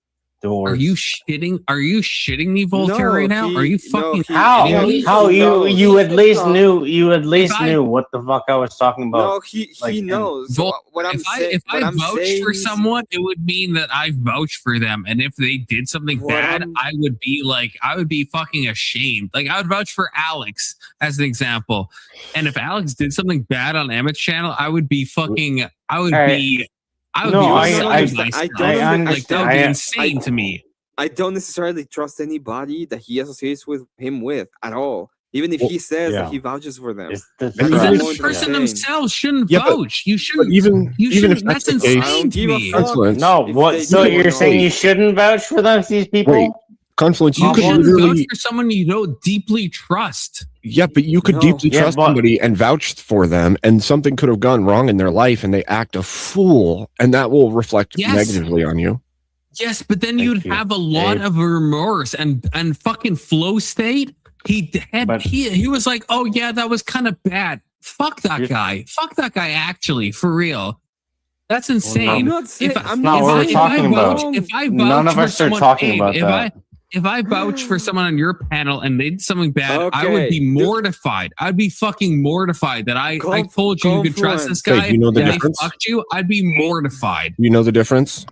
Are you shitting? Are you shitting me, Voltaire, right now? Are you fucking how you at least knew If I- knew what the fuck I was talking about? No, he Like, knows. So what I'm if saying, if I what I'm vouched saying for is- someone, it would mean that I vouched for them. And if they did something What bad, I'm- I would be fucking ashamed. Like I would vouch for Alex as an example. And if Alex did something bad on Emmett's channel, I would be fucking. I would Alright. be. I would No, be. I beside myself. Like that would be I- insane to me. I don't necessarily trust anybody that he associates with him with at all. Even if he says yeah. that he vouches for them. But the person themselves shouldn't vouch. You shouldn't. even you if shouldn't. that's That's the case- insane I don't to give a me. fuck. Confluence. No, If what? they So do or you're saying don't. you shouldn't vouch for these people? Wait, Confluence, you You could shouldn't vouch literally, for someone you don't deeply trust. yeah, but you could No. deeply Yeah, trust but- somebody and vouch for them, and something could have gone wrong in their life, and they act a fool, and that will reflect Yes. negatively on you. Yes, but then Thank you'd you, have a lot Abe. of remorse and fucking flow state. He was like, oh yeah, that was kind of bad. Fuck that guy. Fuck that guy. Actually, for real, that's insane. I'm not saying. I'm not what we're talking about. If I vouch None of for us are someone, talking Abe, about that. If I vouch for someone on your panel and they did something bad, I would Okay. be mortified. I'd be fucking mortified that I told you you could trust this Wait, guy. you know the and they difference? fucked you. I'd be mortified. You know the difference?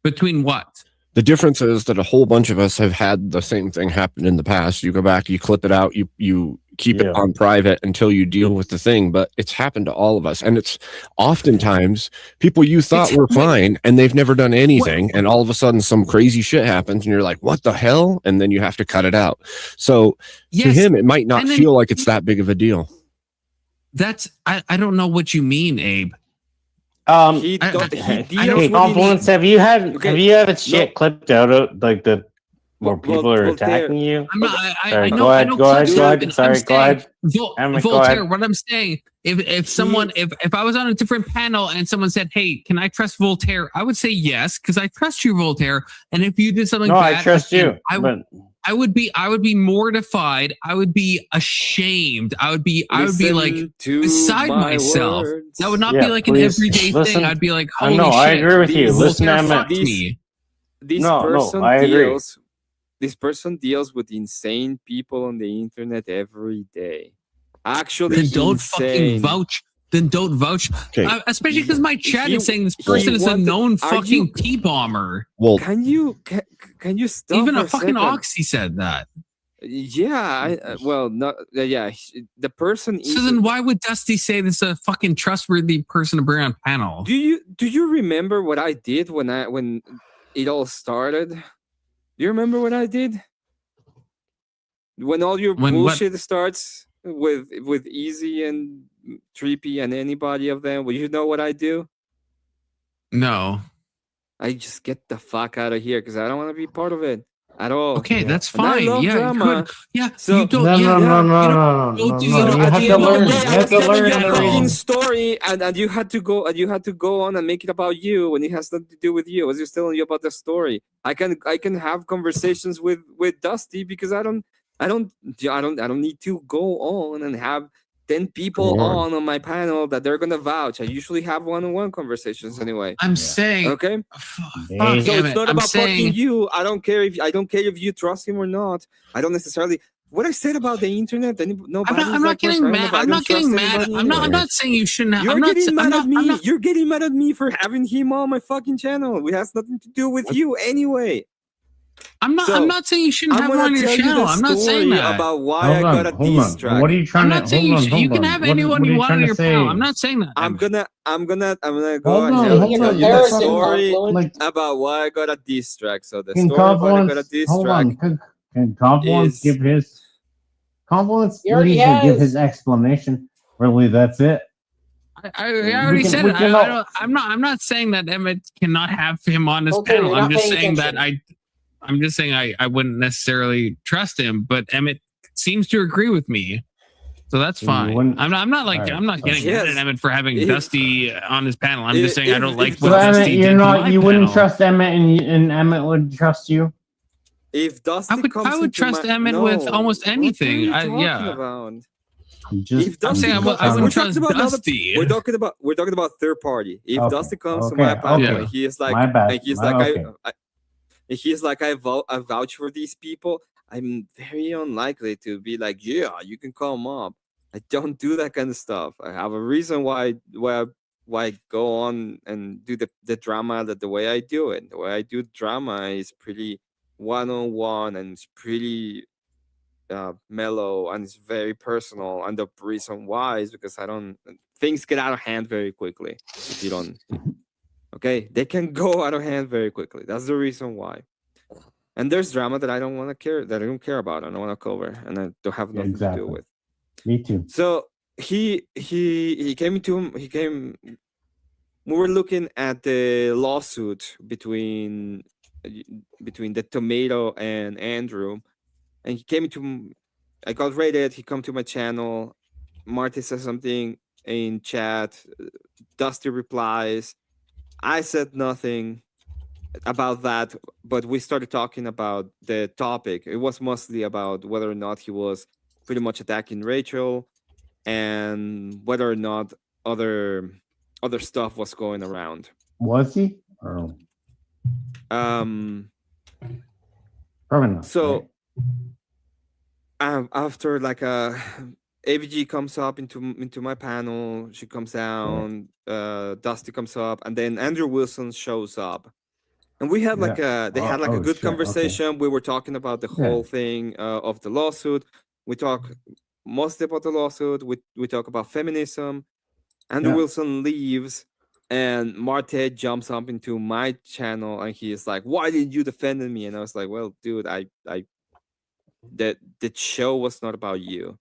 Between what? The difference is that a whole bunch of us have had the same thing happen in the past. You go back, you clip it out, you keep it on private until you deal with the thing, but it's happened to all of us. And it's oftentimes people you thought were fine and they've never done anything. And all of a sudden some crazy shit happens and you're like, what the hell? And then you have to cut it out. So to Yes, him, it might not and then- feel like it's that big of a deal. That's I don't know what you mean, Abe. He I- don't- I- he I deals Hey, with compliments. it. Have you had Okay. shit clipped out of like the More people are Voltaire- attacking you. I'm not. I Sorry, know. go I ahead, know. go ahead, Clutch go ahead. happened. Sorry, I'm go saying, ahead. Emmett, go Voltaire. ahead. What I'm saying, if someone, if I was on a different panel and someone said, "Hey, can I trust Voltaire?" I would say yes because I trust you, Voltaire. And if you did something No, bad, I trust again, you. I would be mortified. I would be ashamed. I would be like Listen to beside my myself. words. That would not Yeah, be like an please everyday listen. thing. I'd be like, I holy know, shit. I agree with you. Listen, Voltaire Emmett. fucked me. This No, person I agree. deals. This person deals with insane people on the internet every day. Actually, Then don't fucking insane. vouch. Then don't vouch. Okay. Especially because my chat He- is saying this he person is a wanted- known are fucking you- T bomber. Well, Can you stop? Even for a fucking second? Oxy said that. Yeah, well, not yeah. The person. So then why would Dusty say this is a fucking trustworthy person to bring on panel? Do you remember what I did when it all started? Do you remember what I did? When all your When what? bullshit starts with Easy and Trippy and anybody of them, well, you know what I do? No. I just get the fuck out of here because I don't want to be part of it at all. Okay, that's And I fine. love Yeah, you drama. could. Yeah, So- you don't. No, yeah, no, yeah, no, no, you no, don't- no, don't do- no, you don't- you At have the to end of the learn. day, You I have was to telling learn you a and fucking read. story, and you had to go on and make it about you when it has nothing to do with you. I was just telling you about the story. I can have conversations with Dusty because I don't need to go on and have 10 people Go on. on my panel that they're gonna vouch. I usually have one-on-one conversations anyway. I'm saying. Okay. Fuck, Hey. So damn it's it. not I'm about fucking saying. you. I don't care if you trust him or not. I don't necessarily. What I said about the internet, nobody. I'm not getting mad. I'm not getting mad. I'm not saying you shouldn't have. You're I'm not. getting I'm mad not. at me. I'm not. You're getting mad at me for having him on my fucking channel. It has nothing to do with you anyway. I'm not. So, I'm not saying you shouldn't have I'm him on gonna your tell you channel. the I'm not saying story that. about why Hold I on, got a hold diss on. track. What are you trying I'm to? not saying Hold you on, can hold have on. anyone What are you you want trying on to your say? panel. I'm not saying that. I'm gonna Hold go on, and hold tell on. you the Embarrassing story confluence. Like, about why I got a diss track. So the can story about I got a Confluence? diss Hold track on. Can Confluence is give his? Confluence He already usually give has. his explanation. Really, that's it. I already can- said we it. can all- I'm not saying that Emmett cannot have him on his Okay, panel. you're I'm not just paying saying that I'm just saying I wouldn't necessarily trust him, but Emmett seems to agree with me. So that's So you fine. wouldn't- I'm not like Alright, I'm not getting mad at Yes. Emmett for having If- Dusty on his panel. I'm just saying I don't if- like if- what So Dusty Emmett, did you're to not. my You wouldn't panel. trust Emmett, and Emmett would trust you. if Dusty comes I would into trust my- Emmett with No. almost anything. What are you talking Yeah. about? Just, If Dusty saying I comes, wouldn't we're trust talking about another- Dusty. We're talking about third party. If Okay, Dusty comes to okay, my panel okay. and he is like, My bad, and he's my- like, okay. and he's like, I vouch for these people. I'm very unlikely to be like, yeah, you can call him up. I don't do that kind of stuff. I have a reason why I go on and do the drama the way I do it. The way I do drama is pretty one-on-one and it's pretty mellow and it's very personal. And the reason why is because things get out of hand very quickly if you don't. Okay, they can go out of hand very quickly. That's the reason why. And there's drama that I don't care about. I don't want to cover, and I don't have nothing to Exactly. do with. Me too. So he came. We were looking at the lawsuit between the Tomato and Andrew, and he came to. I got rated. He come to my channel. Marty says something in chat. Dusty replies. I said nothing about that, but we started talking about the topic. It was mostly about whether or not he was pretty much attacking Rachel and whether or not other stuff was going around. Was he? Or Um probably not. so after like AVG comes up into my panel, she comes down, Dusty comes up, and then Andrew Wilson shows up. And we had like a good shit, conversation. We were talking about the whole thing of the lawsuit. We talk mostly about the lawsuit. We talk about feminism. Andrew Yeah. Wilson leaves, and Marte jumps up into my channel, and he is like, "Why didn't you defend me?" And I was like, "Well, dude, the show was not about you,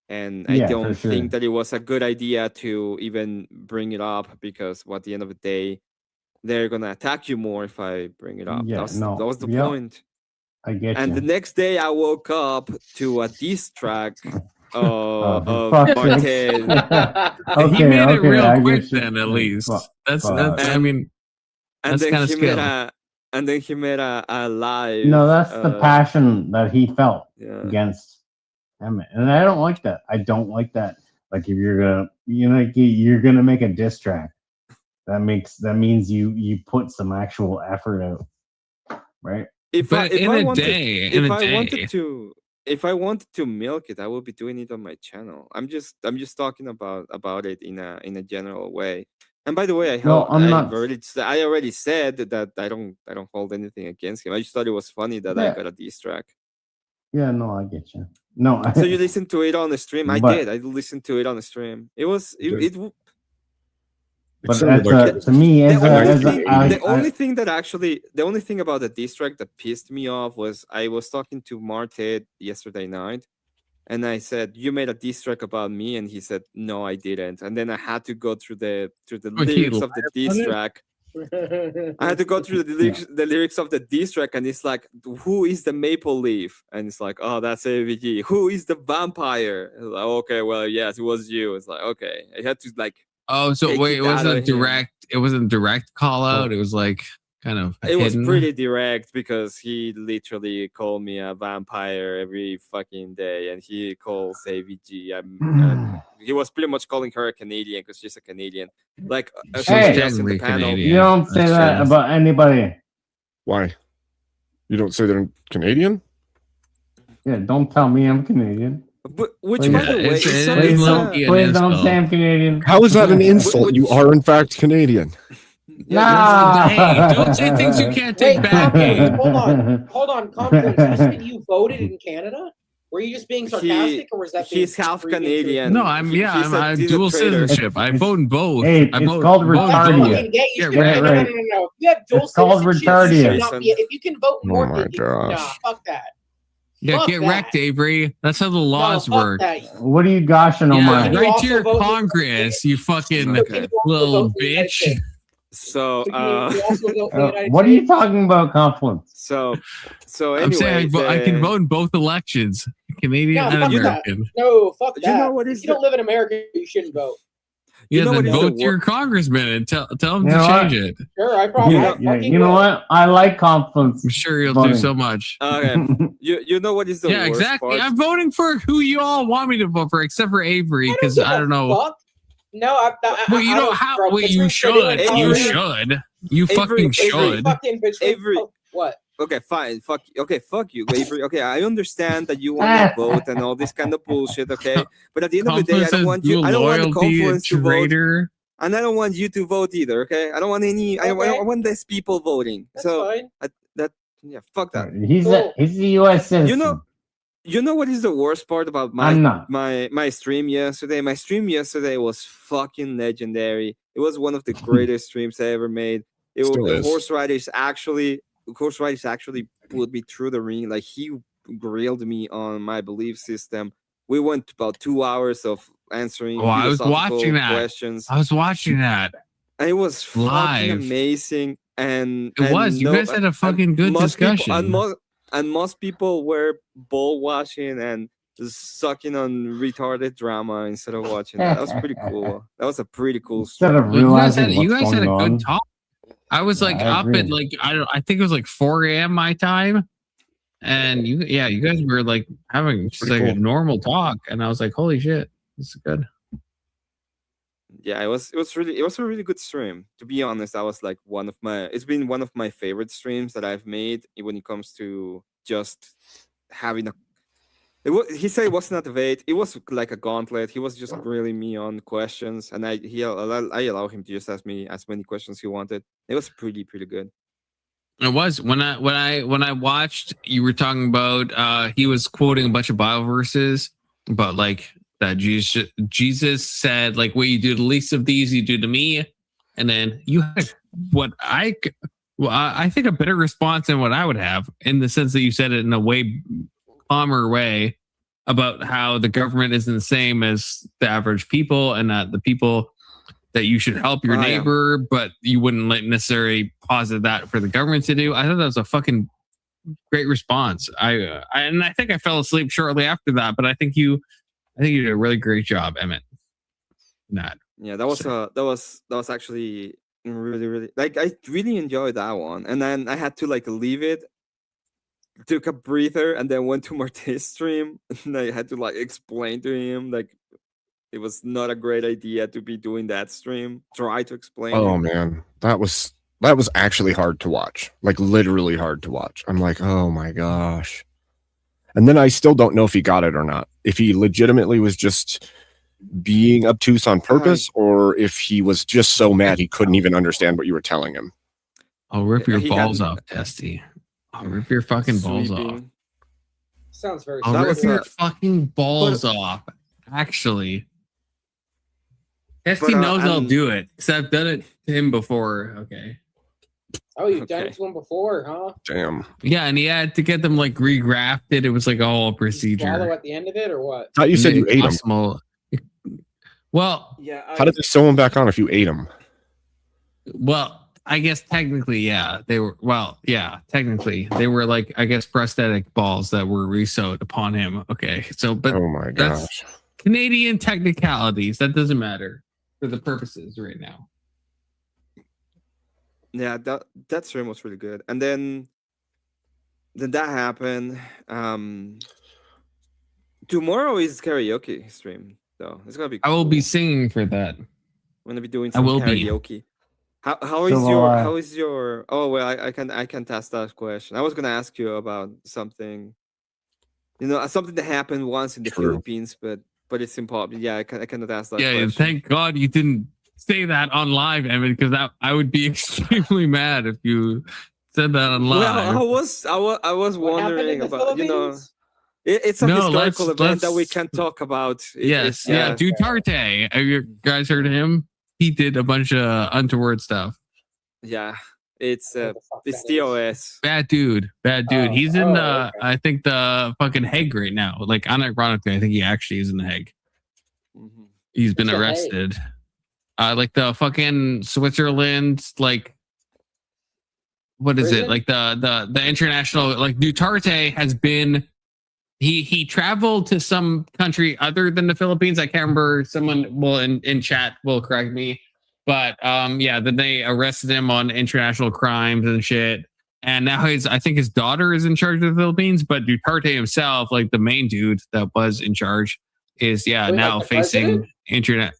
and I Yeah, for don't sure. think that it was a good idea to even bring it up because at the end of the day, they're gonna attack you more if I bring it up. Yeah, That was the yeah. point. I get And the you. next day, I woke up to a diss track of fuck's Martin. sake. He Okay, made it okay, real I quick get you. then, at Yeah, least. fuck, That's fuck. I mean, And that's then kind of he made skill. a live. No, that's the passion that he felt Yeah. against Emmett, and I don't like that. I don't like that. Like if you're gonna make a diss track, that means you put some actual effort out, right? If But in I a wanted, day, if I wanted to milk it, I would be doing it on my channel. I'm just talking about it in a general way. And by the way, No, I'm not. I already said that I don't hold anything against him. I just thought it was funny that I Yeah. got a diss track. Yeah, no, I get you. No, So you listened to it on the stream? I But- did. I listened to it on the stream. It was But sounded to me, the only thing about the diss track that pissed me off was I was talking to Marted yesterday night, and I said, "You made a diss track about me," and he said, "No, I didn't." And then I had to go through the Oh, he lyrics of the lied diss about it? track. I had to go through the lyrics of the diss track, and it's like, "Who is the maple leaf?" And it's like, "Oh, that's AVG." "Who is the vampire?" It's like, "Okay, well, yes, it was you." It's like, "Okay." I had to like. Oh, so take wait, it it wasn't out a of him. direct. It wasn't a direct call out. It was like kind of It was hidden. pretty direct because he literally called me a vampire every fucking day, and he calls AVG. And he was pretty much calling her a Canadian because she's a Canadian. Like Hey, somebody else in the panel. you don't say that about anybody. Why? You don't say they're Canadian? Yeah, don't tell me I'm Canadian. But which, Please- by the way, it's- is it something is that- low-key an Please don't insult. say I'm Canadian. How is that an insult? You are in fact Canadian. Nah. Hey, don't say things you can't take back. Wait, hold on, Confluence. You said you voted in Canada? Were you just being sarcastic, or was that being he's half freaking Canadian. No, I'm He- yeah, he's a- I'm he's a dual traitor. citizenship. I vote in both. Hey, I it's vote, called vote retardia. both. Fucking gay. You Yeah, should- right, right. No. If you have dual It's called citizenship, you retardia. should not be- if you can vote in Oh North, my nah, gosh. fuck that. Yeah, Fuck get that. wrecked, Avery. That's how the laws no, fuck work. that. What are you goshing on Yeah, my? You right also to your vote- Congress, you fucking Okay. little bitch. So, You also vote for the United What are States. you talking about, Confluence? so I'm anyway, saying I can vote in both elections, Canadian No, and fuck that. American. No, fuck that. You know what is if you don't live in America, you shouldn't vote. Yeah, know then what is the vote wor- your congressman and tell them You to know change what? it. Sure, I probably. I Yeah, fucking you know will. what? I like Confluence. I'm sure you'll Voting. do so much. okay, you know what is the Yeah, worst exactly. part? I'm voting for who you all want me to vote for, except for Avery, because give I a don't know. fuck. No, Well, you don't have. bro, Well, you between Purdue and should. You Colorado- should. You Avery- fucking Avery, should. Fucking between, Avery- what? Okay, fine. Fuck you, Avery. Okay, I understand that you want to vote and all this kind of bullshit. Okay, but at the end of the day, I Confluence don't says want you. dual I don't want the loyalty, confluence to vote, traitor. and I don't want you to vote either. Okay, I don't want any. I Okay. want less people voting. That's So fine. yeah, fuck that. He's Cool. he's a U.S. citizen. You know what is the worst part about I'm not. my stream yesterday? My stream yesterday was fucking legendary. It was one of the greatest streams I ever made. It Still was is. Horse Riders actually put me through the ring. Like he grilled me on my belief system. We went about 2 hours of answering Oh, I was philosophical watching that. questions. I was watching that. And it was fucking Live. amazing. And It was. You guys had a fucking good discussion. And most people were ball watching and sucking on retarded drama instead of watching that. That was pretty cool. That was a pretty cool Instead story. of You guys realizing had, you what's guys had a going on. good talk. I was like I up agree. at like I think it was like 4 a.m. my time, and you guys were like having just Pretty like a cool. normal talk, and I was like, holy shit, this is good. Yeah, it was a really good stream. To be honest, that was like it's been one of my favorite streams that I've made when it comes to just having a he said it wasn't a debate, it was like a gauntlet. He was just grilling me on questions, and I allow him to just ask me as many questions he wanted. It was pretty good. It was when I watched, you were talking about he was quoting a bunch of Bible verses, but like that Jesus said, like, what you do to the least of these, you do to me. And then you had what I think a better response than what I would have, in the sense that you said it in a way calmer way about how the government isn't the same as the average people, and that the people that you should help your Oh, yeah. neighbor, but you wouldn't necessarily posit that for the government to do. I thought that was a fucking great response. And I think I fell asleep shortly after that, but I think you did a really great job, Emmett. That. Yeah, that was actually really like I really enjoyed that one, and then I had to like leave it, took a breather, and then went to Marte's stream, and I had to like explain to him like it was not a great idea to be doing that stream. Try to explain. Oh it. man, that was actually hard to watch. Like literally hard to watch. I'm like, oh my gosh. And then I still don't know if he got it or not. If he legitimately was just being obtuse on purpose, or if he was just so mad he couldn't even understand what you were telling him. I'll rip your He balls had- off, Testy. I'll rip your fucking balls off. Sweeping. Sounds very. I'll That rip was your a- fucking balls off. Actually, Testy But, knows I'll I'm- do it because I've done it to him before. Okay. Oh, you've done Okay. it to him before, huh? Damn. Yeah, and he had to get them like regrafted. It was like a whole Swallow procedure. at the end of it, or what? Thought you said you ate him. him. Well, Yeah. How did they sew him back on if you ate him? I guess technically, yeah, they were. Well, yeah, technically, they were like, I guess, prosthetic balls that were resewed upon him. Okay, so but Oh my that's gosh. Canadian technicalities. That doesn't matter for the purposes right now. Yeah, that stream was really good. And then that happened. Tomorrow is karaoke stream, though. It's gonna be. I will cool. be singing for that. I'm gonna be doing I some will be. karaoke. How So is will your I. how is your oh well I can ask that question. I was gonna ask you about something, something that happened once in the True. Philippines, but it's impossible. Yeah, I cannot ask that Yeah, question. thank God you didn't say that on live, Evan, because I would be extremely mad if you said that on live. Well, I was What happened in wondering the about Philippines? it's a No, historical let's- event that we let's- can talk about. Yes, yeah, Duterte. Have you guys heard of him? He did a bunch of untoward stuff. Yeah, it's What the fuck it's that is? TOS. Bad dude. Oh, He's in okay. I think the fucking Hague right now. Like unironically, I think he actually is in the Hague. Mhm. He's been What's the Hague? arrested. Like the fucking Switzerland, like what is it? Prison? Like the international, like Duterte has been he traveled to some country other than the Philippines. I can't remember. Someone will in chat will correct me. But yeah, then they arrested him on international crimes and shit. And now I think his daughter is in charge of the Philippines, but Duterte himself, like the main dude that was in charge, is Wait, now like the facing president? internet.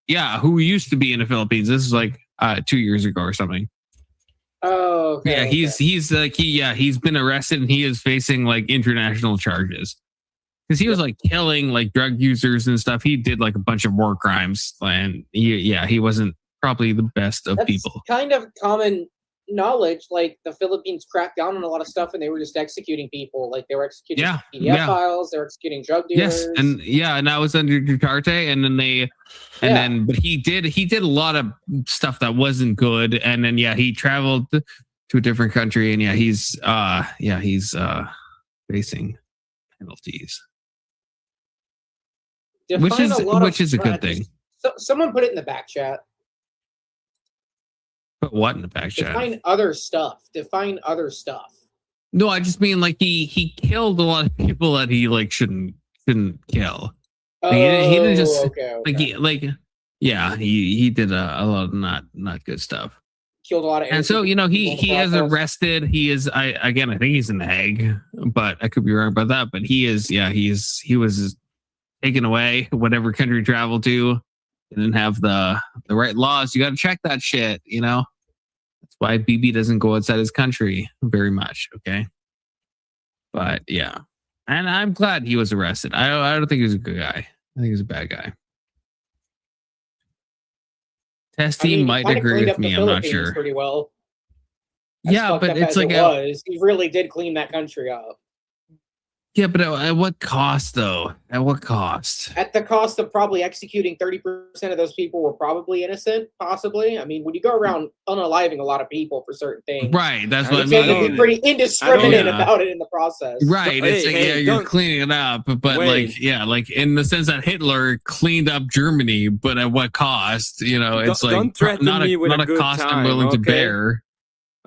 Yeah, who used to be in the Philippines. This is like 2 years ago or something. Oh, okay. Yeah, okay. he's like he's been arrested and he is facing like international charges. Because he was like killing like drug users and stuff. He did like a bunch of war crimes, and he wasn't probably the best of That's people. kind of common knowledge. Like the Philippines cracked down on a lot of stuff, and they were just executing people. Like they were executing Yeah, PDF yeah. files. They were executing drug dealers. Yes, and that was under Duterte, and then but he did a lot of stuff that wasn't good, and then he traveled to a different country, and he's facing penalties, which is a good thing. So, someone put it in the back chat. But what in the back chat? Define other stuff. Define other stuff. No, I just mean like he killed a lot of people that he like shouldn't kill. Like, he didn't just okay. he did a lot of not good stuff. Killed a lot of. And so innocent people he in the is process. arrested. He is I think he's in the Hague, but I could be wrong about that. But he was taken away whatever country he traveled to. He didn't have the right laws. You got to check that shit. That's why BB doesn't go outside his country very much. Okay, but yeah, and I'm glad he was arrested. I don't think he was a good guy. I think he was a bad guy. Testy I mean, he might kinda agree cleaned with up the me. I'm not Philippines sure. Pretty well. As Yeah, fucked but up it's as like it was. He really did clean that country up. Yeah, but at what cost, though? At what cost? At the cost of probably executing 30% of those people were probably innocent, possibly. I mean, when you go around unaliving a lot of people for certain things, Right, that's what I you tend to mean. be pretty indiscriminate Yeah. about it in the process. Right, it's like, you're cleaning it up, but Wait. like in the sense that Hitler cleaned up Germany, but at what cost? It's Don't like threaten not me with a a good cost I'm time, willing to okay? bear.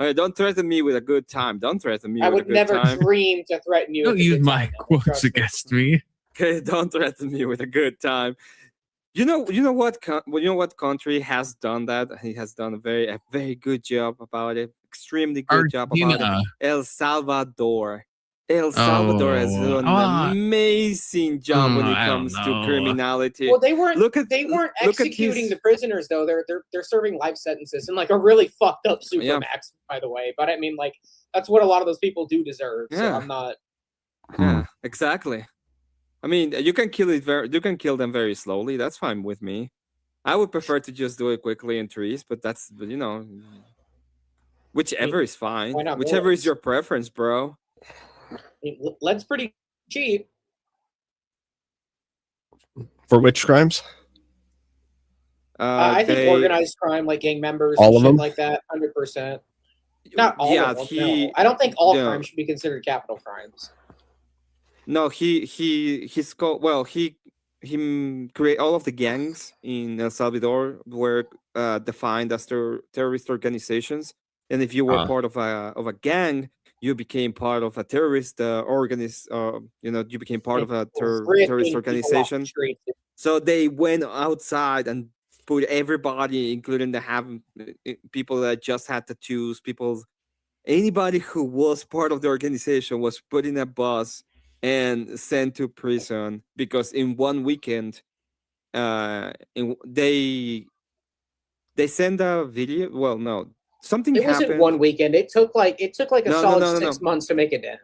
Don't threaten me with a good time. Don't threaten me I with a would good never time. dream to threaten you. Don't with a use good my time, though. quotes Trust me. against me. Okay, don't threaten me with a good time. You know what? You know what country has done that? He has done a very good job about it. Extremely good job about Argentina. it. El Salvador. El Salvador has done an amazing job when it I don't comes to know. criminality. Well, they weren't. Look at They weren't look at executing his- the prisoners though. They're serving life sentences in like a really fucked up supermax, Yeah. by the way. But I mean, like that's what a lot of those people do deserve. So Yeah. I'm not. Yeah, exactly. I mean, you can kill them very slowly. That's fine with me. I would prefer to just do it quickly in trees, but that's whichever is fine. why not Whichever is bullets? your preference, bro. I mean, lead's pretty cheap. For which crimes? I think organized crime, like gang members, All and of shit them? like that, 100%. Not all Yeah, of them. he- No. I don't think all yeah. crimes should be considered capital crimes. No, he's called. Well, he create all of the gangs in El Salvador were defined as terrorist organizations, and if you were part of a gang, you became part of a terrorist you became part of a terrorist organization. So they went outside and put everybody, including people that just had tattoos, anybody who was part of the organization was put in a bus and sent to prison because in one weekend, they send a video. Well, no, something It happened. wasn't one weekend. It took like a solid 6 months to make it down.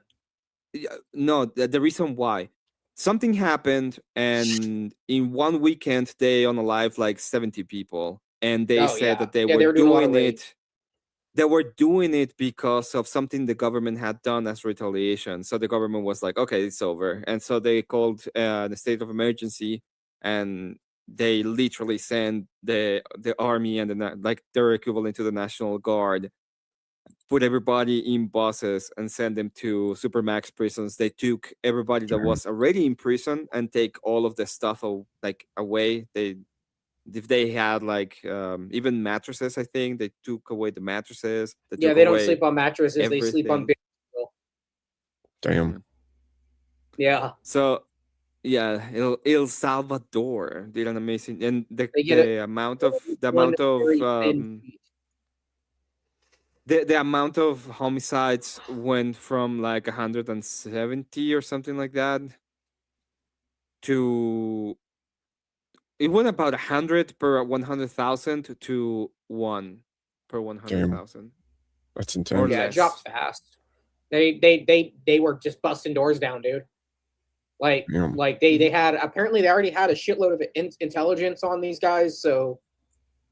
No, the reason why something happened, and in one weekend they unalived like 70 people, and they said that they were doing a lot of doing rape. it. They were doing it because of something the government had done as retaliation. So the government was like, "Okay, it's over," and so they called the state of emergency, and they literally sent the army and like their equivalent to the National Guard, put everybody in buses and send them to supermax prisons. They took everybody that was already in prison and take all of the stuff away. If they had even mattresses, I think they took away the mattresses. Yeah, they don't sleep on mattresses. They sleep on everything. bed. Damn. Yeah. So, yeah, El Salvador did an amazing, and They get the amount of the amount of homicides went from like 170 or something like that to it went about 100 per 100,000 to 1 per 100,000. That's Or intense. Yeah, it less. drops fast. They were just busting doors down, dude. Like Yeah. they had apparently they already had a shitload of intelligence on these guys, so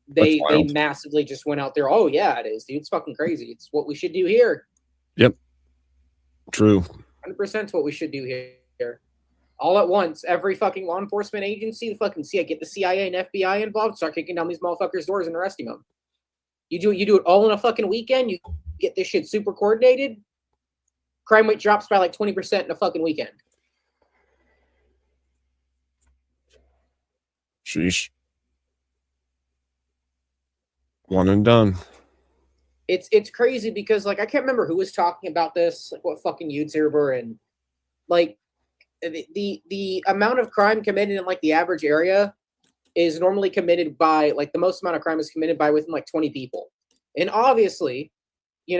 they That's wild. massively just went out there. Oh yeah, it is, dude. It's fucking crazy. It's what we should do here. Yep. True. 100% what we should do here. All at once, every fucking law enforcement agency, get the CIA and FBI involved, start kicking down these motherfuckers' doors and arresting them. You do it all in a fucking weekend. You get this shit super coordinated. Crime rate drops by like 20% in a fucking weekend. Sheesh. One and done. It's crazy because like I can't remember who was talking about this, like what fucking YouTuber, and like the amount of crime committed in like the average area is normally committed by like the most amount of crime is committed by within like 20 people. And obviously, if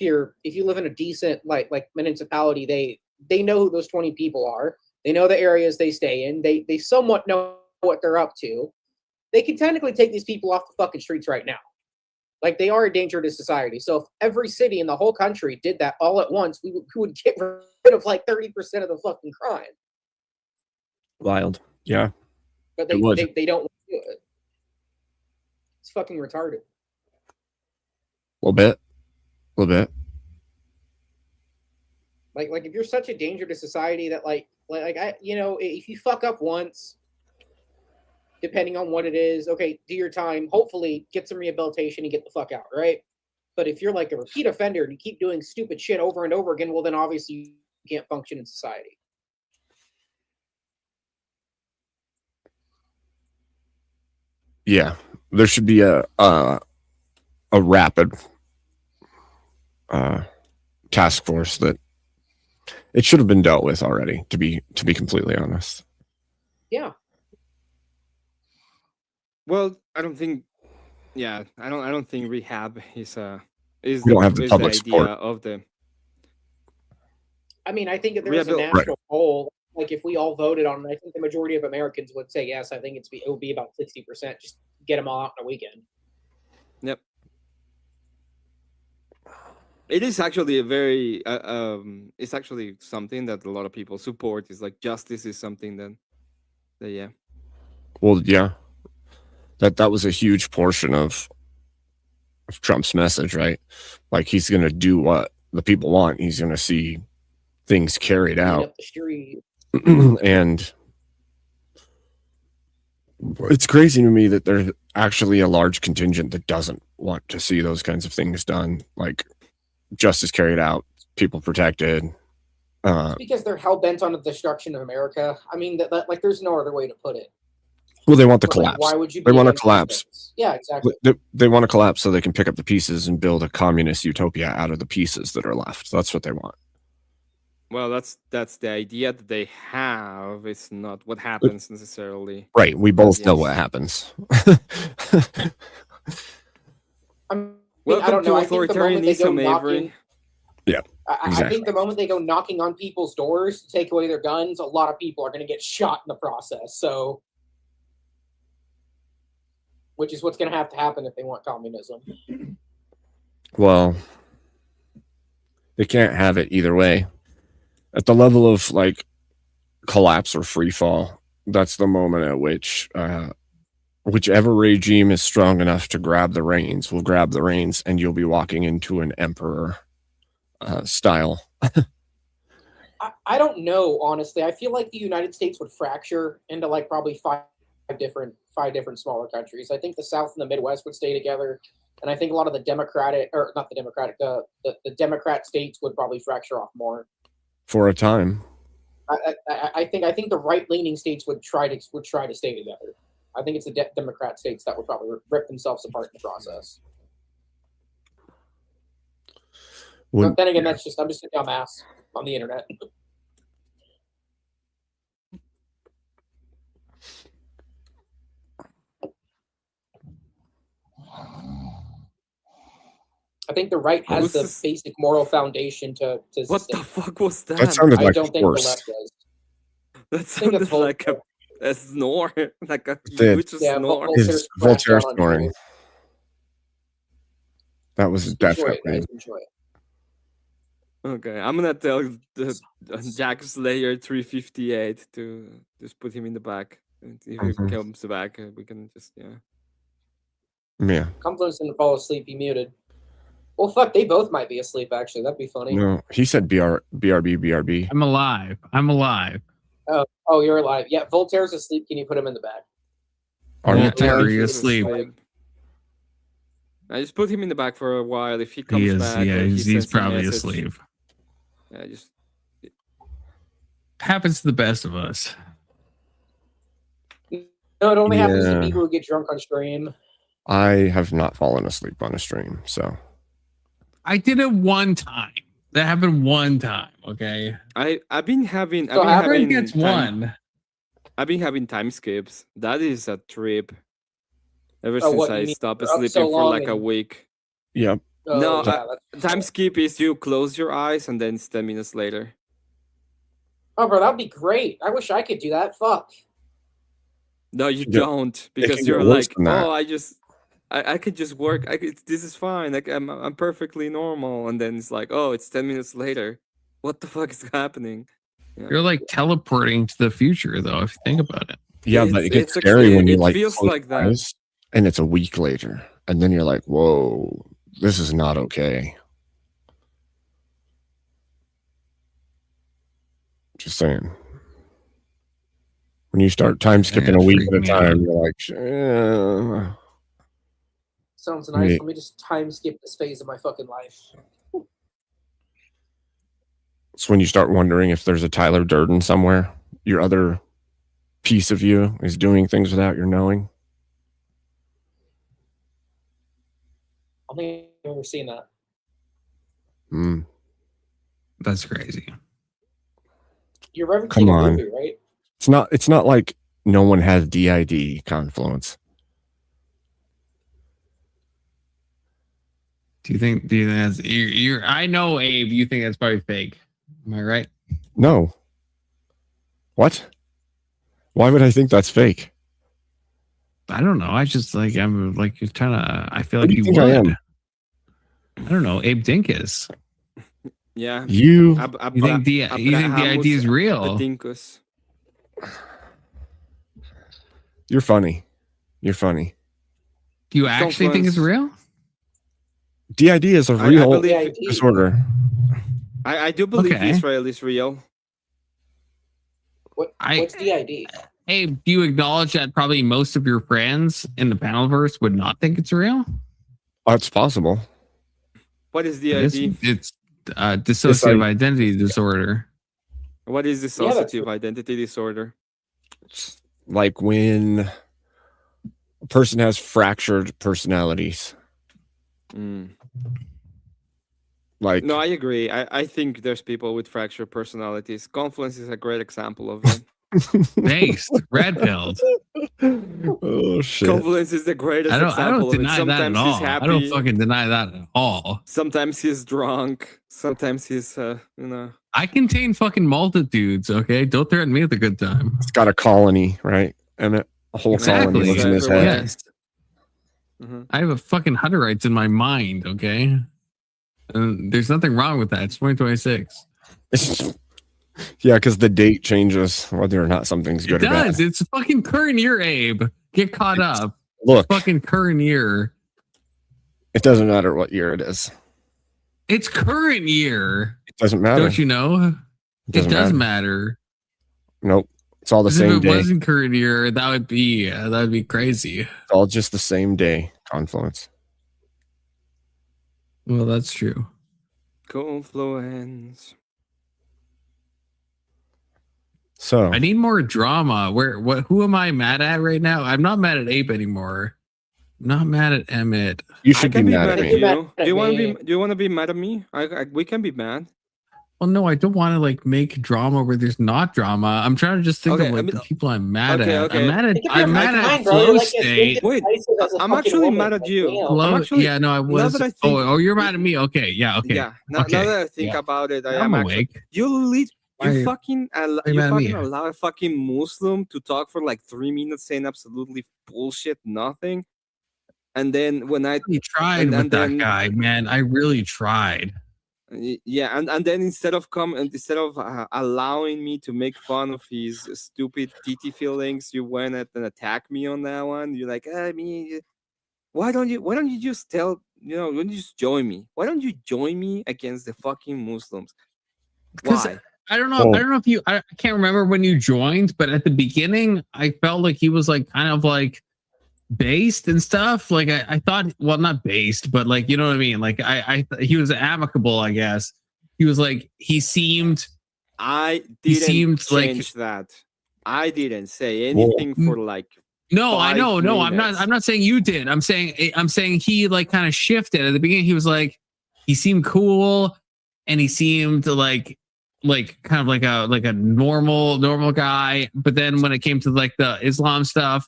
you live in a decent like municipality, they know who those 20 people are. They know the areas they stay in. They somewhat know what they're up to. They can technically take these people off the fucking streets right now. Like they are a danger to society. So if every city in the whole country did that all at once, we would get rid of like 30% of the fucking crime. Wild. Yeah. But It would. they don't do it. It's fucking retarded. A little bit. Like if you're such a danger to society that if you fuck up once, depending on what it is, okay, do your time, hopefully get some rehabilitation and get the fuck out, right? But if you're like a repeat offender and you keep doing stupid shit over and over again, well then obviously you can't function in society. Yeah. There should be a a rapid task force that it should have been dealt with already. To be completely honest. Yeah. Well, I don't think. Yeah, I don't think rehab is We don't have the is public idea support. of the. I mean, I think if there was a Rehabil- national poll, like if we all voted on it, I think the majority of Americans would say yes. I think it would be about 60%. Just get them all out in a weekend. Yep. It is actually a very it's actually something that a lot of people support. Is like justice is something that yeah. Well, yeah, that was a huge portion of Trump's message, right? Like he's going to do what the people want. He's going to see things carried Clean out. up the street. And it's crazy to me that there's actually a large contingent that doesn't want to see those kinds of things done, like justice carried out, people protected. It's because they're hell bent on the destruction of America. I mean, that like there's no other way to put it. Well, they want the But, like, collapse. why would you They be want to against these collapse. things? Yeah, exactly. They want to collapse so they can pick up the pieces and build a communist utopia out of the pieces that are left. That's what they want. Well, that's the idea that they have. It's not what happens necessarily. Right. We both know Yes. what happens. I mean, Welcome I don't know. to I think the moment they go authoritarianism, knocking, Avery. Yeah. I Exactly. think the moment they go knocking on people's doors to take away their guns, a lot of people are going to get shot in the process. So, which is what's going to happen if they want communism. Well, they can't have it either way. At the level of like collapse or free fall, that's the moment at which whichever regime is strong enough to grab the reins will grab the reins, and you'll be walking into an emperor style. I don't know, honestly. I feel like the United States would fracture into like probably five different smaller countries. I think the South and the Midwest would stay together, and I think a lot of the Democratic, or not the Democratic, the Democrat states would probably fracture off more. For a time. I think the right leaning states would try to stay together. I think it's the Democrat states that would probably rip themselves apart in the process. When- But then again, I'm just a dumbass on the internet. I think the right has What's the this? basic moral foundation to What sustain. the fuck was that? That sounded I like don't a think the horse. left does. That think of sounded like a snore, like a did. huge Yeah, snore. Voltaire's Is crashed Voltaire out on snoring? Twitter. That was Enjoy it, definitely. guys. Enjoy it. Okay, I'm gonna tell the Jack Slayer 358 to just put him in the back. And if he Mhm. comes back, we can just Yeah. Confluence didn't fall asleep. He muted. Well, fuck, they both might be asleep. Actually, that'd be funny. No, he said BRB. I'm alive. I'm alive. Oh, you're alive. Yeah, Voltaire's asleep. Can you put him in the back? Are you Voltaire He's is asleep. I just put him in the back for a while. If he comes He is. back, Yeah, or he he's sends a probably message, asleep. Yeah, just Happens to the best of us. No, it only happens to Yeah. people who get drunk on stream. I have not fallen asleep on a stream, so I did it one time. That happened one time. Okay. I've been having. So I've been Everyone having gets time- one. I've been having time skips. That is a trip. Ever Oh, since what, you I mean stopped you're up sleeping so for long like a and- week. yep. Oh, No, yeah, that's Time skip is you close your eyes and then it's 10 minutes later. Oh, bro, that'd be great. I wish I could do that. Fuck. No, you Yeah, don't, can because get you're worse like, than that. oh, I could just work. This is fine. Like I'm perfectly normal. And then it's like, oh, it's 10 minutes later. What the fuck is happening? Yeah. You're like teleporting to the future, though, if you think about it. Yeah, but It's- it gets it's scary when actually- you it like feels close like your that. eyes, and it's a week later, and then you're like, "Whoa, this is not okay." Just saying. When you start time skipping Yeah, a week freak at a me time, out. you're like, Sounds nice. Yeah. Let me just time skip this phase of my fucking life. it's when you start wondering if there's a Tyler Durden somewhere. Your other piece of you is doing things without your knowing. I'm don't think I've ever seen that. Mm, That's crazy. You're referencing Come a on. movie, right? it's not like no one has DID Confluence. Do you think that's you're I know, Abe, you think that's probably fake. Am I right? No. What? Why would I think that's fake? I don't know. I just I'm like you're trying to I feel What like do you you think I would. am? I don't know. Abe Dinkus. Yeah. You You think the idea is real? Dinkus. You're funny. You're funny. Do you actually think it's real? DID is a I real believe- disorder. I do believe Okay. Israel is real. What's DID? Abe, do you acknowledge that probably most of your friends in the Panelverse would not think it's real? Oh, it's possible. What is It's, DID? it's dissociative identity disorder. What is dissociative identity disorder? Like when a person has fractured personalities. Mm. Like No, I agree. I think there's people with fractured personalities. Confluence is a great example of it. Based, red pilled. Oh shit. Confluence is the greatest I don't example of it. deny that at Sometimes all. he's happy. I don't fucking deny that at all. Sometimes he's drunk. Sometimes he's I contain fucking multitudes, okay? Don't threaten me with a good time. It's got a colony, right? And a whole colony lives in his head. Yes. I have a fucking Hutterites in my mind, okay? And there's nothing wrong with that. It's 2026. Yeah, because the date changes whether or not something's It good or bad. does. It's fucking current year, Abe. Get caught up. Look, Fucking current year. it doesn't matter what year it is. It's current year. It doesn't matter. Don't you know? It doesn't does matter. Nope. It's all the Because same if it day. wasn't current year, that would be crazy. It's all just the same day. Confluence. Well, that's true. Confluence. So I need more drama. Who am I mad at right now? I'm not mad at Ape anymore. I'm not mad at Emmett. you I should be can be mad mad at at me. you. Do you want to be? Do you want to be mad at me? We can be mad. Well, no, I don't want to like make drama where there's not drama. I'm trying to just think Okay, of I like mean- the people I'm mad Okay, at. okay. I'm mad at Think of I'm your mad mind, at bro. flow You're like state. Wait, I'm actually mad at you. Flow, actually- yeah, no, I now was. that I think- Oh, you're mad at me. Okay, yeah, okay. Yeah. Now Okay, that I think yeah. about it, I'm am actually. awake. You Why- fucking you you mad at me? fucking allow a fucking Muslim to talk for like 3 minutes saying absolutely bullshit nothing, and then when I really tried and with that then- guy, man. I really tried. yeah, and then instead of allowing me to make fun of his stupid TT feelings, you went and attacked me on that one. You're like, I mean, why don't you just tell why don't you just join me? Why don't you join me against the fucking Muslims? Why? I don't know. Oh. I don't know if I can't remember when you joined, but at the beginning, I felt like he was like kind of like based and stuff. Like I thought, well, not based, but like, you know what I mean? Like he was amicable, I guess. He was like, he seemed, I He didn't seemed like- change that. I didn't say anything for like. no, I 5 know. No, minutes. I'm not saying you did. I'm saying he like kind of shifted at the beginning. He was like, he seemed cool and he seemed like kind of like a normal guy. But then when it came to like the Islam stuff,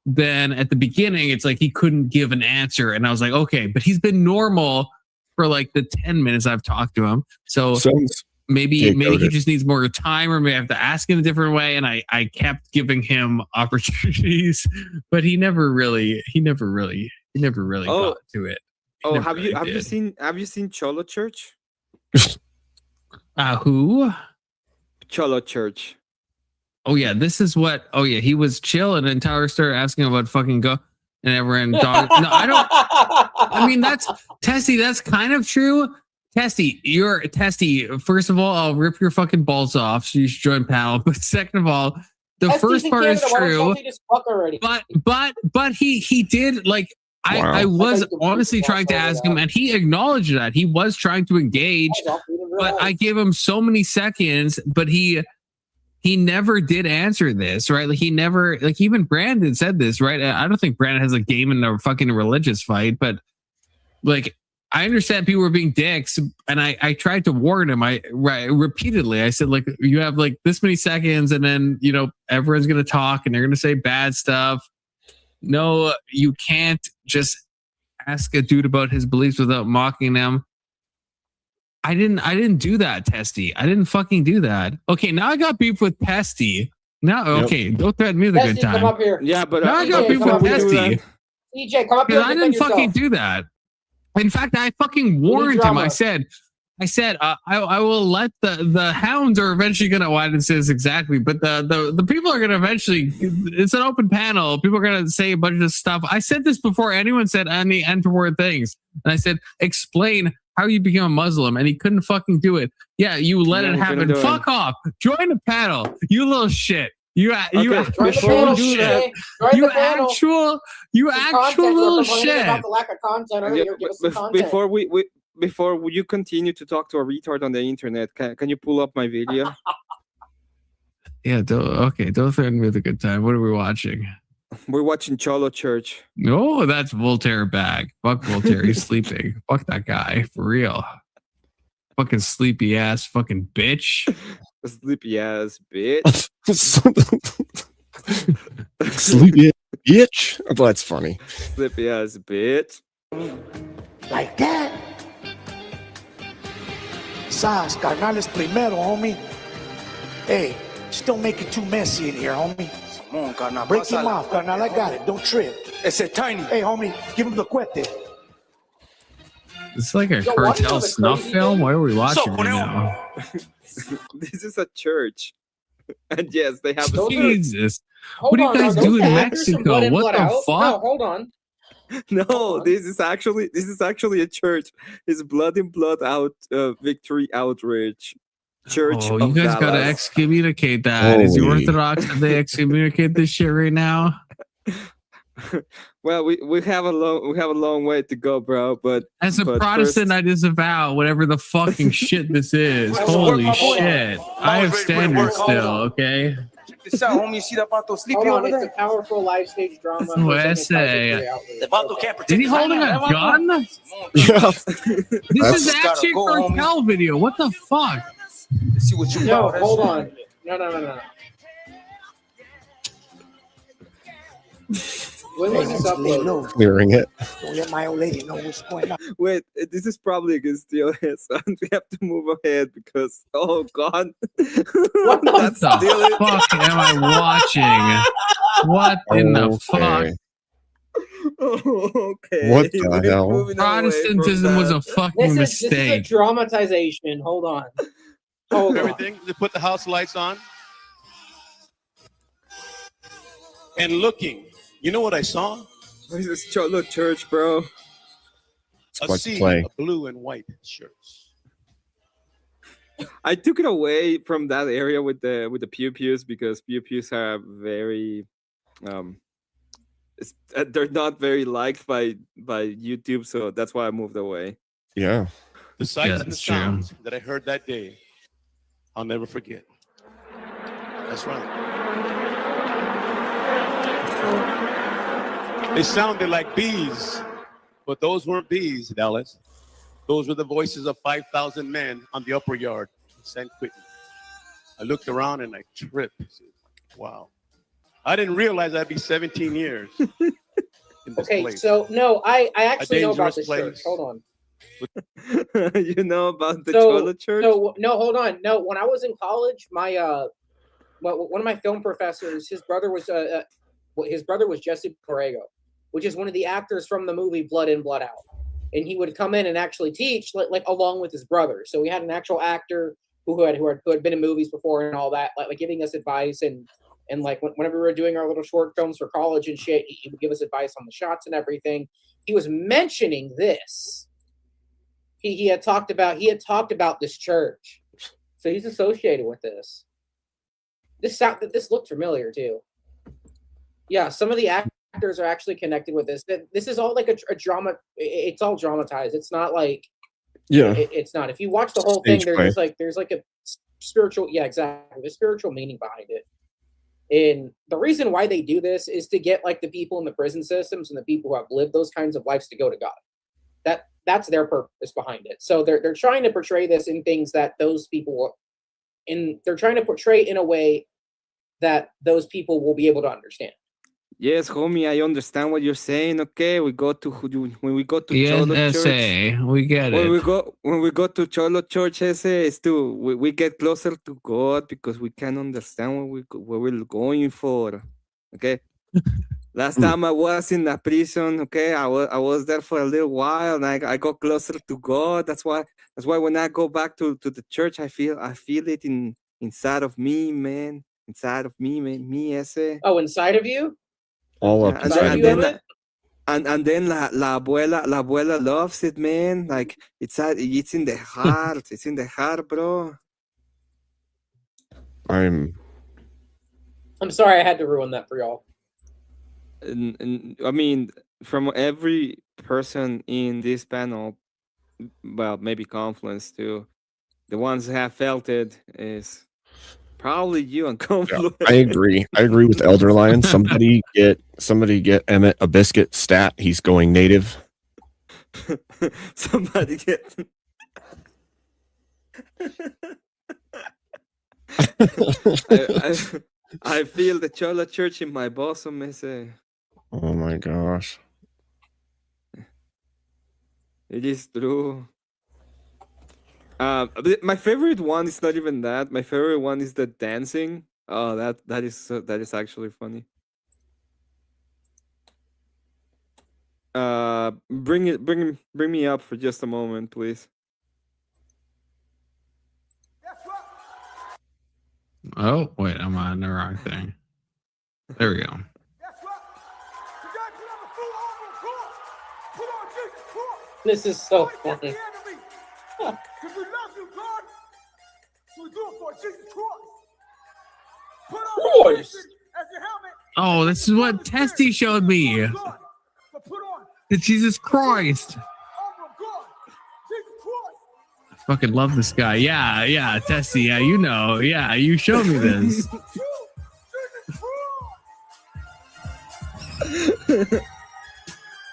then at the beginning, it's like he couldn't give an answer. And I was like, okay, but he's been normal for like the 10 minutes I've talked to him. So Sounds maybe he Scapegoated. just needs more time, or maybe I have to ask him a different way. And I kept giving him opportunities, but he never really Oh. got to it. He Oh, never have you really did. seen Cholo Church? Who? Cholo Church. Oh yeah, this is what. Oh yeah, he was chill, and then Tyler started asking about fucking go, and everyone. Dog, no, I don't. I mean, that's Testy. That's kind of true. Testy, you're Testy. First of all, I'll rip your fucking balls off, so you should join panel. But second of all, the That's first in part is Canada. Why don't true. y'all just fuck already? But he did like. Wow. I was I thought you could honestly put trying to yourself over ask him, that. and he acknowledged that he was trying to engage. But I gave him so many seconds, but he never did answer this, right? Like he never, like even Brandon said this, right? I don't think Brandon has a game in a fucking religious fight, but like I understand people were being dicks, and I tried to warn him. Repeatedly. I said, like, you have like this many seconds, and then everyone's gonna talk, and they're gonna say bad stuff. No, you can't just ask a dude about his beliefs without mocking them. I didn't do that, Testy. I didn't fucking do that. Okay, now I got beef with Testy. Now, okay, don't threaten me with a good Testy, come time. up here. Yeah, but Now I got beef come with up here. Testy. EJ, come up here. I didn't fucking do that. In fact, I fucking warned him. drama. I said, I will let the hounds are eventually gonna. Well, I didn't say this exactly, but the people are gonna eventually. It's an open panel. People are gonna say a bunch of stuff. I said this before anyone said any untoward things, and I said, explain how you became a Muslim, and he couldn't fucking do it. Yeah, you let Yeah, it he couldn't happen. do it. Fuck off. Join the panel. You little shit. You Okay, actual before we do shit. that, You the panel. actual Some actual content. We're little complaining shit. about the lack of content Yeah, earlier. Give us some content. before you continue to talk to a retard on the internet, can you pull up my video? Yeah, don't threaten me with a good time. What are we watching? We're watching Cholo Church. No, that's Voltaire bag. Fuck Voltaire. He's sleeping. Fuck that guy. For real. Fucking sleepy ass fucking bitch. Sleepy ass bitch. Sleepy bitch. Oh, that's funny. Sleepy ass bitch. Like that. Sas, carnales primero, homie. Hey, just don't make it too messy in here, homie. Come on, carnal. Break your mouth, carnal. I got it. Don't trip. It's a tiny. Hey, homie, give him the cuete. It's like a Yo, why do you cartel have a snuff crazy film. thing? What are we watching right now? This is a church. And yes, they have Those a are- Jesus. Hold What do you on, guys are do those in the actors from Mexico? Blood In, What Blood the Out? fuck? No, hold on. No, this is actually a church. It's Blood In Blood Out Victory Outreach Church. Oh, of you guys gotta Dallas. excommunicate that. Is the Holy. Orthodox that they excommunicate this shit right now? Well, we have a long way to go, bro. But As a but Protestant, first- I disavow whatever the fucking shit this is. Well, Holy work my point. shit. I have standards still, okay? Check this out, homie. You see that pato sleepy Hold on, over it's a there? powerful live stage drama. That's what I say. The Is he holding a gun? Yeah. This is actually a cartel video. What the fuck? See what you No, got. hold on. No. When was this uploaded? Clearing it. Don't let my old lady know what's going on. Wait, this is probably against the son. We have to move ahead because oh god, What that's the still it. fuck am I watching? What in the fuck? Okay. What the we're hell? moving away Protestantism from was a that. fucking This is a mistake. dramatization. Hold on. Hold on. Everything. They put the house lights on. And looking, you know what I saw? This is Cholo Church, bro. A Let's sea play. of blue and white shirts. I took it away from that area with the pew pews because pew pews are very they're not very liked by YouTube, so that's why I moved away. Yeah. The sights Yeah, and the that's true. sounds that I heard that day, I'll never forget. That's right. They sounded like bees, but those weren't bees, Dallas. Those were the voices of 5,000 men on the upper yard in San Quentin. I looked around and I tripped. I said, wow. I didn't realize I'd be 17 years in this Okay, place. so no, I actually know about dangerous this place. church. Hold on. You know about the So, Cholo Church? no, hold on. No, when I was in college, my one of my film professors, his brother was Jesse Borrego, which is one of the actors from the movie Blood In, Blood Out, and he would come in and actually teach like along with his brother. So we had an actual actor who had been in movies before and all that, like giving us advice and like whenever we were doing our little short films for college and shit, he would give us advice on the shots and everything. He was mentioning this. He had talked about this church, so he's associated with this. This looked familiar too. Yeah, some of the actors are actually connected with this. This is all like a drama. It's all dramatized. It's not like Yeah. it's not. If you watch the whole thing, Stage play. there's like a spiritual. Yeah, exactly. There's spiritual meaning behind it. And the reason why they do this is to get like the people in the prison systems and the people who have lived those kinds of lives to go to God. that's their purpose behind it. So they're trying to portray this in things that those people, they're trying to portray in a way that those people will be able to understand. Yes, homie, I understand what you're saying. Okay, when we go to Yes, Cholo Church, SA, we get it. when we go to Cholo Church, it's we get closer to God because we can understand what we're going for. Okay. Last time I was in a prison, okay, I was there for a little while, and I got closer to God. That's why when I go back to the church, I feel it inside of me, man. Inside of me, man. Me, ese. Oh, inside of you? All up inside and of then, and then la abuela loves it, man. Like it's in the heart. It's in the heart, bro. I'm sorry I had to ruin that for y'all. And I mean, from every person in this panel, well, maybe Confluence too, the ones who have felt it is probably you and Confluence. I agree with Elder Lion. Somebody get Emmett a biscuit stat. He's going native. Somebody get I feel the Chola Church in my bosom, ese. Oh my gosh. It is true. My favorite one is not even that. My favorite one is the dancing. Oh, that is actually funny. Bring me up for just a moment, please. Oh, wait, I'm on the wrong thing. There we go. This is so funny. Oh, this is what Testy showed me. The Jesus Christ. I fucking love this guy. Yeah, Testy. Yeah, you know. Yeah, you showed me this.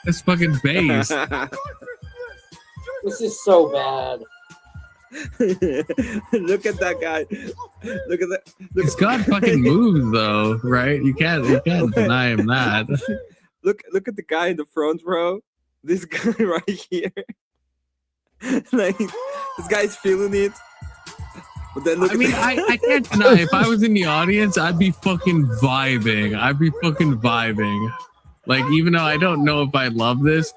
This fucking bass. This is so bad. Look at that guy. Look at that. He's got fucking moves though, right? You can't deny him that. Look at the guy in the front row. This guy right here. Like this guy's feeling it. But then look I can't deny if I was in the audience, I'd be fucking vibing. Like, even though I don't know if I love this.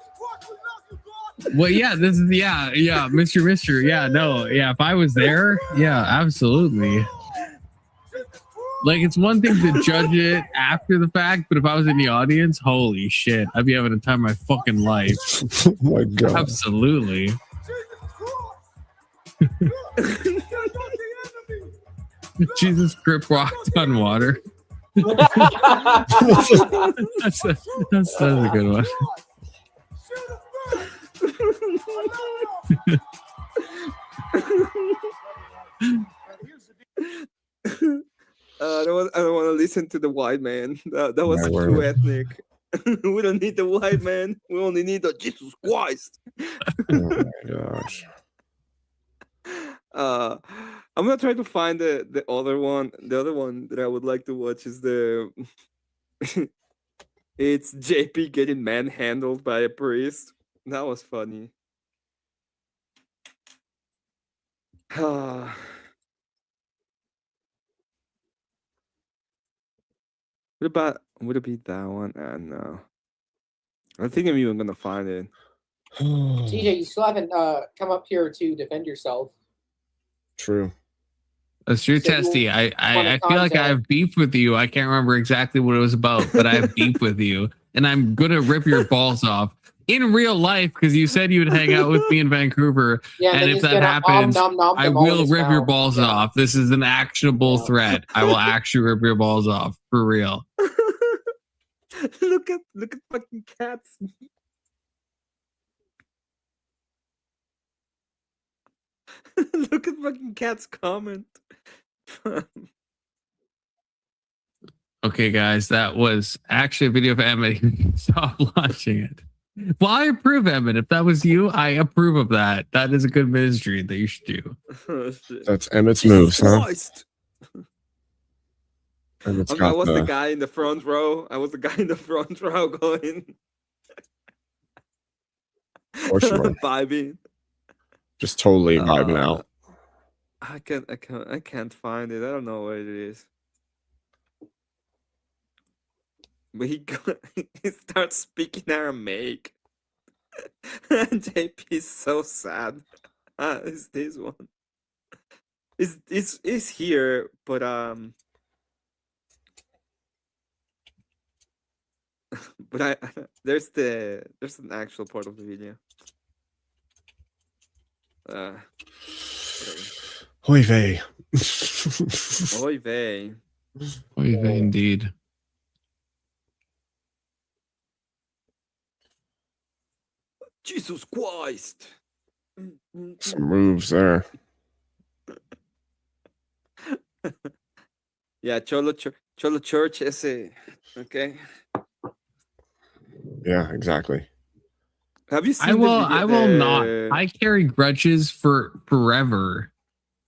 Well, yeah, this is Mr. Yeah, no, yeah, if I was there, yeah, absolutely. Like, it's one thing to judge it after the fact, but if I was in the audience, holy shit, I'd be having a time of my fucking life. Oh my god. Absolutely. Jesus grip rocked on water. that's a good one. I don't want to listen to the white man. That was My too word. ethnic. We don't need the white man. We only need the Jesus Christ. Oh my gosh. I'm gonna try to find the other one. The other one that I would like to watch is the it's JP getting manhandled by a priest. That was funny. Would it be that one? No. I think I'm even gonna find it. TJ, you still haven't come up here to defend yourself. True. That's true, So you Testy. I want feel like I contact- have beef with you. I can't remember exactly what it was about, but I have beef with you, and I'm gonna rip your balls off in real life because you said you would hang out with me in Vancouver. Yeah, and then if he's that gonna happens, nom I them all in will his rip your mouth. balls Yeah. off. This is an actionable threat. I will actually rip your balls off for real. Look at fucking cats. Look at fucking cat's comment. Okay, guys, that was actually a video of Emma. Stop watching it. Well, I approve, Emmett. If that was you, I approve of that. That is a good ministry that you should do. Oh, shit. That's Emmett's moves, huh? Christ. Emmett's I got was the the, guy in the front row. I was the guy in the front row going. course you were. Vibing. just totally vibing out. I can't find it. I don't know where it is. But he starts speaking Aramaic. And JP is so sad. It's this one. It's here, but but there's an actual part of the video. Oy vey. Oy vey. Oy vey, indeed. Jesus Christ. Some moves there. Yeah, Cholo Church ese. Okay. Yeah, exactly. Have you seen I will. the video? I will not. I carry grudges for forever.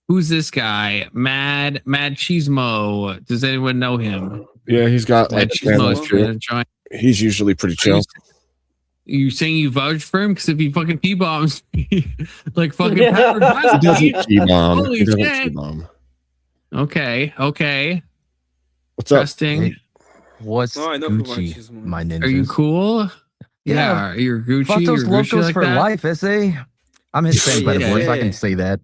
Who's this guy? Mad Chismo. Does anyone know him? Yeah, he's got Mad like Chismo is trying to fan. join. He's usually pretty chill. You saying you vouch for him? Because if he fucking P-bombs me, like fucking He Pepper doesn't P-bomb. Holy He doesn't shit. P-bomb. Okay. What's up? Testing. What's Oh, I know Gucci, my ninjas? Are you cool? Yeah, you're Gucci. Vatos You're Gucci locos like for that? life, SA. I'm Hispanic by divorce. I can say that.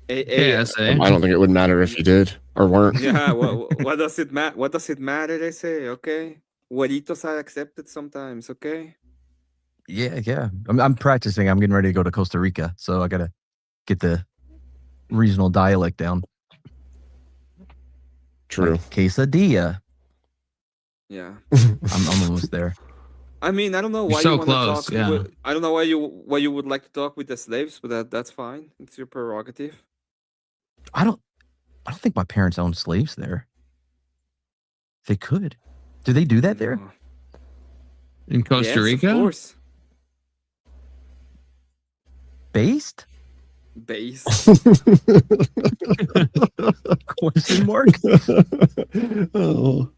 Yeah, I don't think it would matter if you did or weren't. Yeah, what does it matter? What does it matter? They say, okay. Güeritos are accepted sometimes, okay. Yeah. I'm practicing. I'm getting ready to go to Costa Rica, so I gotta get the regional dialect down. True. Like quesadilla. Yeah. I'm almost there. I mean, I don't know why You're so you want close, to talk. yeah. I don't know why you would like to talk with the slaves, but that's fine. It's your prerogative. I don't think my parents own slaves there. They could. Do they do that there? In Costa Rica? Of course. Based? Base. Question mark? Oh.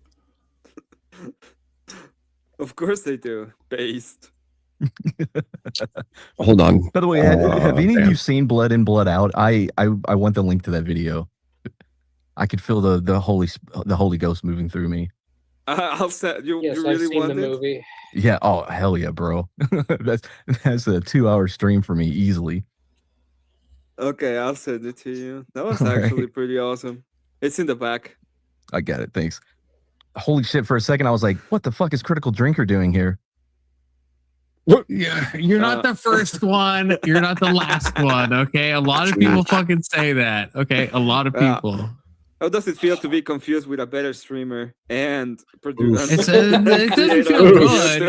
Of course they do. Based. Hold on. By the way, have any of damn. you seen Blood In, Blood Out? I want the link to that video. I could feel the Holy Ghost moving through me. I'll set you. Yes, You I've really seen want the it? movie. Yeah. Oh hell yeah, bro. that's a 2-hour stream for me easily. Okay, I'll send it to you. That was All right. actually pretty awesome. It's in the back. I got it. Thanks. Holy shit! For a second, I was like, "What the fuck is Critical Drinker doing here?" Yeah, you're not the first one. You're not the last one. Okay, a lot of people fucking say that. Okay, a lot of Yeah. people. How does it feel to be confused with a better streamer and producer? It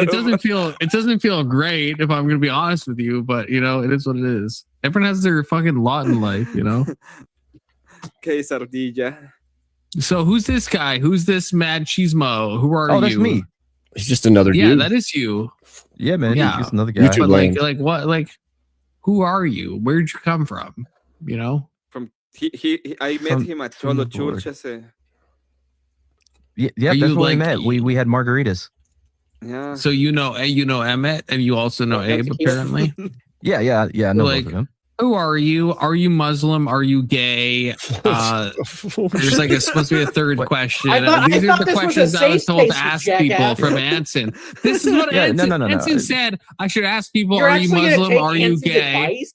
doesn't feel good. It doesn't feel great. If I'm gonna be honest with you, but you know, it is what it is. Everyone has their fucking lot in life, you know. Que sardilla. So who's this guy? Who's this Mad Chismo? Who are you? Oh, that's me. He's just another Yeah, dude. that is you. Yeah, man. Yeah. He's just another guy. YouTube But lane. like what? Like, who are you? Where'd you come from? You know. From I met From- him at from Cholo the board. Church. Yeah, Are that's you, where we like, met. We had margaritas. Yeah. So you know Emmett, and you also know Abe, apparently. Yeah. I know Like, both of them. Who are you? Are you Muslim? Are you gay? There's like supposed to be a third question. I thought These are the this was a questions I was safe told to space, ask you people jackass. from Anson. This is what Yeah, Anson, no. Anson said. I should ask people: You're Are you actually gonna Muslim? take Are you Anson's gay? advice?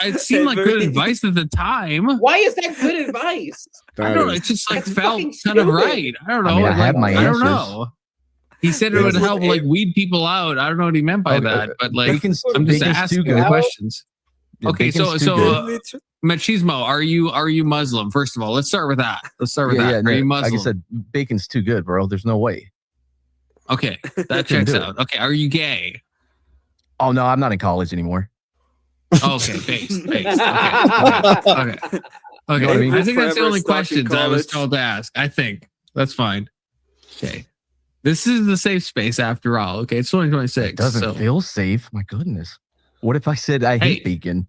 It seemed like good advice at the time. Why is that good advice? I don't know. It just like That's felt fucking kind of stupid. right. I don't know. I mean, I like, have my I don't answers. know. He said it would help like weed people out. I don't know what he meant by that, but like Bacon's I'm just too asking good. questions. Yeah, Okay, bacon's too good. Machismo, are you Muslim? First of all, let's start with that. Let's start with that. no, Are you Muslim? like I said, bacon's too good, bro. There's no way. Okay, that Couldn't checks do it. out. Okay, are you gay? Oh no, I'm not in college anymore. Okay, based. Okay. Okay. Okay. You know what I mean? I think that's the Forever only stuck in questions I was college. told to ask. I think that's fine. Okay. This is the safe space after all. Okay, it's 2026. It doesn't so. feel safe. My goodness. What if I said I hate bacon?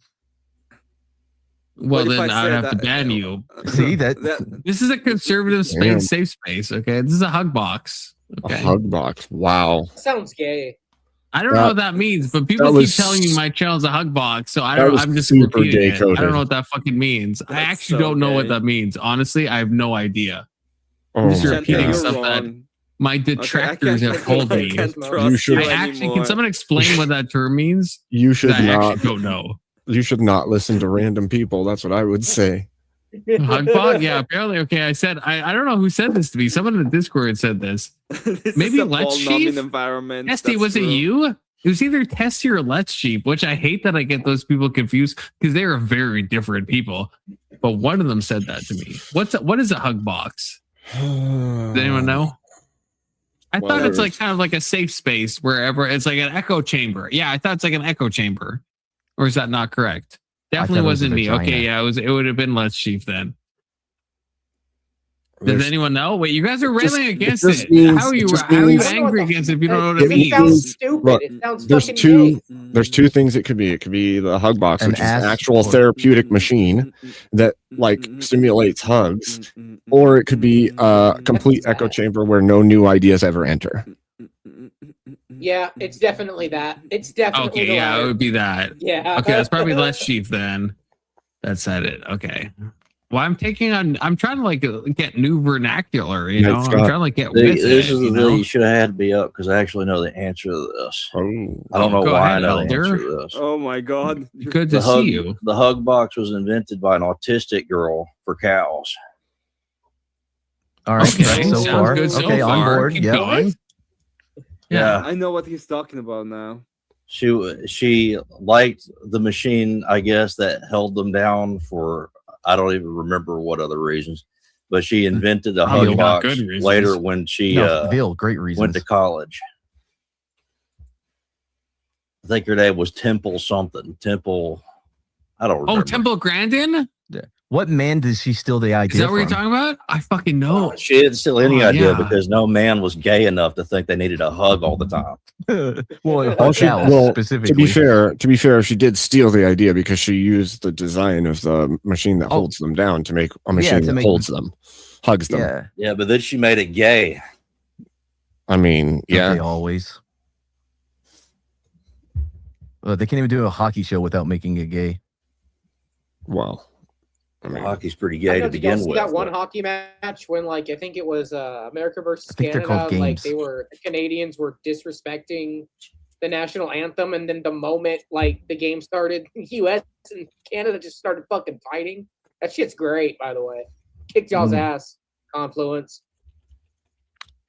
Well, What if then I I'd said have to that- ban you. See that? This is a conservative space, Damn. safe space. Okay, this is a hug box. A Okay, hug box. Wow. Sounds gay. I don't know what that means, but people that keep was telling me my channel's a hug box, so I that don't. was I'm just super repeating it. I gay-coded. don't know what that fucking means. I That's actually so don't know what gay. that means. Honestly, I have no idea. Oh I'm just my repeating God. stuff that my detractors have told me. You should- I actually can someone explain what that term means? You should I not. actually don't know. You should not listen to random people. That's what I would say. Hugbot? Yeah, apparently. Okay, I said I don't know who said this to me. Someone in the Discord said this. Maybe Let's Chief. Environment. Testy, That's was it true. you? It was either Testy or Let's Chief, which I hate that I get those people confused because they are very different people. But one of them said that to me. What is a hug box? Does anyone know? I thought it's like kind of like a safe space wherever it's like an echo chamber. Yeah, I thought it's like an echo chamber. Or is that not correct? Definitely thought it was a wasn't me. vagina. Okay, yeah, it would have been Let's Chief then. Does There's- anyone know? Wait, you guys are just- railing it against just it. means- How are it you? just How are you means- angry against it if you don't know what It it means? sounds stupid. Look, It sounds there's fucking two. gay. There's two things it could be. It could be the hug box, An which is an ass actual or- therapeutic machine that like simulates hugs, or it could be a complete echo chamber where no new ideas ever enter. Yeah, it's definitely that. It's definitely Okay, the yeah, it latter. would be that. Yeah. Okay, that's probably Let's Chief then. That said it. Okay. Well, I'm trying to like get new vernacular, you know. Nice I'm job. trying to like get See, with this it. is the You thing. know? You should have had to be up because I actually know the answer to this. Oh. I don't know Go why ahead, I know the Elder. answer to this. Oh my god. Good to The hug, see you. the hug box was invented by an autistic girl for cows. All right. Okay, so sounds far. good so Okay, on far. board. Keep Yep. going. Yeah. I know what he's talking about now. She liked the machine, I guess, that held them down for I don't even remember what other reasons, but she invented the Probably hug not box good reasons. later when she No, Bill, great reasons. went to college. I think her name was Temple something. Temple, I don't remember. Oh, Temple Grandin? What man does she steal the idea Is that what you're from? talking about? I fucking know. She didn't steal any Oh, idea yeah. because no man was gay enough to think they needed a hug all the time. Well, Well, she- cows well, specifically. to be fair, she did steal the idea because she used the design of the machine that Oh. holds them down to make a machine to that make- holds them, hugs them. Yeah. Yeah, but then she made it gay. I mean, Yeah. yeah. Always. They can't even do a hockey show without making it gay. Well, I mean, Hockey's pretty I gay don't to know, did y'all begin see with. that one but- hockey match when, like, I think it was America versus I think they're Canada. called Like, games. the Canadians were disrespecting the national anthem, and then the moment like the game started, U.S. and Canada just started fucking fighting. That shit's great, by the way. Kicked y'all's ass. Confluence.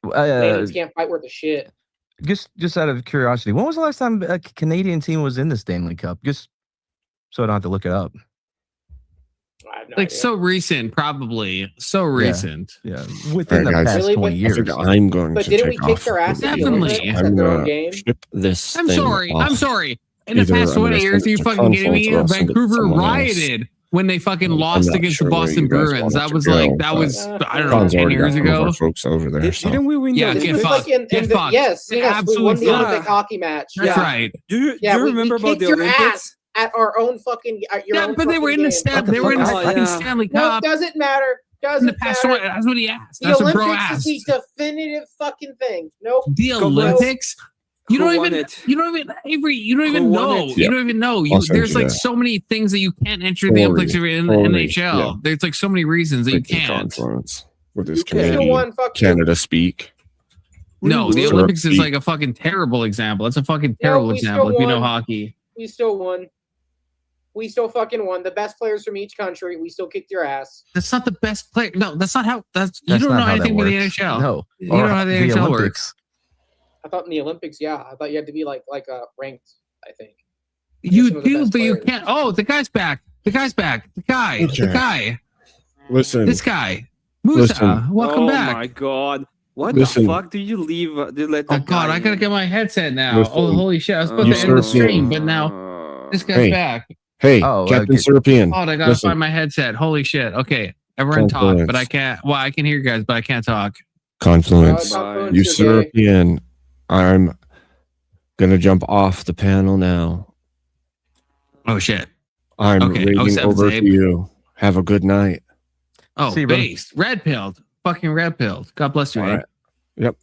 Canadians can't fight worth a shit. Just out of curiosity, when was the last time a Canadian team was in the Stanley Cup? Just so I don't have to look it up. I have no Like idea. so recent, probably. So recent. Yeah, within All right, the guys. past Really? 20 But- I years. think I'm going But to didn't we take kick off. their ass at the Definitely. Olympics I'm at their own gonna game? ship this. I'm thing sorry. I'm off. sorry. In the Either past I'm 20 gonna years, send are it you to fucking kidding me? Confluence or I'll send it to Vancouver someone else. rioted when they fucking I'm lost not against the sure where Boston you guys Bruins. want it That to was go, like that but was I don't know, Don's 10 already years got some of our ago. folks over there. So. Didn't we win Yeah, the get Olympics? fucked. Like Get fucked. yes, Get yes, we won absolutely the fucked. Olympic hockey match. That's Yeah. right. Do you Yeah, remember we about kicked the your Olympics? ass at our own fucking. At your Yeah, own but they were in the fucking Stan- game. they were in the fuck? fucking Yeah. Stanley No, Cup. it doesn't matter. In Doesn't the past, matter. that's what he asked. The That's what bro Olympics is asked. the definitive fucking thing. Nope. The Go Olympics? You Who don't won even, it? you don't even, Avery, you don't Who even won know. it? You Yeah. don't even know. I'll send There's you like that. so many things that you can't enter the Corey, Olympics in the Corey, NHL. yeah. There's like so many reasons that you Freaking can't. Confluence with his You can. Still Canadian won. Fuck you. Canada speak. No, the Sure. Olympics is like a fucking terrible example. It's a fucking terrible we still example if you know won. hockey. We still won. We still fucking won. The best players from each country. We still kicked your ass. That's not the best player. No, that's not how. That's you That's don't not know how that anything about the works. NHL. No. You don't know how the NHL works. I thought in the Olympics, yeah. I thought you had to be like ranked. I think. You Some of the do, best but you players. can't. Oh, the guy's back. The guy's back. The guy. The Okay. guy. Listen, This guy. Musa. Listen. Welcome oh back. my god. What Listen. the fuck do you leave? Did let Oh that god, guy I gotta in? get my headset now. Listen. Oh holy shit! I was supposed You to end the start seeing- stream, but now this guy's Hey. back. hey, Oh, Captain okay. Serpian. God, I gotta Listen, find my headset. Holy shit! Okay, everyone talk, but I can't. Well, I can hear you guys, but I can't talk. Confluence, Confluence, Usurpian. I'm gonna jump off the panel now. Oh shit. I'm Okay, raiding 07's over to Abe. you. Have a good night. Oh, See you, brother. based. Red pilled. Fucking red pilled. God bless you, All Abe. right. Yep.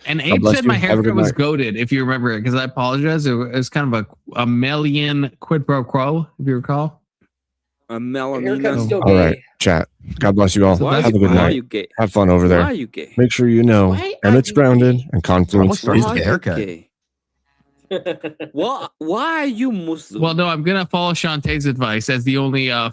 And God Abe bless said you. my Have a haircut good was night. goaded, if you remember it, because I apologize. It was kind of a million quid pro quo, if you recall. A Haircut's melanina. still All right, gay. chat. God bless you all. Why- Have a good Why are night. you gay? Have fun over Why are there. you gay? Make sure you know Why are Emmett's you grounded gay? and Probably Confluence starts is with a gay. haircut. Gay. Why are you Muslim? Well, no, I'm going to follow Shantae's advice as the only female